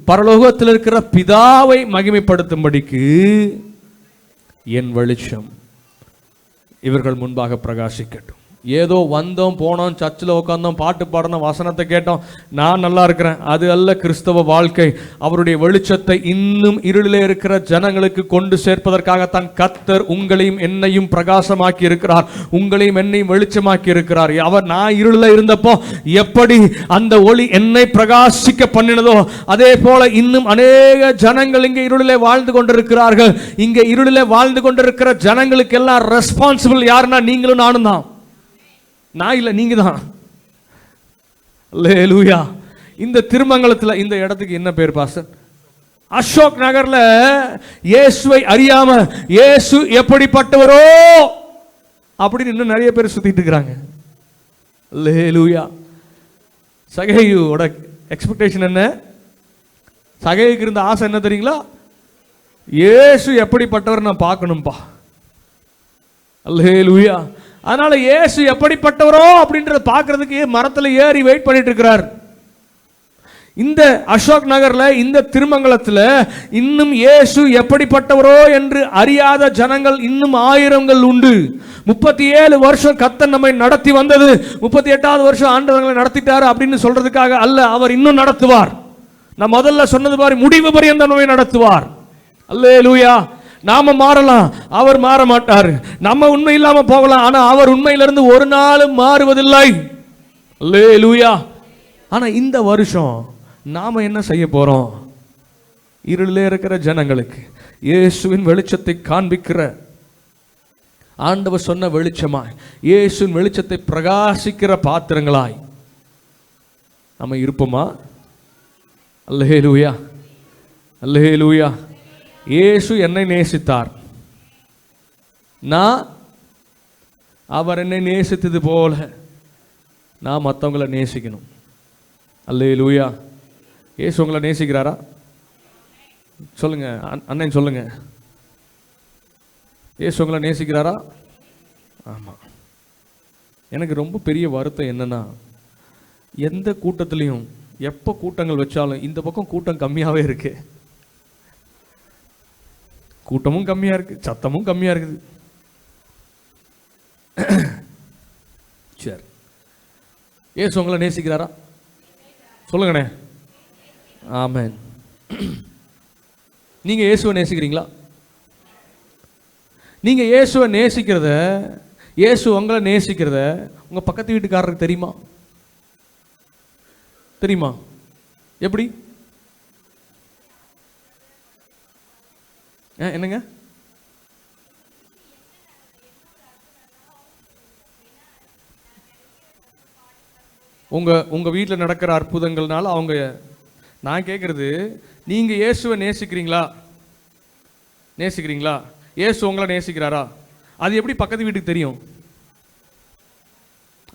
பரலோகத்தில் இருக்கிற பிதாவை மகிமைப்படுத்தும்படிக்கு என் வெளிச்சம் இவர்கள் முன்பாக பிரகாசிக்கட்டும். ஏதோ வந்தோம் போனோம், சர்ச்சில் உட்காந்தோம், பாட்டு பாடணும், வசனத்தை கேட்டோம், நான் நல்லா இருக்கிறேன், அது அல்ல கிறிஸ்தவ வாழ்க்கை. அவருடைய வெளிச்சத்தை இன்னும் இருளிலே இருக்கிற ஜனங்களுக்கு கொண்டு சேர்ப்பதற்காகத்தான் கர்த்தர் உங்களையும் என்னையும் பிரகாசமாக்கி இருக்கிறார், உங்களையும் என்னையும் வெளிச்சமாக்கி இருக்கிறார். அவர் நான் இருளில் இருந்தப்போ எப்படி அந்த ஒளி என்னை பிரகாசிக்க பண்ணினதோ, அதே போல இன்னும் அநேக ஜனங்கள் இங்கே இருளிலே வாழ்ந்து கொண்டிருக்கிறார்கள். இங்கே இருளிலே வாழ்ந்து கொண்டிருக்கிற ஜனங்களுக்கு எல்லாம் ரெஸ்பான்சிபிள் யாருன்னா நீங்களும் நானும் தான். நான் இல்லை, நீங்க தான். அல்லேலூயா. இந்த திருமங்கலத்தில் இந்த இடத்துக்கு என்ன பேர் பாஸ்டர்? அசோக் நகர்ல இயேசுவை அறியாம இயேசு எப்படிப்பட்டவரோ அப்படின்னு இன்னும் நிறைய பேர் சுத்திட்டு இருக்கிறாங்க. அல்லேலூயா. சகேயுவோட எக்ஸ்பெக்டேஷன் என்ன? சகேயுக்கு இருந்த ஆசை என்ன தெரியுங்களா? இயேசு எப்படிப்பட்டவர் நான் பார்க்கணும்பா. அல்லேலூயா. அதனால இயேசு எப்படிப்பட்டவரோ அப்படின்றத பார்க்கிறதுக்கு மரத்தில் ஏறி வெயிட் பண்ணிட்டு இருக்கிறார். இந்த அசோக் நகர்ல, இந்த திருமங்கலத்தில் இன்னும் இயேசு எப்படிப்பட்டவரோ என்று அறியாத ஜனங்கள் இன்னும் ஆயிரங்கள் உண்டு. 37 வருஷம் கர்த்தர் நம்மை நடத்தி வந்தது. 38வது வருஷம் ஆண்டவர்களை நடத்திட்டாரு அப்படின்னு சொல்றதுக்காக அல்ல, அவர் இன்னும் நடத்துவார். நான் முதல்ல சொன்னது மாதிரி முடிவு பரியந்தம் நம்மை நடத்துவார். அல்லேலூயா. நாம மாறலாம், அவர் மாற மாட்டார். நம்ம உண்மை இல்லாம போகலாம், ஆனா அவர் உண்மையிலிருந்து ஒரு நாளும் மாறுவதில்லை. அல்லேலூயா. ஆனா இந்த வருஷம் நாம என்ன செய்ய போறோம்? இருளிலே இருக்கிற ஜனங்களுக்கு இயேசுவின் வெளிச்சத்தை காண்பிக்கிற, ஆண்டவர் சொன்ன வெளிச்சமாய், இயேசுவின் வெளிச்சத்தை பிரகாசிக்கிற பாத்திரங்களாய் நம்ம இருப்போமா? அல்லேலூயா, அல்லேலூயா. இயேசு என்னை நேசித்தார், நான் அவர் என்னை நேசித்தது போல நான் மற்றவங்களை நேசிக்கணும். அல்லேலூயா. இயேசு உங்களை நேசிக்கிறாரா? சொல்லுங்க அண்ணன், சொல்லுங்க. இயேசு உங்களை நேசிக்கிறாரா? ஆமா. எனக்கு ரொம்ப பெரிய வருத்தம் என்னன்னா, எந்த கூட்டத்திலையும் எப்போ கூட்டங்கள் வச்சாலும் இந்த பக்கம் கூட்டம் கம்மியாகவே இருக்கு. கூட்டமும் கம்மியா இருக்கு, சத்தமும் கம்மியா இருக்குது. சரி, இயேசு உங்களை நேசிக்கிறாரா? சொல்லுங்கண்ணே. ஆமென். நீங்க இயேசுவை நேசிக்கிறீங்களா? நீங்க இயேசுவை நேசிக்கிறத, இயேசு உங்களை நேசிக்கிறத உங்க பக்கத்து வீட்டுக்காரருக்கு தெரியுமா? தெரியுமா? எப்படி? என்னங்க? உங்க வீட்டில் நடக்கிற அற்புதங்கள்னால அவங்க, நான் கேட்கறது, நீங்க இயேசுவை நேசிக்கிறீங்களா? நேசிக்கிறீங்களா? இயேசு உங்களை நேசிக்கிறாரா? அது எப்படி பக்கத்து வீட்டுக்கு தெரியும்?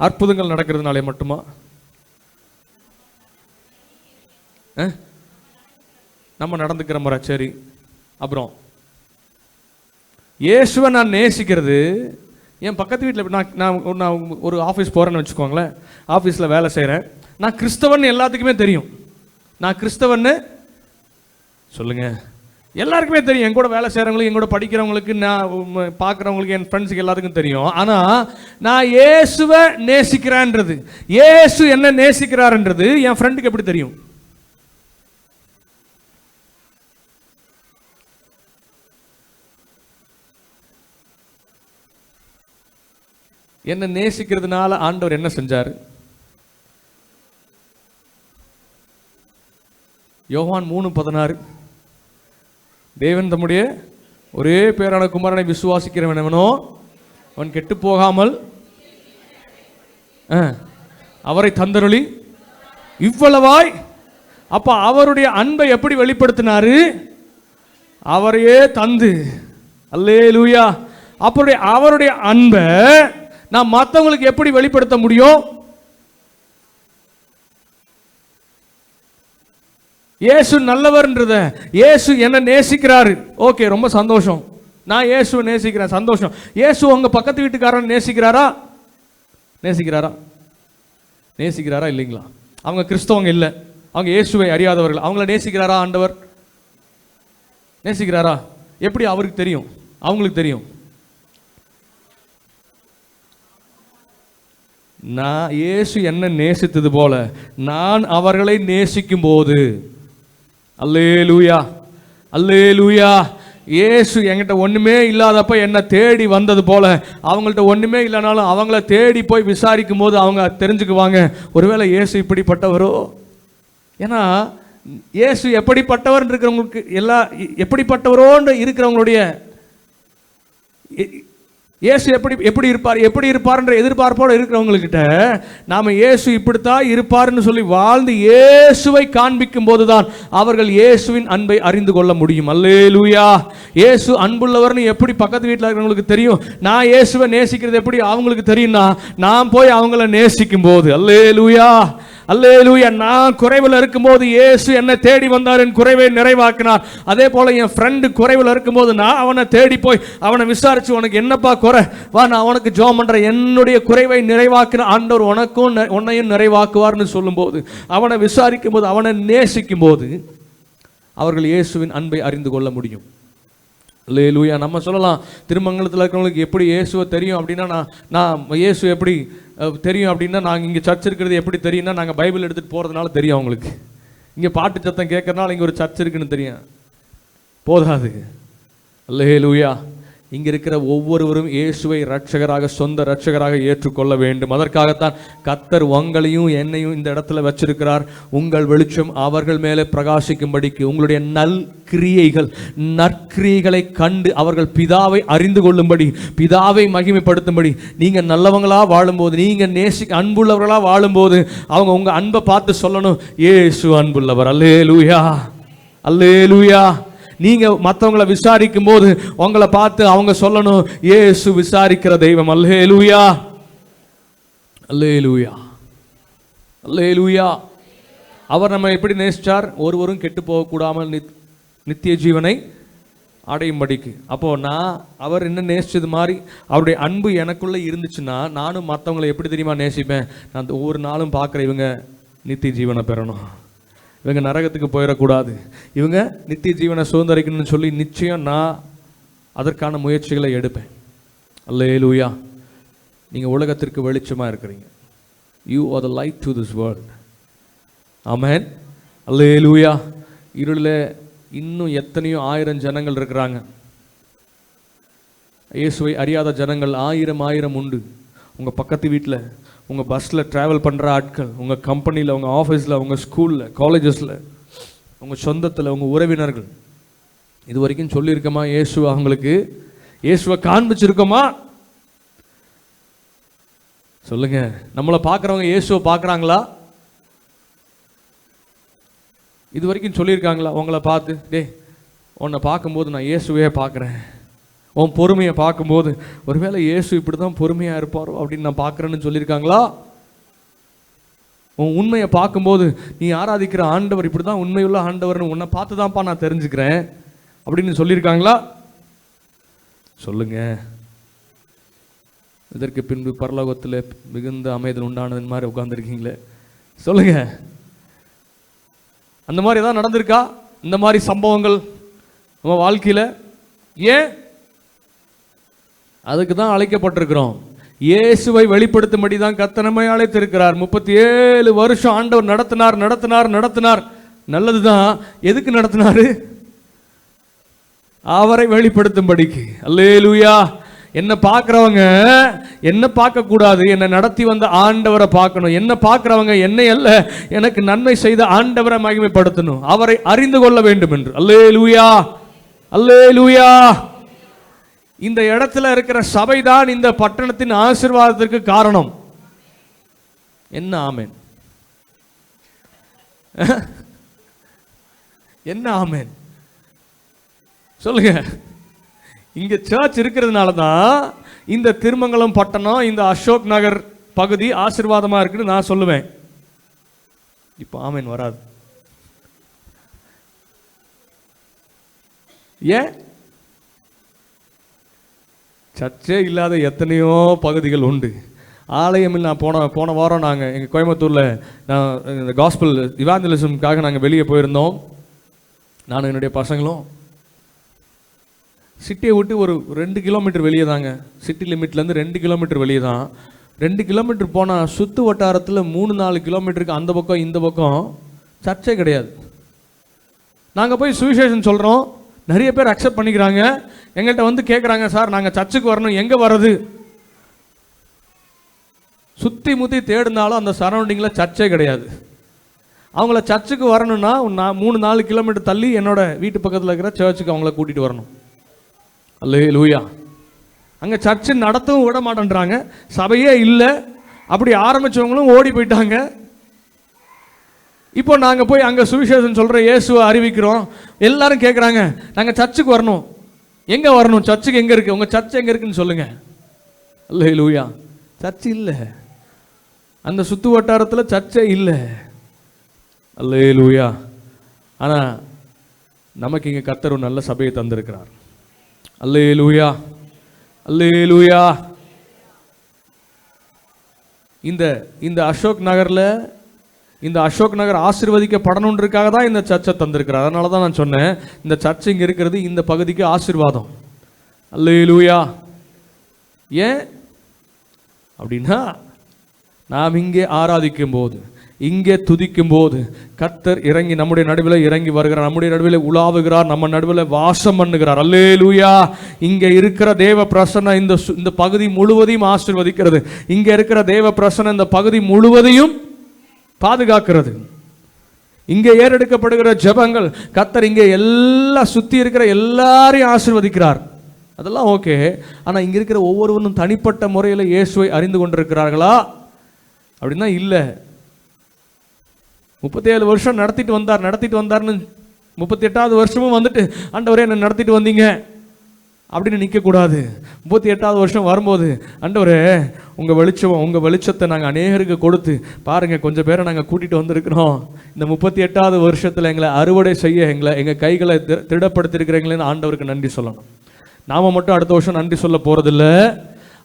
அற்புதங்கள் நடக்கிறதுனாலே மட்டுமா? நம்ம நடந்துக்கிற முறை சரி. அப்புறம் இயேசுவை நான் நேசிக்கிறது என் பக்கத்து வீட்டில் நான் ஒரு ஆஃபீஸ் போகிறேன்னு வச்சுக்கோங்களேன். ஆஃபீஸில் வேலை செய்கிறேன். நான் கிறிஸ்தவன் எல்லாத்துக்குமே தெரியும். நான் கிறிஸ்தவன்னு சொல்லுங்க, எல்லாருக்குமே தெரியும். என் கூட வேலை செய்கிறவங்களுக்கு, என் கூட படிக்கிறவங்களுக்கு, நான் பார்க்குறவங்களுக்கு, என் ஃப்ரெண்ட்ஸுக்கு எல்லாத்துக்கும் தெரியும். ஆனால் நான் இயேசுவை நேசிக்கிறேன்றது, இயேசு என்ன நேசிக்கிறாருன்றது என் ஃப்ரெண்டுக்கு எப்படி தெரியும்? என்ன நேசிக்கிறதுனால ஆண்டவர் என்ன செஞ்சார்? யோவான் 3:16, தேவன் தம்முடைய ஒரே பேரான குமாரனை விசுவாசிக்கிறவனவனோ அவன் கெட்டு போகாமல் அவரை தந்தருளி இவ்வளவாய். அப்ப அவருடைய அன்பை எப்படி வெளிப்படுத்தினாரு? அவரையே தந்து. அல்லேலூயா. அவருடைய அன்பை நான் மற்றவங்களுக்கு எப்படி வெளிப்படுத்த முடியும்? இயேசு நல்லவர்ன்றத, இயேசு என்ன நேசிக்கிறாரு. ஓகே, ரொம்ப சந்தோஷம். நான் இயேசுவை நேசிக்கிறேன், சந்தோஷம். இயேசு உங்க பக்கத்து வீட்டுக்காரன் நேசிக்கிறாரா? நேசிக்கிறாரா? நேசிக்கிறாரா இல்லைங்களா? அவங்க கிறிஸ்தவங்க இல்லை, அவங்க இயேசுவை அறியாதவர்கள். அவங்கள நேசிக்கிறாரா ஆண்டவர்? நேசிக்கிறாரா? எப்படி அவருக்கு தெரியும்? அவங்களுக்கு தெரியும். நான் இயேசு என்ன நேசித்தது போல நான் அவர்களை நேசிக்கும் போது, அல்லேலூயா, அல்லேலூயா, இயேசு என்கிட்ட ஒண்ணுமே இல்லாதப்ப என்ன தேடி வந்தது போல அவங்கள்ட்ட ஒண்ணுமே இல்லைனாலும் அவங்கள தேடி போய் விசாரிக்கும் போது அவங்க தெரிஞ்சுக்குவாங்க, ஒருவேளை இயேசு இப்படிப்பட்டவரோ. ஏன்னா இயேசு எப்படிப்பட்டவர் இருக்கிறவங்களுக்கு எப்படிப்பட்டவரோன்னு இருக்கிறவங்களுடைய இயேசு எப்படி இருப்பார்ன்ற எதிர்பார்ப்போடு இருக்கிறவங்கக்கிட்ட நாம் இயேசு இப்படித்தான் இருப்பார்னு சொல்லி வாழ்ந்து இயேசுவை காண்பிக்கும் போதுதான் அவர்கள் இயேசுவின் அன்பை அறிந்து கொள்ள முடியும். அல்லேலூயா. இயேசு அன்புள்ளவர்னு எப்படி பக்கத்து வீட்டில் இருக்கிறவங்களுக்கு தெரியும்? நான் இயேசுவை நேசிக்கிறது எப்படி அவங்களுக்கு தெரியும்னா, நான் போய் அவங்கள நேசிக்கும் போது. அல்லேலூயா, அல்லேலூயா. நான் குறைவில் இருக்கும்போது இயேசு என்னை தேடி வந்தார், என் குறைவை நிறைவாக்கினார். அதே போல என் ஃப்ரெண்டு குறைவில் இருக்கும்போது நான் அவனை தேடி போய் அவனை விசாரிச்சு, உனக்கு என்னப்பா குறை, வா நான் அவனுக்கு ஜெபம் பண்றேன், என்னுடைய குறைவை நிறைவாக்கின ஆண்டவர் உன்னையும் நிறைவாக்குவார்னு சொல்லும்போது, அவனை விசாரிக்கும் போது, அவனை நேசிக்கும் போது அவர்கள் இயேசுவின் அன்பை அறிந்து கொள்ள முடியும். அல்லேலூயா. நம்ம சொல்லலாம், திருமங்கலத்தில் இருக்கிறவங்களுக்கு எப்படி இயேசுவை தெரியும் அப்படின்னா, நான் இயேசு எப்படி தெரியும் அப்படின்னா, நாங்கள் இங்கே சர்ச் இருக்கிறது எப்படி தெரியும்னா, நாங்கள் பைபிள் எடுத்துகிட்டு போகிறதுனால தெரியும் அவங்களுக்கு. இங்கே பாட்டு சத்தம் கேட்கறதுனால இங்கே ஒரு சர்ச் இருக்குன்னு தெரியும், போதாது. அல்லேலூயா. இங்கே இருக்கிற ஒவ்வொருவரும் இயேசுவை ரட்சகராக, சொந்த ரட்சகராக ஏற்றுக்கொள்ள வேண்டும். அதற்காகத்தான் கர்த்தர் உங்களையும் என்னையும் இந்த இடத்துல வச்சிருக்கிறார். உங்கள் வெளிச்சம் அவர்கள் மேலே பிரகாசிக்கும்படிக்கு, உங்களுடைய நற்கிரியைகளை கண்டு அவர்கள் பிதாவை அறிந்து கொள்ளும்படி, பிதாவை மகிமைப்படுத்தும்படி. நீங்கள் நல்லவங்களா வாழும்போது, நீங்கள் அன்புள்ளவர்களா வாழும்போது அவங்க உங்கள் அன்பை பார்த்து சொல்லணும், இயேசு அன்புள்ளவர். அல்லேலூயா, அல்லேலூயா. நீங்க மற்றவங்களை விசாரிக்கும் போது உங்களை பார்த்து அவங்க சொல்லணும், இயேசு விசாரிக்கிற தெய்வம். அல்லேலூயா, அல்லேலூயா, அல்லேலூயா. அவர் நம்ம எப்படி நேசிச்சார்? ஒருவரும் கெட்டு போகக்கூடாமல் நித்திய ஜீவனை அடையும்படிக்கு. அப்போ நான் அவர் என்ன நேசிச்சது மாதிரி அவருடைய அன்பு எனக்குள்ள இருந்துச்சுன்னா, நானும் மற்றவங்களை எப்படி தெரியுமா நேசிப்பேன்? நான் ஒவ்வொரு நாளும் பார்க்குறேன், இவங்க நித்திய ஜீவனை பெறணும், இவங்க நரகத்துக்கு போயிடக்கூடாது, இவங்க நித்திய ஜீவனை சுதந்திரிக்கணும்னு சொல்லி நிச்சயம் நான் அதற்கான முயற்சிகளை எடுப்பேன். அல்லேலூயா. நீங்கள் உலகத்திற்கு வெளிச்சமாக இருக்கிறீங்க. You are the light to this world. Amen. Hallelujah. இருளில் இன்னும் எத்தனையோ ஆயிரம் ஜனங்கள் இருக்கிறாங்க. இயேசுவை அறியாத ஜனங்கள் ஆயிரம் உண்டு. உங்கள் பக்கத்து வீட்டில், உங்கள் பஸ்ஸில் ட்ராவல் பண்ணுற ஆட்கள், உங்கள் கம்பெனியில், உங்கள் ஆஃபீஸில், உங்கள் ஸ்கூலில், காலேஜஸில், உங்கள் சொந்தத்தில், உங்கள் உறவினர்கள். இது வரைக்கும் சொல்லியிருக்கோமா இயேசுவை? அவங்களுக்கு இயேசுவை காண்பிச்சிருக்கோமா? சொல்லுங்க. நம்மளை பார்க்குறவங்க இயேசுவை பார்க்குறாங்களா? இது வரைக்கும் சொல்லியிருக்காங்களா? உங்களை பார்த்து, டே உன்னை பார்க்கும்போது நான் இயேசுவே பார்க்குறேன், உன் பொறுமையை பார்க்கும்போது ஒருவேளை இயேசு இப்படி தான் பொறுமையாக இருப்பாரோ அப்படின்னு நான் பார்க்குறேன்னு சொல்லியிருக்காங்களா? உன் உண்மையை பார்க்கும்போது நீ ஆராதிக்கிற ஆண்டவர் இப்படி தான் உண்மையுள்ள ஆண்டவர்னு உன்னை பார்த்து தான்ப்பா நான் தெரிஞ்சுக்கிறேன் அப்படின்னு சொல்லியிருக்காங்களா? சொல்லுங்க. இதற்கு பின்பு பரலோகத்தில் மிகுந்த அமைதல் உண்டானது மாதிரி உட்கார்ந்துருக்கீங்களே, சொல்லுங்க. அந்த மாதிரி ஏதாவது நடந்திருக்கா? இந்த மாதிரி சம்பவங்கள் நம்ம வாழ்க்கையில்? ஏன்? அதுக்கு தான் அழைக்கப்பட்டிருக்கிறோம். இயேசுவை வெளிப்படுத்தும்படி தான் கர்த்தர் நம்மை அழைத்திருக்கிறார். 37 வருஷம் ஆண்டவர் நடத்தினார். நல்லதுதான். எதுக்கு நடத்தினாரு? அவரை வெளிப்படுத்தும்படிக்கு. அல்லேலூயா. என்ன பார்க்கிறவங்க என்ன பார்க்க கூடாது, என்னை நடத்தி வந்த ஆண்டவரை பார்க்கணும். என்ன பார்க்கிறவங்க என்னை அல்ல, எனக்கு நன்மை செய்த ஆண்டவரை மகிமைப்படுத்தணும், அவரை அறிந்து கொள்ள வேண்டும் என்று. அல்லேலூயா, அல்லேலூயா. இந்த இடத்துல இருக்கிற சபைதான் இந்த பட்டணத்தின் ஆசீர்வாதத்திற்கு காரணம். என்ன ஆமென்? என்ன ஆமென் சொல்லுங்க. இங்க சர்ச் இருக்கிறதுனால தான் இந்த திருமங்கலம் பட்டணம், இந்த அசோக் நகர் பகுதி ஆசீர்வாதமா இருக்குன்னு நான் சொல்லுவேன். இப்போ ஆமென் வராது. ஏன்? சர்ச்சே இல்லாத எத்தனையோ பகுதிகள் உண்டு. ஆலயம் நான் போன வாரம் நாங்கள் எங்கள் கோயம்புத்தூரில் நான் இந்த காஸ்பல் இவாஞ்சலிசம்காக நாங்கள் வெளியே போயிருந்தோம். நானும் என்னுடைய பசங்களும். சிட்டியை விட்டு ஒரு 2 கிலோமீட்டர் வெளியே தாங்க, சிட்டி லிமிட்லேருந்து 2 கிலோமீட்டர் வெளியே தான். 2 கிலோமீட்டர் போனால் சுற்று வட்டாரத்தில் 3-4 கிலோமீட்டருக்கு அந்த பக்கம் இந்த பக்கம் சர்ச்சே கிடையாது. நாங்கள் போய் சுவிசேஷன் சொல்கிறோம், நிறைய பேர் அக்செப்ட் பண்ணிக்கிறாங்க. எங்கள்கிட்ட வந்து கேட்குறாங்க, சார் நாங்கள் சர்ச்சுக்கு வரணும், எங்கே வர்றது? சுற்றி முற்றி தேடினாலும் அந்த சரௌண்டிங்கில் சர்ச்சே கிடையாது. அவங்கள சர்ச்சுக்கு வரணும்னா 3-4 கிலோமீட்டர் தள்ளி என்னோட வீட்டு பக்கத்தில் இருக்கிற சர்ச்சுக்கு அவங்கள கூட்டிகிட்டு வரணும். அல்லேலூயா. அங்கே சர்ச்சு நடத்தவும் விட மாட்டேன்றாங்க, சபையே இல்லை. அப்படி ஆரம்பித்தவங்களும் ஓடி போயிட்டாங்க. இப்போ நாங்கள் போய் அங்கே சுவிசேஷம் சொல்கிற இயேசுவை அறிவிக்கிறோம். எல்லாரும் கேட்குறாங்க, நாங்கள் சர்ச்சுக்கு வரணும், எங்கே வரணும்? சர்ச்சுக்கு எங்கே இருக்குது? உங்கள் சர்ச் எங்கே இருக்குன்னு சொல்லுங்கள். அல்லேலூயா. சர்ச்சு இல்லை, அந்த சுற்று வட்டாரத்தில் சர்ச்சே இல்லை. அல்லேலூயா. ஆனால் நமக்கு இங்கே கர்த்தர் ஒரு நல்ல சபையை தந்திருக்கிறார். அல்லேலூயா, அல்லேலூயா. இந்த அசோக் நகரில், இந்த அசோக் நகர் ஆசீர்வதிக்கப்படணுன்றதுக்காக தான் இந்த சர்ச்சை தந்திருக்கிறார். அதனால தான் நான் சொன்னேன், இந்த சர்ச் இங்கே இருக்கிறது இந்த பகுதிக்கு ஆசீர்வாதம். அல்லேலூயா. ஏன் அப்படின்னா, நாம் இங்கே ஆராதிக்கும் போது, இங்கே துதிக்கும் போது கர்த்தர் இறங்கி நம்முடைய நடுவில் இறங்கி வருகிறார், நம்முடைய நடுவில் உலாவுகிறார், நம்ம நடுவில் வாசம் பண்ணுகிறார். அல்லேலூயா. இங்கே இருக்கிற தேவ பிரசன்னம் இந்த பகுதி முழுவதையும் ஆசீர்வதிக்கிறது. இங்கே இருக்கிற தேவ பிரசன்னம் இந்த பகுதி முழுவதையும் பாதுகாக்கிறது. இங்கே ஏறெடுக்கப்படுகிற ஜெபங்கள் கர்த்தர் இங்கே எல்லாம் சுற்றி இருக்கிற எல்லாரையும் ஆசீர்வதிக்கிறார். அதெல்லாம் ஓகே. ஆனால் இங்கே இருக்கிற ஒவ்வொருவரும் தனிப்பட்ட முறையில் இயேசுவை அறிந்து கொண்டிருக்கிறார்களா அப்படின்னா இல்லை. 37 வருஷம் நடத்திட்டு வந்தார்னு 38வது வருஷமும் வந்துட்டு ஆண்டவரே என்ன நடத்திட்டு வந்தீங்க அப்படின்னு நிற்கக்கூடாது. 38வது வருஷம் வரும்போது, ஆண்டவரே உங்கள் வெளிச்சத்தை நாங்கள் அநேகருக்கு கொடுத்து பாருங்கள், கொஞ்சம் பேரை நாங்கள் கூட்டிகிட்டு வந்திருக்கிறோம். இந்த 38வது வருஷத்தில் எங்களை அறுவடை செய்ய எங்கள் கைகளை திடப்படுத்திருக்கிறீங்களேன்னு ஆண்டவருக்கு நன்றி சொல்லணும். நாம் மட்டும் அடுத்த வருஷம் நன்றி சொல்ல போகிறதில்ல.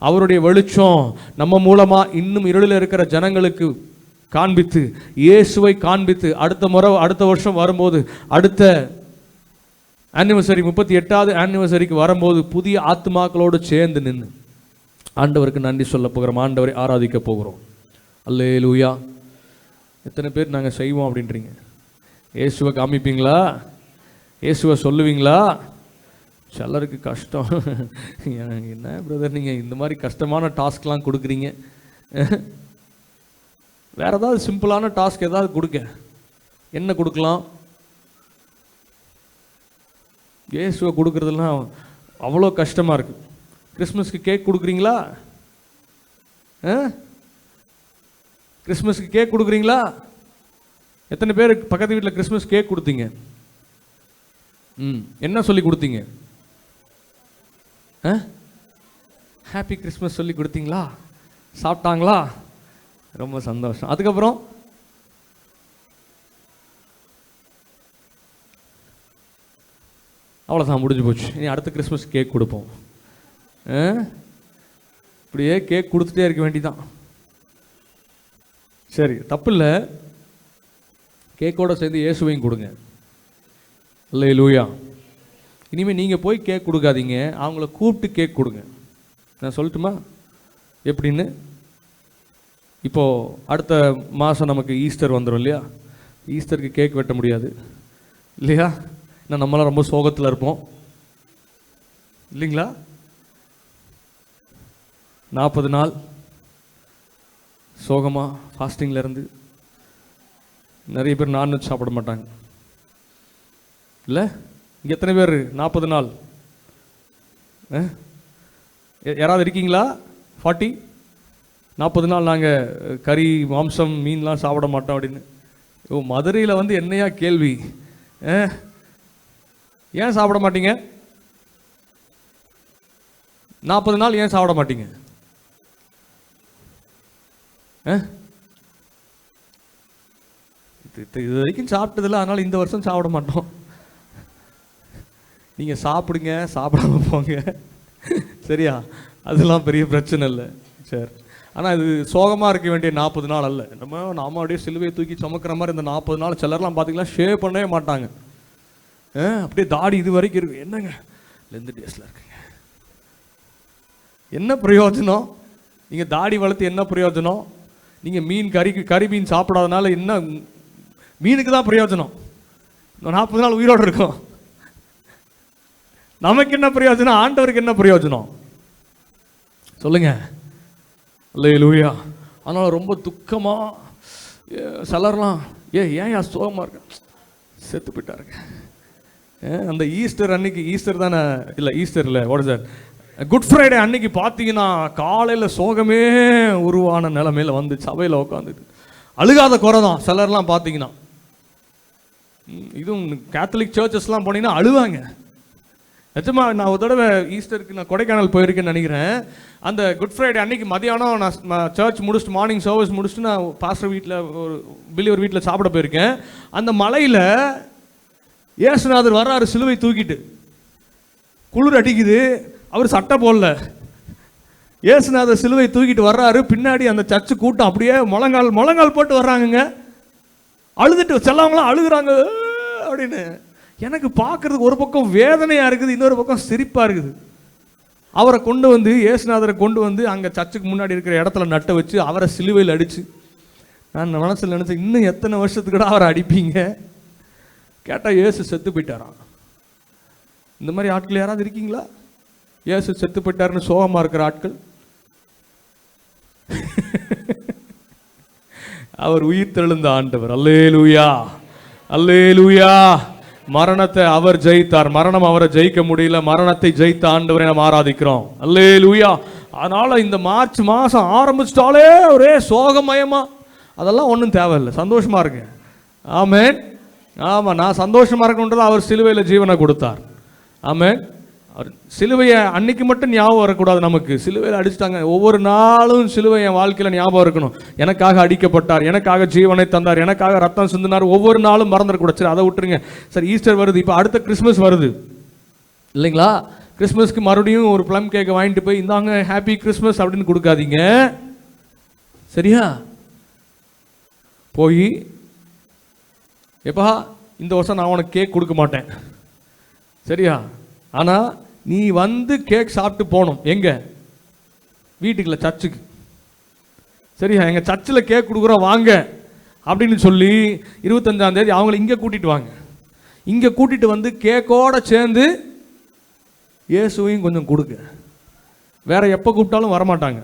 அவருடைய வெளிச்சம் நம்ம மூலமாக இன்னும் இருளில் இருக்கிற ஜனங்களுக்கு காண்பித்து, இயேசுவை காண்பித்து, அடுத்த வருஷம் வரும்போது, அடுத்த ஆனிவர்சரி 38வது ஆனிவர்சரிக்கு வரும்போது புதிய ஆத்மாக்களோடு சேர்ந்து நின்று ஆண்டவருக்கு நன்றி சொல்ல போகிறோம், ஆண்டவரை ஆராதிக்க போகிறோம். அல்லேலூயா. எத்தனை பேர் நாங்கள் செய்வோம் அப்படின்றீங்க? இயேசுவை காமிப்பீங்களா? இயேசுவை சொல்லுவீங்களா? சிலருக்கு கஷ்டம். என்ன பிரதர் நீங்கள் இந்த மாதிரி கஷ்டமான டாஸ்க்லாம் கொடுக்குறீங்க? வேற ஏதாவது சிம்பிளான டாஸ்க் ஏதாவது கொடுக்க. என்ன கொடுக்கலாம்? இயேசுவை கொடுக்குறதுலாம் அவ்வளோ கஷ்டமாக இருக்குது. கிறிஸ்மஸ்க்கு கேக் கொடுக்குறீங்களா? கிறிஸ்மஸ்க்கு கேக் கொடுக்குறீங்களா? எத்தனை பேர் பக்கத்து வீட்டில் கிறிஸ்மஸ் கேக் கொடுத்தீங்க? என்ன சொல்லி கொடுத்தீங்க? ஹாப்பி கிறிஸ்மஸ் சொல்லி கொடுத்தீங்களா? சாப்பிட்டாங்களா? ரொம்ப சந்தோஷம். அதுக்கப்புறம் அவ்வளோதான், முடிஞ்சு போச்சு. இனி அடுத்த கிறிஸ்மஸ் கேக் கொடுப்போம். இப்படியே கேக் கொடுத்துட்டே இருக்க வேண்டிதான். சரி, தப்பு இல்லை. கேக்கோட சேர்ந்து இயேசுவையும் கொடுங்க. அல்லேலூயா. இனிமேல் நீங்கள் போய் கேக் கொடுக்காதீங்க, அவங்கள கூப்பிட்டு கேக் கொடுங்க. நான் சொல்லட்டுமா எப்படின்னு? இப்போது அடுத்த மாதம் நமக்கு ஈஸ்டர் வந்துடும் இல்லையா? ஈஸ்டருக்கு கேக் வெட்ட முடியாது இல்லையா? ஏன்னா நம்மளாம் ரொம்ப சோகத்தில் இருப்போம் இல்லைங்களா? 40 நாள் சோகமாக ஃபாஸ்டிங்கில் இருந்து நிறைய பேர் நான்வெஜ் சாப்பிட மாட்டாங்க இல்லை? இங்கே எத்தனை பேர் 40 நாள் யாராவது இருக்கீங்களா? 40 நாள் நாங்கள் கறி மாம்சம் மீன்லாம் சாப்பிட மாட்டோம் அப்படின்னு. மதுரையில் வந்து என்னையா கேள்வி? ஏன் சாப்பிட மாட்டீங்க? 40 நாள் ஏன் சாப்பிட மாட்டீங்க? இது வரைக்கும் சாப்பிட்டதில்ல, அதனால் இந்த வருஷம் சாப்பிட மாட்டோம். நீங்கள் சாப்பிடுங்க, சாப்பிடாம போங்க, சரியா? அதெல்லாம் பெரிய பிரச்சனை இல்லை. சரி, ஆனால் இது சோகமாக இருக்க வேண்டிய 40 நாள் அல்ல. நாம அப்படியே சிலுவையை தூக்கி சுமக்கிற மாதிரி இந்த 40 நாள் சிலர்லாம் பார்த்தீங்கன்னா ஷேவ் பண்ணவே மாட்டாங்க. அப்படியே தாடி இது வரைக்கும் இருக்கு. என்னங்க லெந்து டேஸில் இருக்குங்க, என்ன பிரயோஜனம்? நீங்கள் தாடி வளர்த்து என்ன பிரயோஜனம்? நீங்கள் மீன் கறி மீன் சாப்பிடாதனால என்ன? மீனுக்கு தான் பிரயோஜனம். 40 நாள் உயிரோடு இருக்கும். நமக்கு என்ன பிரயோஜனம்? ஆண்டவருக்கு என்ன பிரயோஜனம்? சொல்லுங்க. அல்லேலூயா. அதனால் ரொம்ப துக்கமாக சிலர்லாம் ஏன் சோகமாக இருக்க? செத்து போயிட்டாருங்க. அந்த ஈஸ்டர் அன்னைக்கு, ஈஸ்டர் தானே? இல்லை ஈஸ்டர் இல்லை, what is that, good Friday அன்னைக்கு பார்த்தீங்கன்னா காலையில் சோகமே உருவான நிலைமையில் வந்து சபையில் உட்காந்துட்டு அழுகாத குறை தான் சிலர்லாம் பார்த்தீங்கன்னா. இதுவும் கேத்தலிக் சர்ச்சஸ்லாம் போனீங்கன்னா அழுவாங்க. நிஜமா, நான் ஒரு தடவை ஈஸ்டருக்கு நான் கொடைக்கானல் போயிருக்கேன்னு நினைக்கிறேன். அந்த குட் ஃப்ரைடே அன்னைக்கு மதியானம் நான் சர்ச் முடிச்சுட்டு மார்னிங் சர்வீஸ் முடிச்சுட்டு நான் பாஸ்டர் வீட்டில் ஒரு பிலிவர் வீட்டில் சாப்பிட போயிருக்கேன். அந்த மலையில் இயேசுநாதர் வர்றாரு சிலுவை தூக்கிட்டு. குளிர் அடிக்குது, அவர் சட்டை போடல. இயேசுநாதர் சிலுவை தூக்கிட்டு வர்றாரு. பின்னாடி அந்த சர்ச்சு கூட்டம் அப்படியே முழங்கால் போட்டு வர்றாங்கங்க. அழுதுட்டு செல்லவங்களாம் அழுகுறாங்க அப்படின்னு. எனக்கு பார்க்கறதுக்கு ஒரு பக்கம் வேதனையா இருக்குது, இன்னொரு பக்கம் சிரிப்பா இருக்குது. அவரை கொண்டு வந்து, இயேசுநாதரை கொண்டு வந்து அங்கே சர்ச்சுக்கு முன்னாடி இருக்கிற இடத்துல நட்ட வச்சு அவரை சிலுவையில் அடிச்சு, நான் மனசில் நினைச்சேன், இன்னும் எத்தனை வருஷத்துக்கு அவரை அடிப்பீங்க? கேட்டால் இயேசு செத்து போயிட்டாராம். இந்த மாதிரி ஆட்கள் யாராவது இருக்கீங்களா? இயேசு செத்து போயிட்டாருன்னு சோகமாக இருக்கிற ஆட்கள். அவர் உயிர் தெழுந்த ஆண்டவர். அல்லேலூயா, அல்லேலூயா. மரணத்தை அவர் ஜெயித்தார். மரணம் அவரை ஜெயிக்க முடியல. மரணத்தை ஜெயித்த ஆண்டவரை நாம் ஆராதிக்கிறோம். அல்லேலூயா. அதனால இந்த மார்ச் மாதம் ஆரம்பிச்சிட்டாலே ஒரே சோகமயமா, அதெல்லாம் ஒன்றும் தேவையில்லை. சந்தோஷமா இருங்க. ஆமென். ஆமாம், நான் சந்தோஷமா இருக்கணுன்றது அவர் சிலுவையில் ஜீவனை கொடுத்தார். ஆமென். அவர் சிலுவையை அன்னைக்கு மட்டும் ஞாபகம் வரக்கூடாது. நமக்கு சிலுவையில் அடிச்சுட்டாங்க, ஒவ்வொரு நாளும் சிலுவை என் வாழ்க்கையில் ஞாபகம் இருக்கணும். எனக்காக அடிக்கப்பட்டார், எனக்காக ஜீவனை தந்தார், எனக்காக ரத்தம் சிந்தினார். ஒவ்வொரு நாளும் மறந்துடக்கூடாது. சரி, அதை விட்டுருங்க. சரி, ஈஸ்டர் வருது, இப்போ அடுத்த கிறிஸ்மஸ் வருது இல்லைங்களா? கிறிஸ்மஸ்க்கு மறுபடியும் ஒரு ப்ளம் கேக்கை வாங்கிட்டு போய் இந்தாங்க ஹாப்பி கிறிஸ்மஸ் அப்படின்னு கொடுக்காதீங்க, சரியா? போய் எப்பா இந்த வருஷம் நான் உனக்கு கேக் கொடுக்க மாட்டேன், சரியா? ஆனால் நீ வந்து கேக் சாப்பிட்டு போகணும். எங்க வீட்டுக்குள்ள, சர்ச்சுக்கு, சரியா? எங்கள் சர்ச்சில் கேக் கொடுக்குறோம் வாங்க அப்படின்னு சொல்லி 25ஆம் தேதி அவங்கள இங்கே கூட்டிகிட்டு வாங்க. இங்கே கூட்டிகிட்டு வந்து கேக்கோடு சேர்ந்து இயேசுவையும் கொஞ்சம் கொடுங்க. வேற எப்போ கூப்பிட்டாலும் வரமாட்டாங்க.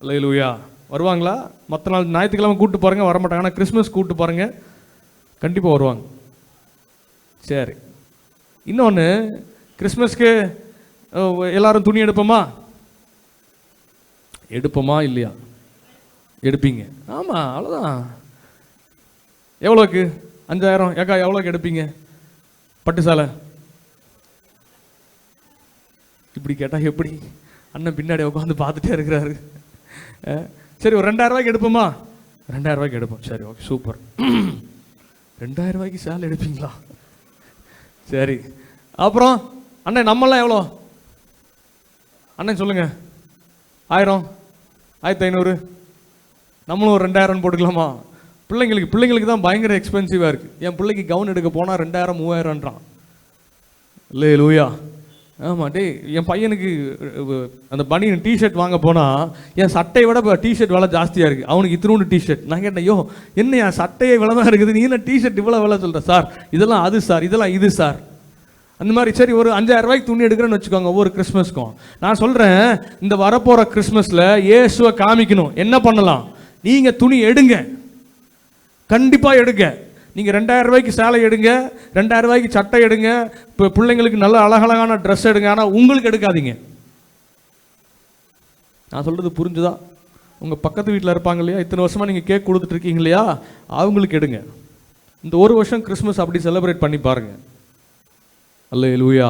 அல்லேலூயா. வருவாங்களா? மற்ற நாள் ஞாயிற்றுக்கிழமை கூப்பிட்டு பாருங்க, வரமாட்டாங்க. ஆனால் கிறிஸ்மஸ் கூப்பிட்டு பாருங்க, கண்டிப்பாக வருவாங்க. சரி, இன்னொன்று, கிறிஸ்மஸ்க்கு எல்லாரும் துணி எடுப்போமா இல்லையா? எடுப்பீங்க. ஆமாம், அவ்வளோதான். எவ்வளோக்கு? 5000. ஏக்கா எவ்வளோக்கு எடுப்பீங்க? பட்டு சேலை இப்படி கேட்டால் எப்படி? அண்ணன் பின்னாடி உட்காந்து பார்த்துட்டே இருக்கிறாரு. சரி, ஒரு 2000 ரூபாய்க்கு எடுப்போமா? 2000 ரூபாய்க்கு எடுப்போம். சரி, ஓகே, சூப்பர். 2000 ரூபாய்க்கு சேலை எடுப்பீங்களா? சரி. அப்புறம் அண்ணன் நம்மளாம் எவ்வளோ அண்ணன் சொல்லுங்க? 1000, 1500, நம்மளும் ஒரு 2000 போட்டுக்கலாமா? பிள்ளைங்களுக்கு தான் பயங்கர எக்ஸ்பென்சிவாக இருக்குது. என் பிள்ளைக்கு கவுன் எடுக்க போனால் 2000, 3000ன்றான். இல்லை லூயா. ஆமாம் டே, என் பையனுக்கு அந்த பனியன் டிஷர்ட் வாங்க போனால் என் சட்டையை விட இப்போ டிஷர்ட் விலை ஜாஸ்தியாக இருக்குது. அவனுக்கு இத்தினூண்டு டிஷர்ட். நான் கேட்டேன், ஐயோ என்ன என் சட்டையை விலை தான் இருக்குது, நீ என்ன டிஷர்ட் இவ்வளோ விலை சொல்கிற? சார் இதெல்லாம் அது சார், இதெல்லாம் இது சார். அந்த மாதிரி. சரி, ஒரு 5000 ரூபாய்க்கு துணி எடுக்கிறேன்னு வச்சுக்கோங்க ஒவ்வொரு கிறிஸ்மஸ்க்கும். நான் சொல்கிறேன், இந்த வரப்போகிற கிறிஸ்மஸில் இயேசுவை காமிக்கணும். என்ன பண்ணலாம்? நீங்கள் துணி எடுங்க, கண்டிப்பாக எடுங்க. நீங்கள் 2000 ரூபாய்க்கு சேலை எடுங்க, 2000 ரூபாய்க்கு சட்டை எடுங்க, இப்போ பிள்ளைங்களுக்கு நல்ல அழகழகான ட்ரெஸ் எடுங்க. ஆனால் உங்களுக்கு எடுக்காதீங்க. நான் சொல்கிறது புரிஞ்சுதா? உங்கள் பக்கத்து வீட்டில் இருப்பாங்க இல்லையா, இத்தனை வருஷமாக நீங்கள் கேக் கொடுத்துட்ருக்கீங்க இல்லையா, அவங்களுக்கு எடுங்க. இந்த ஒரு வருஷம் கிறிஸ்மஸ் அப்படி செலிப்ரேட் பண்ணி பாருங்கள். அல்லேலூயா.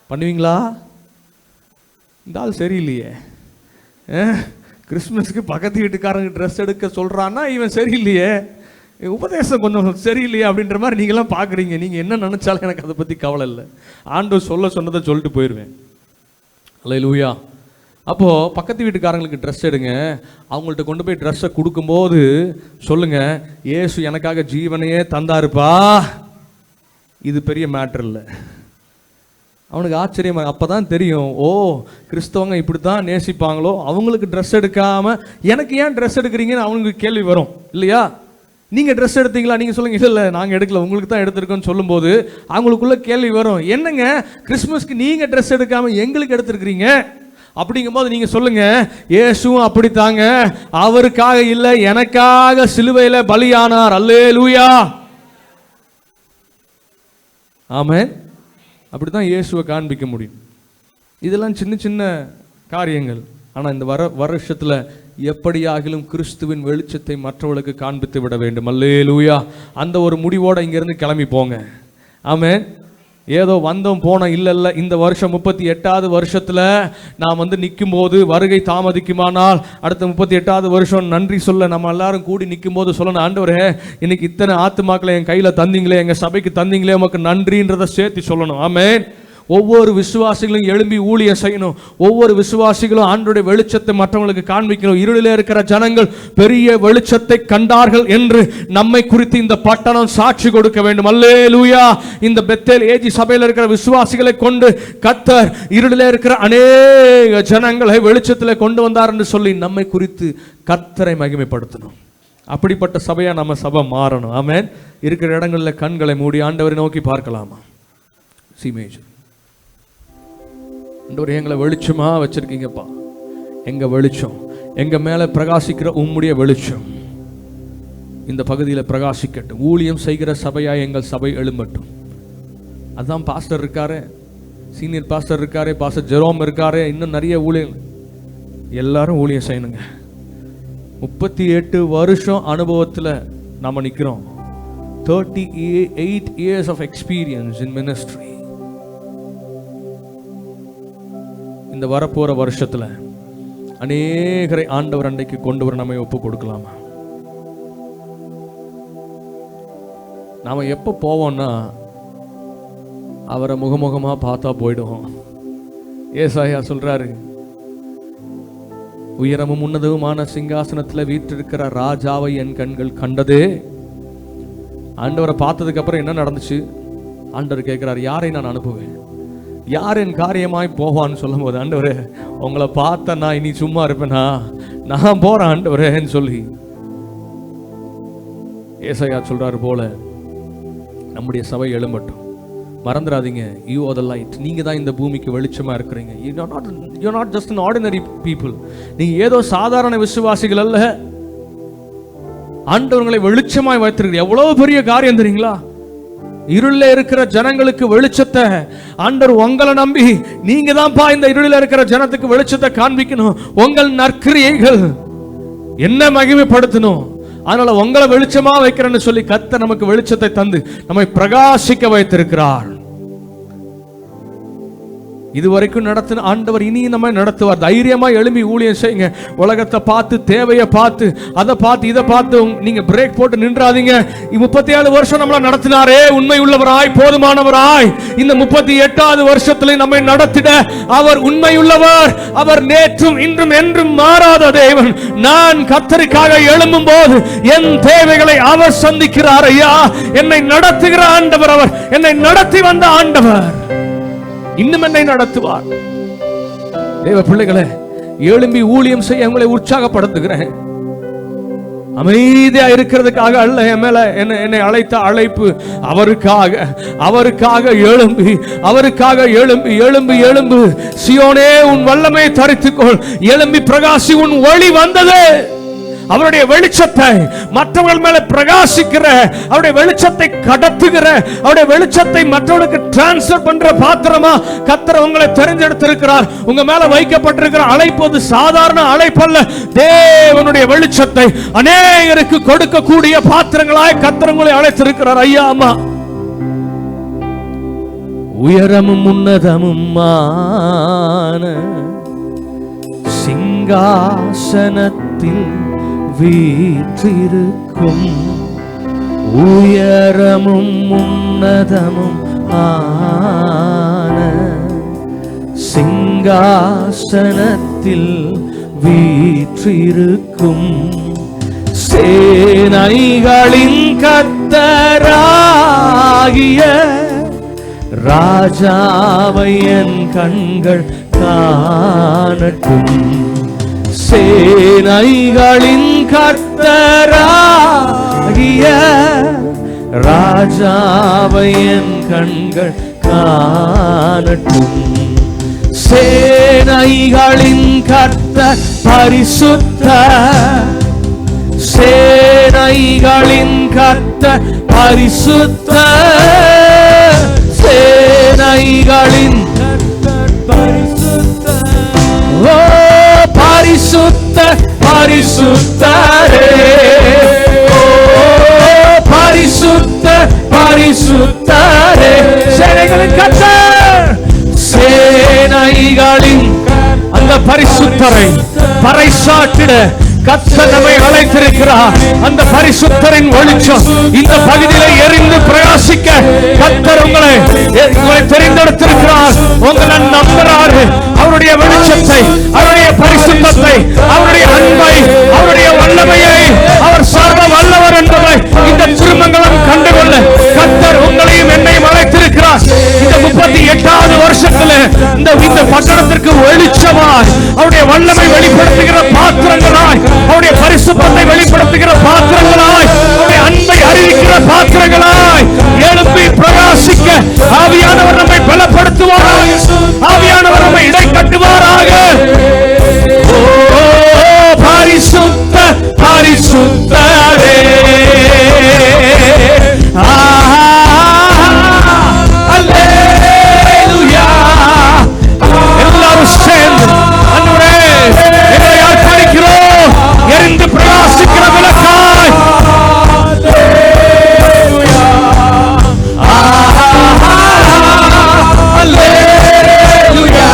பண்ணுவீங்களா? இந்த ஆள் சரியில்லையே, கிறிஸ்மஸ்க்கு பக்கத்து வீட்டுக்காரங்க ட்ரெஸ் எடுக்க சொல்கிறான்னா இவன் சரியில்லையே, உபதேசம் கொஞ்சம் சரியில்லையே அப்படின்ற மாதிரி நீங்களாம் பார்க்குறீங்க. நீங்கள் என்ன நினச்சாலும் எனக்கு அதை பற்றி கவலை இல்லை. ஆண்டவர் சொன்னதை சொல்லிட்டு போயிடுவேன். அல்லேலூயா. அப்போது பக்கத்து வீட்டுக்காரங்களுக்கு ட்ரெஸ் எடுங்க. அவங்கள்ட்ட கொண்டு போய் ட்ரெஸ்ஸை கொடுக்கும்போது சொல்லுங்கள், இயேசு எனக்காக ஜீவனையே தந்தாருப்பா. இது பெரிய மேட்டர் இல்லை. அவனுக்கு ஆச்சரியமாக அப்போ தான் தெரியும், ஓ கிறிஸ்தவங்க இப்படி தான் நேசிப்பாங்களோ. அவங்களுக்கு ட்ரெஸ் எடுக்காமல் எனக்கு ஏன் ட்ரெஸ் எடுக்கிறீங்கன்னு அவங்களுக்கு கேள்வி வரும் இல்லையா? நீங்கள் ட்ரெஸ் எடுத்தீங்களா? நீங்கள் சொல்லுங்கள், இல்லை நாங்கள் எடுக்கல, உங்களுக்கு தான் எடுத்திருக்கோன்னு சொல்லும்போது அவங்களுக்குள்ள கேள்வி வரும், என்னங்க கிறிஸ்மஸ்க்கு நீங்கள் ட்ரெஸ் எடுக்காமல் எங்களுக்கு எடுத்துருக்கிறீங்க? அப்படிங்கும்போது நீங்கள் சொல்லுங்கள், இயேசுவும் அப்படித்தாங்க, அவருக்காக இல்லை எனக்காக சிலுவையில் பலியானார். அல்லேலூயா. ஆமென். அப்படி தான் இயேசுவை காண்பிக்க முடியும். இதெல்லாம் சின்ன சின்ன காரியங்கள். ஆனால் இந்த வருஷத்தில் எப்படியாகிலும் கிறிஸ்துவின் வெளிச்சத்தை மற்றவர்களுக்கு காண்பித்து விட வேண்டும். அல்லேலூயா. அந்த ஒரு முடிவோடு இங்கேருந்து கிளம்பி போங்க. ஆமென். ஏதோ வந்தோம் போனோம் இல்லை. இந்த வருஷம் 38வது வருஷத்தில் நான் நிற்கும் போது வருகை தாமதிக்குமானால் அடுத்த 38வது வருஷம் நன்றி சொல்ல நம்ம எல்லாரும் கூடி நிற்கும் போது சொல்லணும், ஆண்டவரே இன்னைக்கு இத்தனை ஆத்துமாக்களை என் கையில் தந்தீங்களே, எங்கள் சபைக்கு தந்தீங்களே, உமக்கு நன்றின்றதை சேர்த்து சொல்லணும். ஆமென். ஒவ்வொரு விசுவாசிகளும் எழும்பி ஊழியம் செய்யணும். ஒவ்வொரு விசுவாசிகளும் ஆண்டவருடைய வெளிச்சத்தை மற்றவங்களுக்கு காண்பிக்கணும். இருளிலே இருக்கிற ஜனங்கள் பெரிய வெளிச்சத்தை கண்டார்கள் என்று நம்மை குறித்து இந்த பட்டணம் சாட்சி கொடுக்க வேண்டும். அல்லேலூயா. இந்த பெத்தேல் ஏஜி சபையில் இருக்கிற விசுவாசிகளை கொண்டு கர்த்தர் இருளிலே இருக்கிற அநேக ஜனங்களை வெளிச்சத்தில் கொண்டு வந்தார் என்று சொல்லி நம்மை குறித்து கர்த்தரை மகிமைப்படுத்தணும். அப்படிப்பட்ட சபையா நம்ம சபை மாறணும். ஆமென். இருக்கிற இடங்களில் கண்களை மூடி ஆண்டவரை நோக்கி பார்க்கலாமா? சீமேஜர் எங்களை வெளிச்சமா வச்சிருக்கீங்கப்பா. எங்க வெளிச்சம், எங்க மேல பிரகாசிக்கிற உம்முடைய வெளிச்சம் இந்த பகுதியில் பிரகாசிக்கட்டும். ஊழியம் செய்கிற சபையா எங்கள் சபை எழும்பட்டும். அதான் பாஸ்டர் இருக்காரு, சீனியர் பாஸ்டர் இருக்காரு, பாஸ்டர் ஜெரோம் இருக்காரு, இன்னும் நிறைய ஊழியம், எல்லாரும் ஊழியம் செய்யணுங்க. 38 வருஷம் அனுபவத்தில் நாம நிற்கிறோம். 38 years of experience in ministry. இந்த வரப்போற வருஷத்துல அநேகரை ஆண்டவர் அண்டைக்கு கொண்டு வர நம்மை ஒப்பு கொடுக்கலாமா? நாம எப்போ போவோம்னா அவரை முகமுகமா பார்த்தா போயிடுவோம். ஏசாயா சொல்றாரு, உயரமும் உன்னதவுமான சிங்காசனத்தில் வீற்றிருக்கிற ராஜாவை என் கண்கள் கண்டதே. ஆண்டவரை பார்த்ததுக்கு அப்புறம் என்ன நடந்துச்சு? ஆண்டவர் கேட்கிறார், யாரை நான் அனுப்புவேன், யார் என் காரியமாய் போவான்னு சொல்லும் போது, ஆண்டவரே உங்களை பார்த்த நான் இனி சும்மா இருப்பேனா, நான் போறேன் ஆண்டவரேன்னு சொல்லி ஏசாயா சொல்றாரு போல நம்முடைய சபை எழும்பட்டும். மறந்துடாதீங்க, யூ ஆர் த லைட். நீங்க தான் இந்த பூமிக்கு வெளிச்சமா இருக்கிறீங்க. You not just an ordinary people. நீங்க ஏதோ சாதாரண விசுவாசிகள் அல்ல. ஆண்டவர்களை வெளிச்சமாய் வைத்திருக்கிறீங்க. எவ்வளவு பெரிய காரியம் தெரியுங்களா? இருளில் இருக்கிற ஜனங்களுக்கு வெளிச்சத்தை ஆண்டவர் உங்களை நம்பி நீங்க தான்ப்பா இந்த இருளில் இருக்கிற ஜனத்துக்கு வெளிச்சத்தை காண்பிக்கணும். உங்கள் நற்கிரியைகள் என்ன மகிமைப்படுத்தணும். அதனால உங்களை வெளிச்சமா வைக்கிறேன்னு சொல்லி கர்த்தர் நமக்கு வெளிச்சத்தை தந்து நம்மை பிரகாசிக்க வைத்திருக்கிறார். இதுவரைக்கும் நடத்தின ஆண்டவர் இனியும் நம்ம நடத்துவார். தைரியமா எழும்பி ஊழியம் செய்யுங்க. உலகத்தை பார்த்து, தேவையை பார்த்து, அதை பார்த்து, இதை பார்த்து நீங்க பிரேக் போட்டு நின்றாதீங்க. 37 வருஷம் நம்மள நடத்தினாரே, உண்மை உள்ளவராய், போதுமானவராய். இந்த 38வது வருஷத்துல நம்மை நடத்திட அவர் உண்மையுள்ளவர். அவர் நேற்றும் இன்றும் என்றும் மாறாத தேவன். நான் கர்த்தருக்காக எழும்பும் போது என் தேவைகளை அவர் சந்திக்கிறார். ஐயா, என்னை நடத்துகிற ஆண்டவர் அவர். என்னை நடத்தி வந்த ஆண்டவர் இன்னும் என்னை நடத்துவார். தேவ பிள்ளைகளே, எழும்பி ஊழியம் செய்ய உங்களை உற்சாகப்படுத்துகிறேன். அமைதியா இருக்கிறதுக்காக அல்ல, என் மேல என்னை அழைத்த அழைப்பு அவருக்காக எழும்பி, எழும்பு சியோனே, உன் வல்லமை தரித்துக்கொள், எழும்பி பிரகாசி, உன் ஒளி வந்தது. அவருடைய வெளிச்சத்தை மற்றவர்கள் மேல பிரகாசிக்கிற, அவருடைய வெளிச்சத்தை கடத்துகிற, அவருடைய வெளிச்சத்தை மற்றவர்களுக்கு டிரான்ஸ்ஃபர் பண்ற பாத்திரமா கர்த்தர் உங்களை தெரிந்தெடுத்திருக்கிறார். உங்க மேல வைக்கப்பட்டிருக்கிற அழைப்பு சாதாரண அழைப்பல்ல. தேவனுடைய வெளிச்சத்தை அநேகருக்கு கொடுக்கக்கூடிய பாத்திரங்களாய் கர்த்தர் உங்களை அழைத்திருக்கிறார். ஐயா, அம்மா, உயரமும் உன்னதமுமான சிங்காசனத்தில் வீற்றிருக்கும், உயரமும் உன்னதமும் ஆன சிங்காசனத்தில் வீற்றிருக்கும், சேனைகளின் கர்த்தராகிய ராஜாவை என் கண்கள் காணட்டும், சேனைகளின் கர்த்தராகிய ராஜாவை என் கண்கள் காணட்டும், சேனைகளின் கர்த்தர் பரிசுத்தர், சேனைகளின் கர்த்தர் பரிசுத்தர், சேனைகளின் கர்த்தர் பரிசுத்தர். ஓ பரிசுத்த பரிசுத்தரே, ஓ பரிசுத்த பரிசுத்தரே, சேனைகளின் கர்த்தர், சேனைகளின் அந்த பரிசுத்தரை பறைசாற்றிட கர்த்தர் நம்மை அழைத்திருக்கிறார். அந்த பரிசுத்தரின் வெளிச்சம் இந்த பகுதியிலே எரிந்து பிரகாசிக்க கர்த்தர் உங்களை தெரிந்தெடுத்திருக்கிறார். உங்களை நம்புறாரு. அவருடைய வெளிச்சத்தை, அவருடைய பரிசுத்தத்தை, அவருடைய அன்பை, அவருடைய வல்லமையை, அவர் சர்வ வல்லவர் என்பதை இந்த திருமங்கலம் கண்டுகொள்ள கர்த்தர் உங்களையும் என்னையும் அழைத்திருக்கிறார். இந்த 38வது வருஷத்தில் இந்த பட்டணத்திற்கு வெளிச்சமாய், அவருடைய வல்லமை வெளிப்படுத்துகிற பாத்திரங்களாய், அவருடைய பரிசுத்தத்தை வெளிப்படுத்துகிற பாத்திரங்களாய், அவருடைய அன்பை அறிவிக்கிற பாத்திரங்களாய் எழுப்பி பிரகாசிக்க ஆவியானவர் நம்மை பலப்படுத்துவாராக, ஆவியானவர் நம்மை இடை கட்டுவாராக. ஓ பரிசுத்த பரிசுத்தரே, அல்லேலூயா. எல்லாரும் சேர்ந்து ஆண்டவரே எங்களை அர்ப்பணிக்கிறோம். எரிந்து பிரகாசிக்கிற விளக்காய், அல்லேலூயா, அல்லேலூயா,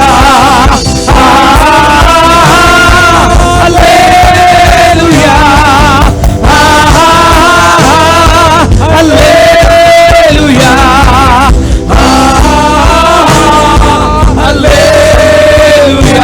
அல்லேலூயா, அல்லேலூயா,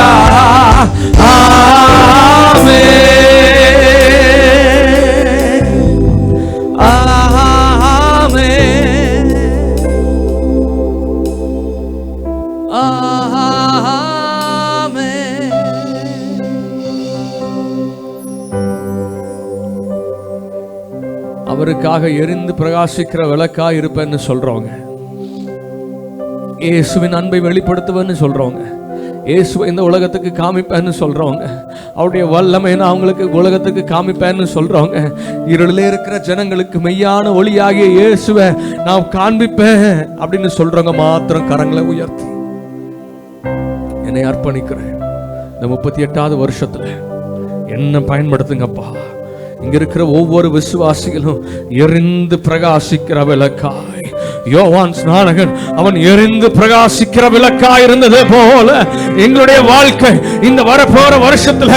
அவருக்காக எரிந்து பிரகாசிக்கிற விளக்கா இருப்பேன்னு சொல்றவங்க, இயேசுவின் அன்பை வெளிப்படுத்துவேன்னு சொல்றவங்க, இயேசுவை இந்த உலகத்துக்கு காமிப்பேன்னு சொல்றவங்க, அவருடைய வல்லமை நான் அவங்களுக்கு உலகத்துக்கு காமிப்பேன்னு சொல்றவங்க, இருளிலே இருக்கிற ஜனங்களுக்கு மெய்யான ஒளியாகிய இயேசுவை நான் காண்பிப்பேன் அப்படின்னு சொல்றவங்க மாத்திரம் கரங்களை உயர்த்தி என்னை அர்ப்பணிக்கிறேன். இந்த 38வது வருஷத்துல என்ன பயன்படுத்துங்கப்பா. இங்க இருக்கிற ஒவ்வொரு விசுவாசிகளும் எரிந்து பிரகாசிக்கிற விளக்காய், யோவான் ஸ்நானகன் அவன் எரிந்து பிரகாசிக்கிற விளக்காய் இருந்தது போல எங்களுடைய வாழ்க்கை இந்த வரப்போற வருஷத்துல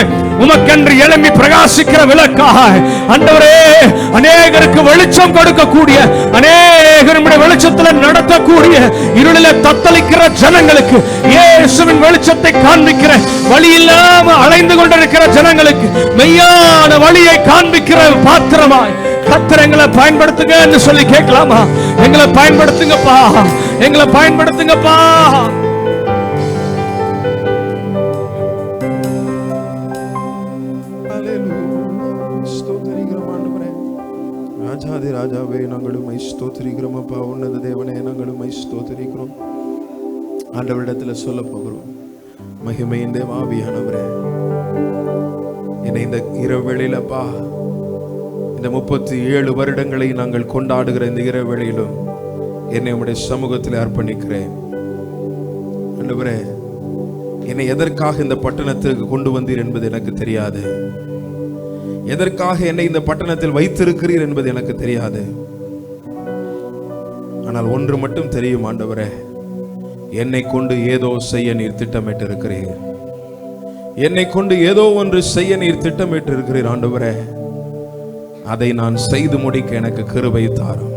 உமக்கென்று எழும்பி பிரகாசிக்கிற விளக்காய் ஆண்டவரே, அநேகருக்கு வெளிச்சம் கொடுக்கக்கூடிய, அநேகருடைய வெளிச்சத்துல நடத்தக்கூடிய, இருளில தத்தளிக்கிற ஜனங்களுக்கு இயேசுவின் வெளிச்சத்தை காண்பிக்கிற, வழி இல்லாம அலைந்து கொண்டிருக்கிற ஜனங்களுக்கு மெய்யான வழியை காண்பிக்கிற பாத்திரமாய் கர்த்தர் எங்களை பயன்படுத்துங்க என்று சொல்லி கேட்கலாமா? எங்களை பயன்படுத்துங்கப்பா, எங்களை பயன்படுத்துங்கப்பா. ராஜாதி ராஜாவே, நாங்களும் ஸ்தோத்திரிக்கிறோம் அப்பா. உன்னத தேவனே, நாங்களும் ஸ்தோத்திரிக்கிறோம். ஆண்டவரிடத்துல சொல்ல போகிறோம், மகிமையின் தேவாவியானவரே, என்னை இந்த இரவேளையிலப்பா, இந்த 37 வருடங்களை நாங்கள் கொண்டாடுகிற இந்த இரவேளையிலும் என்னை உம்முடைய சமூகத்தில் அர்ப்பணிக்கிறேன். ஆண்டவரே, என்னை எதற்காக இந்த பட்டணத்திற்கு கொண்டு வந்தீர் என்பது எனக்கு தெரியாது. எதற்காக என்னை இந்த பட்டணத்தில் வைத்திருக்கிறீர் என்பது எனக்கு தெரியாது. ஆனால் ஒன்று மட்டும் தெரியும் ஆண்டவரே, என்னை கொண்டு ஏதோ செய்ய நீர் திட்டமிட்டு இருக்கிறீர். என்னை கொண்டு ஏதோ ஒன்று செய்ய நீர் திட்டமிட்டு இருக்கிறீர் ஆண்டவரே. அதை நான் செய்து முடிக்க எனக்கு கிருபை தாரும்.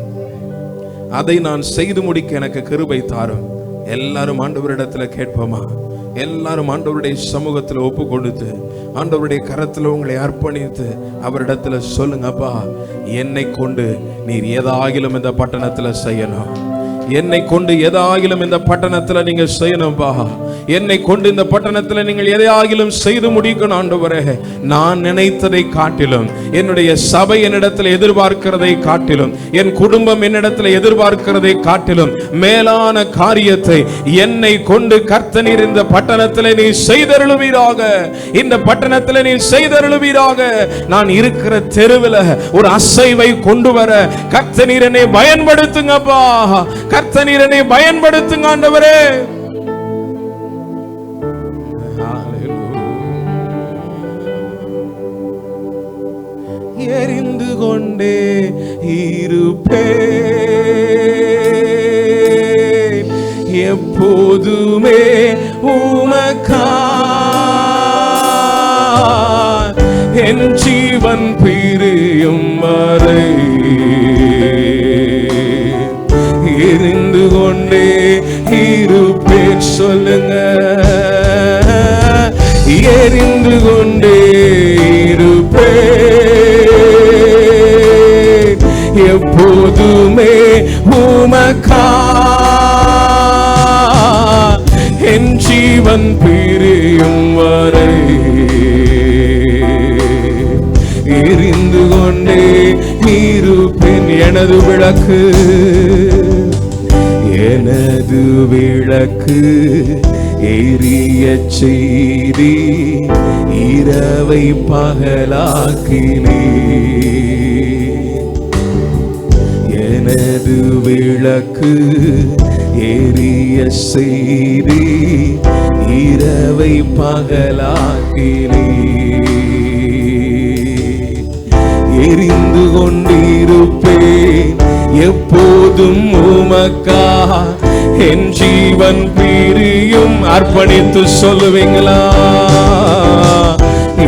அதை நான் செய்து முடிக்க எனக்கு கிருபை தாரும். எல்லாரும் ஆண்டவரிடத்துல கேட்போமா? எல்லாரும் ஆண்டவருடைய சமூகத்தில் ஒப்பு கொடுத்து ஆண்டவருடைய கரத்தில் உங்களை அர்ப்பணித்து அவரிடத்துல சொல்லுங்கப்பா, என்னை கொண்டு நீர் ஏதாகிலும் இந்த பட்டணத்துல செய்யணும். என்னை கொண்டு எதாகிலும் இந்த பட்டணத்துல நீங்க செய்யணும்பா. என்னை கொண்டு இந்த பட்டணத்துல நீங்கள் எதையாகிலும் செய்து முடிக்கணும் ஆண்டவரே. நான் நினைத்ததை காட்டிலும், என்னுடைய சபை என்னிடத்தில் எதிர்பார்க்கிறதை காட்டிலும், என் குடும்பம் என்னிடத்தில் எதிர்பார்க்கிறதை காட்டிலும் மேலான காரியத்தை என்னை கொண்டு கர்த்தர் இந்த பட்டணத்தில் நீ செய்தருளுவீராக. இந்த பட்டணத்தில் நீ செய்தருளுவீராக. நான் இருக்கிற தெருவில் ஒரு அசைவை கொண்டு வர கர்த்தர் என்னை பயன்படுத்துங்கப்பா. கர்த்தர் என்னை பயன்படுத்துங்க ஆண்டவரே. எரிந்து கொண்டே இருப்பேன் எப்போதுமே உமக்காய், என் ஜீவன் பிரியும் வரை எரிந்து கொண்டே இருப்பேன். சொல்லுங்க, எரிந்து கொண்டே இருப்பேன் எப்போதுமே உமக்காய், என் ஜீவன் பிரியும் வரை எரிந்து கொண்டே இருப்பேன். எனது விளக்கு, எனது விளக்கு எரிய செய்தி இரவை பகலாக்கினே. எனது விளக்கு எரிய செய்தி இரவை பகலாக்கினே. எரிந்து கொண்டிருப்பேன் எப்போதும் உமக்காய், என் ஜீவன் பிரியும். அர்ப்பணித்து சொல்லுவீங்களா?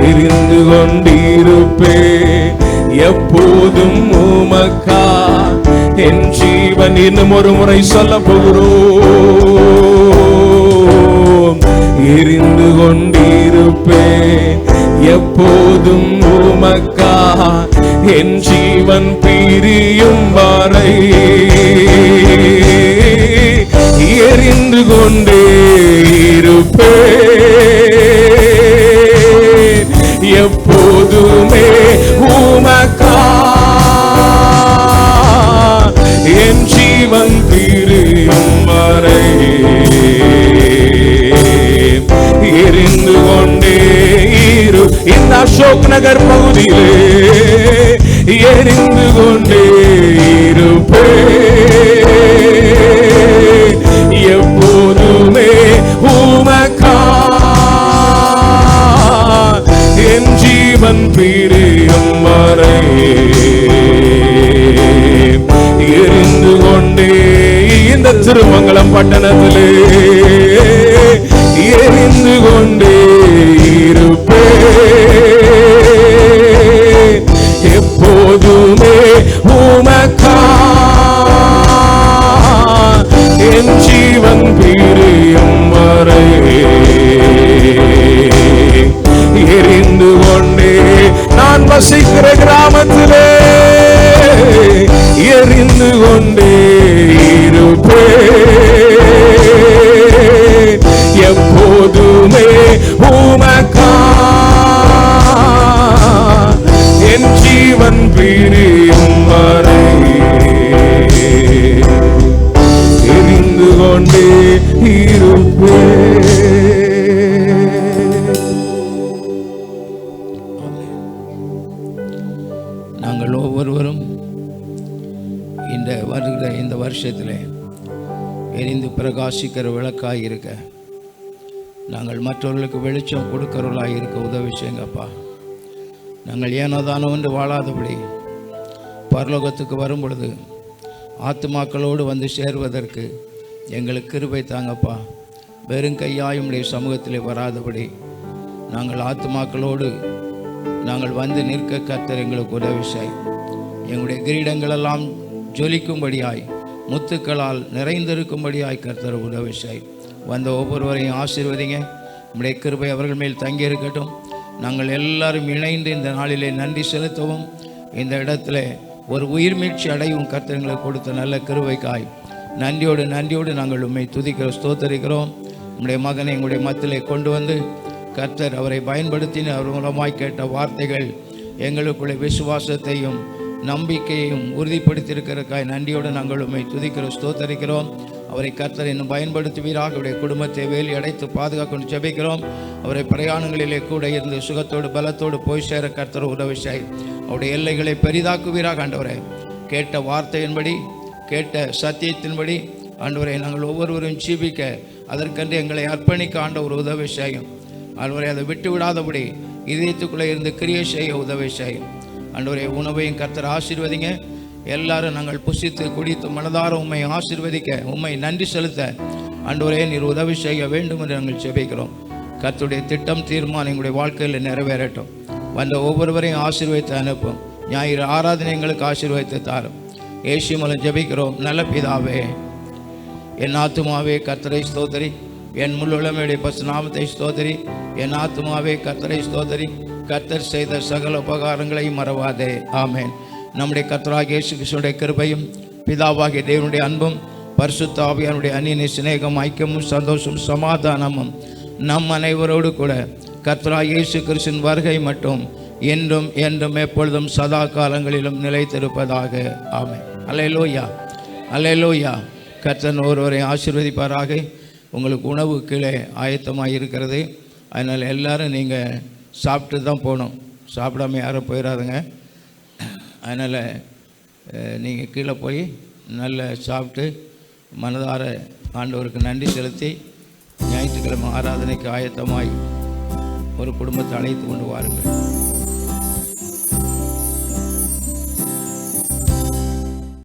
எரிந்து கொண்டிருப்பேன் எப்போதும் உமக்காய், என் ஜீவன். இன்னும் ஒரு முறை சொல்ல போகிறோம். எரிந்து கொண்டிருப்பேன் எப்போதும் உமக்காய், என் ஜீவன் பிரியும் வரை எரிந்து கொண்டே இருப்பேன் எப்போதுமே உமக்காய், என் ஜீவன் பிரியும் வரை எரிந்து கொண்டே இரு. இந்த அசோக் நகர் பகுதியிலே எரிந்து கொண்டே இருப்பேன் எப்போதுமே உமக்காய், என் ஜீவன் பிரியும் வரை எரிந்து கொண்டே திருமங்கலம் பட்டணத்திலே எரிந்து கொண்டே இருப்பேன், எப்போதுமே உமக்கா என் ஜீவன் பிரியும் வரை எரிந்து கொண்டே நான் வசிக்கிற கிராமத்திலே எரிந்து கொண்டே இருப்பேன், எப்போதுமே உமக்கா என் ஜீவன் பிரியும் வரை எரிந்து கொண்டே இருப்பேன். நாங்கள் ஒவ்வொருவரும் இந்த வருஷத்தில் எரிந்து பிரகாசிக்கிற விளக்காய் இருக்க, நாங்கள் மற்றவர்களுக்கு வெளிச்சம் கொடுக்கிறவர்களாக இருக்க உதவி செய்யுங்கப்பா. நாங்கள் ஏனோதானோ என்று வாழாதபடி பரலோகத்துக்கு வரும் பொழுது ஆத்துமாக்களோடு வந்து சேர்வதற்கு எங்களுக்கு கிருபை தாங்கப்பா. வெறும் கையாயும் உடைய சமூகத்திலே வராதபடி நாங்கள் ஆத்துமாக்களோடு நாங்கள் வந்து நிற்க கர்த்தர் எங்களுக்கு உதவி செய். எங்களுடைய கிரீடங்களெல்லாம் ஜொலிக்கும்படியாய் முத்துக்களால் நிறைந்திருக்கும்படியாய் கர்த்தர் உதவி செய். வந்த ஒவ்வொருவரையும் ஆசீர்வதிங்க. நம்முடைய கிருபை அவர்கள் மேல் தங்கியிருக்கட்டும். நாங்கள் எல்லாரும் இணைந்து இந்த நாளிலே நன்றி செலுத்தவும், இந்த இடத்துல ஒரு உயிர் மீட்சி அடையும் கர்த்தர் எங்களுக்கு கொடுத்த நல்ல கிருபைக்காய் நன்றியோடு நாங்கள் உண்மை துதிக்கிறோம், ஸ்தோத்தரிக்கிறோம். நம்முடைய மகனை எங்களுடைய மத்தியிலே கொண்டு வந்து கர்த்தர் அவரை பயன்படுத்தின அவர் மூலமாய் கேட்ட வார்த்தைகள் எங்களுக்குள்ளே விசுவாசத்தையும் நம்பிக்கையையும் உறுதிப்படுத்தியிருக்கிறக்காய் நன்றியோடு நாங்கள் உண்மை துதிக்கிறோம், ஸ்தோத்தரிக்கிறோம். அவரை கர்த்தர் இன்னும் பயன்படுத்துவீராக. அவருடைய குடும்பத்தை வேலி அடைத்து பாதுகாக்கணும் ஜெபிக்கிறோம். அவரை பிரயாணங்களிலே கூட இருந்து சுகத்தோடு பலத்தோடு போய் சேர கர்த்தர் உதவி செய். அவருடைய எல்லைகளை பெரிதாக்குவீராக. ஆண்டவரை கேட்ட வார்த்தையின்படி கேட்ட சத்தியத்தின்படி ஆண்டவரை நாங்கள் ஒவ்வொருவரும் ஜீவிக்க அதற்கென்று எங்களை அர்ப்பணிக்க ஆண்டவர் உதவி செய்யும். ஆண்டவரை அதை விட்டு விடாதபடி இதயத்துக்குள்ளே இருந்து கிரியை செய்ய உதவி செய்யும். ஆண்டவரை உணவையும் கர்த்தர் ஆசீர்வதிங்க. எல்லாரும் நாங்கள் புசித்து குடித்து மனதார உண்மை ஆசீர்வதிக்க உண்மை நன்றி செலுத்த ஆண்டவரே நீர் உதவி செய்ய வேண்டும் என்று நாங்கள் ஜெபிக்கிறோம். கர்த்தருடைய திட்டம் தீர்மானம் எங்களுடைய வாழ்க்கையில் நிறைவேறட்டும். வந்த ஒவ்வொருவரையும் ஆசீர்வதித்து அனுப்பும். ஞாயிறு ஆராதனை எங்களுக்கு ஆசீர்வதித்து தாரும். இயேசு மூலம் ஜெபிக்கிறோம் நல்ல பிதாவே. என் ஆத்துமாவே கர்த்தரை ஸ்தோத்திரி, என் முள்ளுள்ளமையுடைய பசு நாமத்தை ஸ்தோத்திரி. என் ஆத்துமாவே கர்த்தரை ஸ்தோத்திரி, கர்த்தர் செய்த சகல உபகாரங்களையும் மறவாதே. ஆமேன். நம்முடைய கர்த்தராகிய இயேசு கிறிஸ்துவினுடைய கிருபையும் பிதாவாகிய தேவனுடைய அன்பும் பரிசுத்த ஆவியானுடைய அந்நிய சிநேகம் ஐக்கியமும் சந்தோஷம் சமாதானமும் நம் அனைவரோடு கூட கர்த்தராகிய இயேசு கிறிஸ்துவின் வருகை மட்டும் என்றும் என்றும் எப்பொழுதும் சதா காலங்களிலும் நிலைத்திருப்பதாக. ஆமென். அல்லேலூயா, அல்லேலூயா. கர்த்தர் ஒருவரை ஆசீர்வதிப்பாராக. உங்களுக்கு உணவு கீழே ஆயத்தமாக இருக்கிறது. அதனால் எல்லாரும் நீங்கள் சாப்பிட்டு தான் போகணும், சாப்பிடாம யாரும் போயிடாதுங்க. அதனால் நீங்கள் கீழே போய் நல்லா சாப்பிட்டு மனதார ஆண்டவருக்கு நன்றி செலுத்தி ஞாயிற்றுக்கிழமை ஆராதனைக்கு ஆயத்தமாய் ஒரு குடும்பத்தை அழைத்து கொண்டு வாருங்கள்.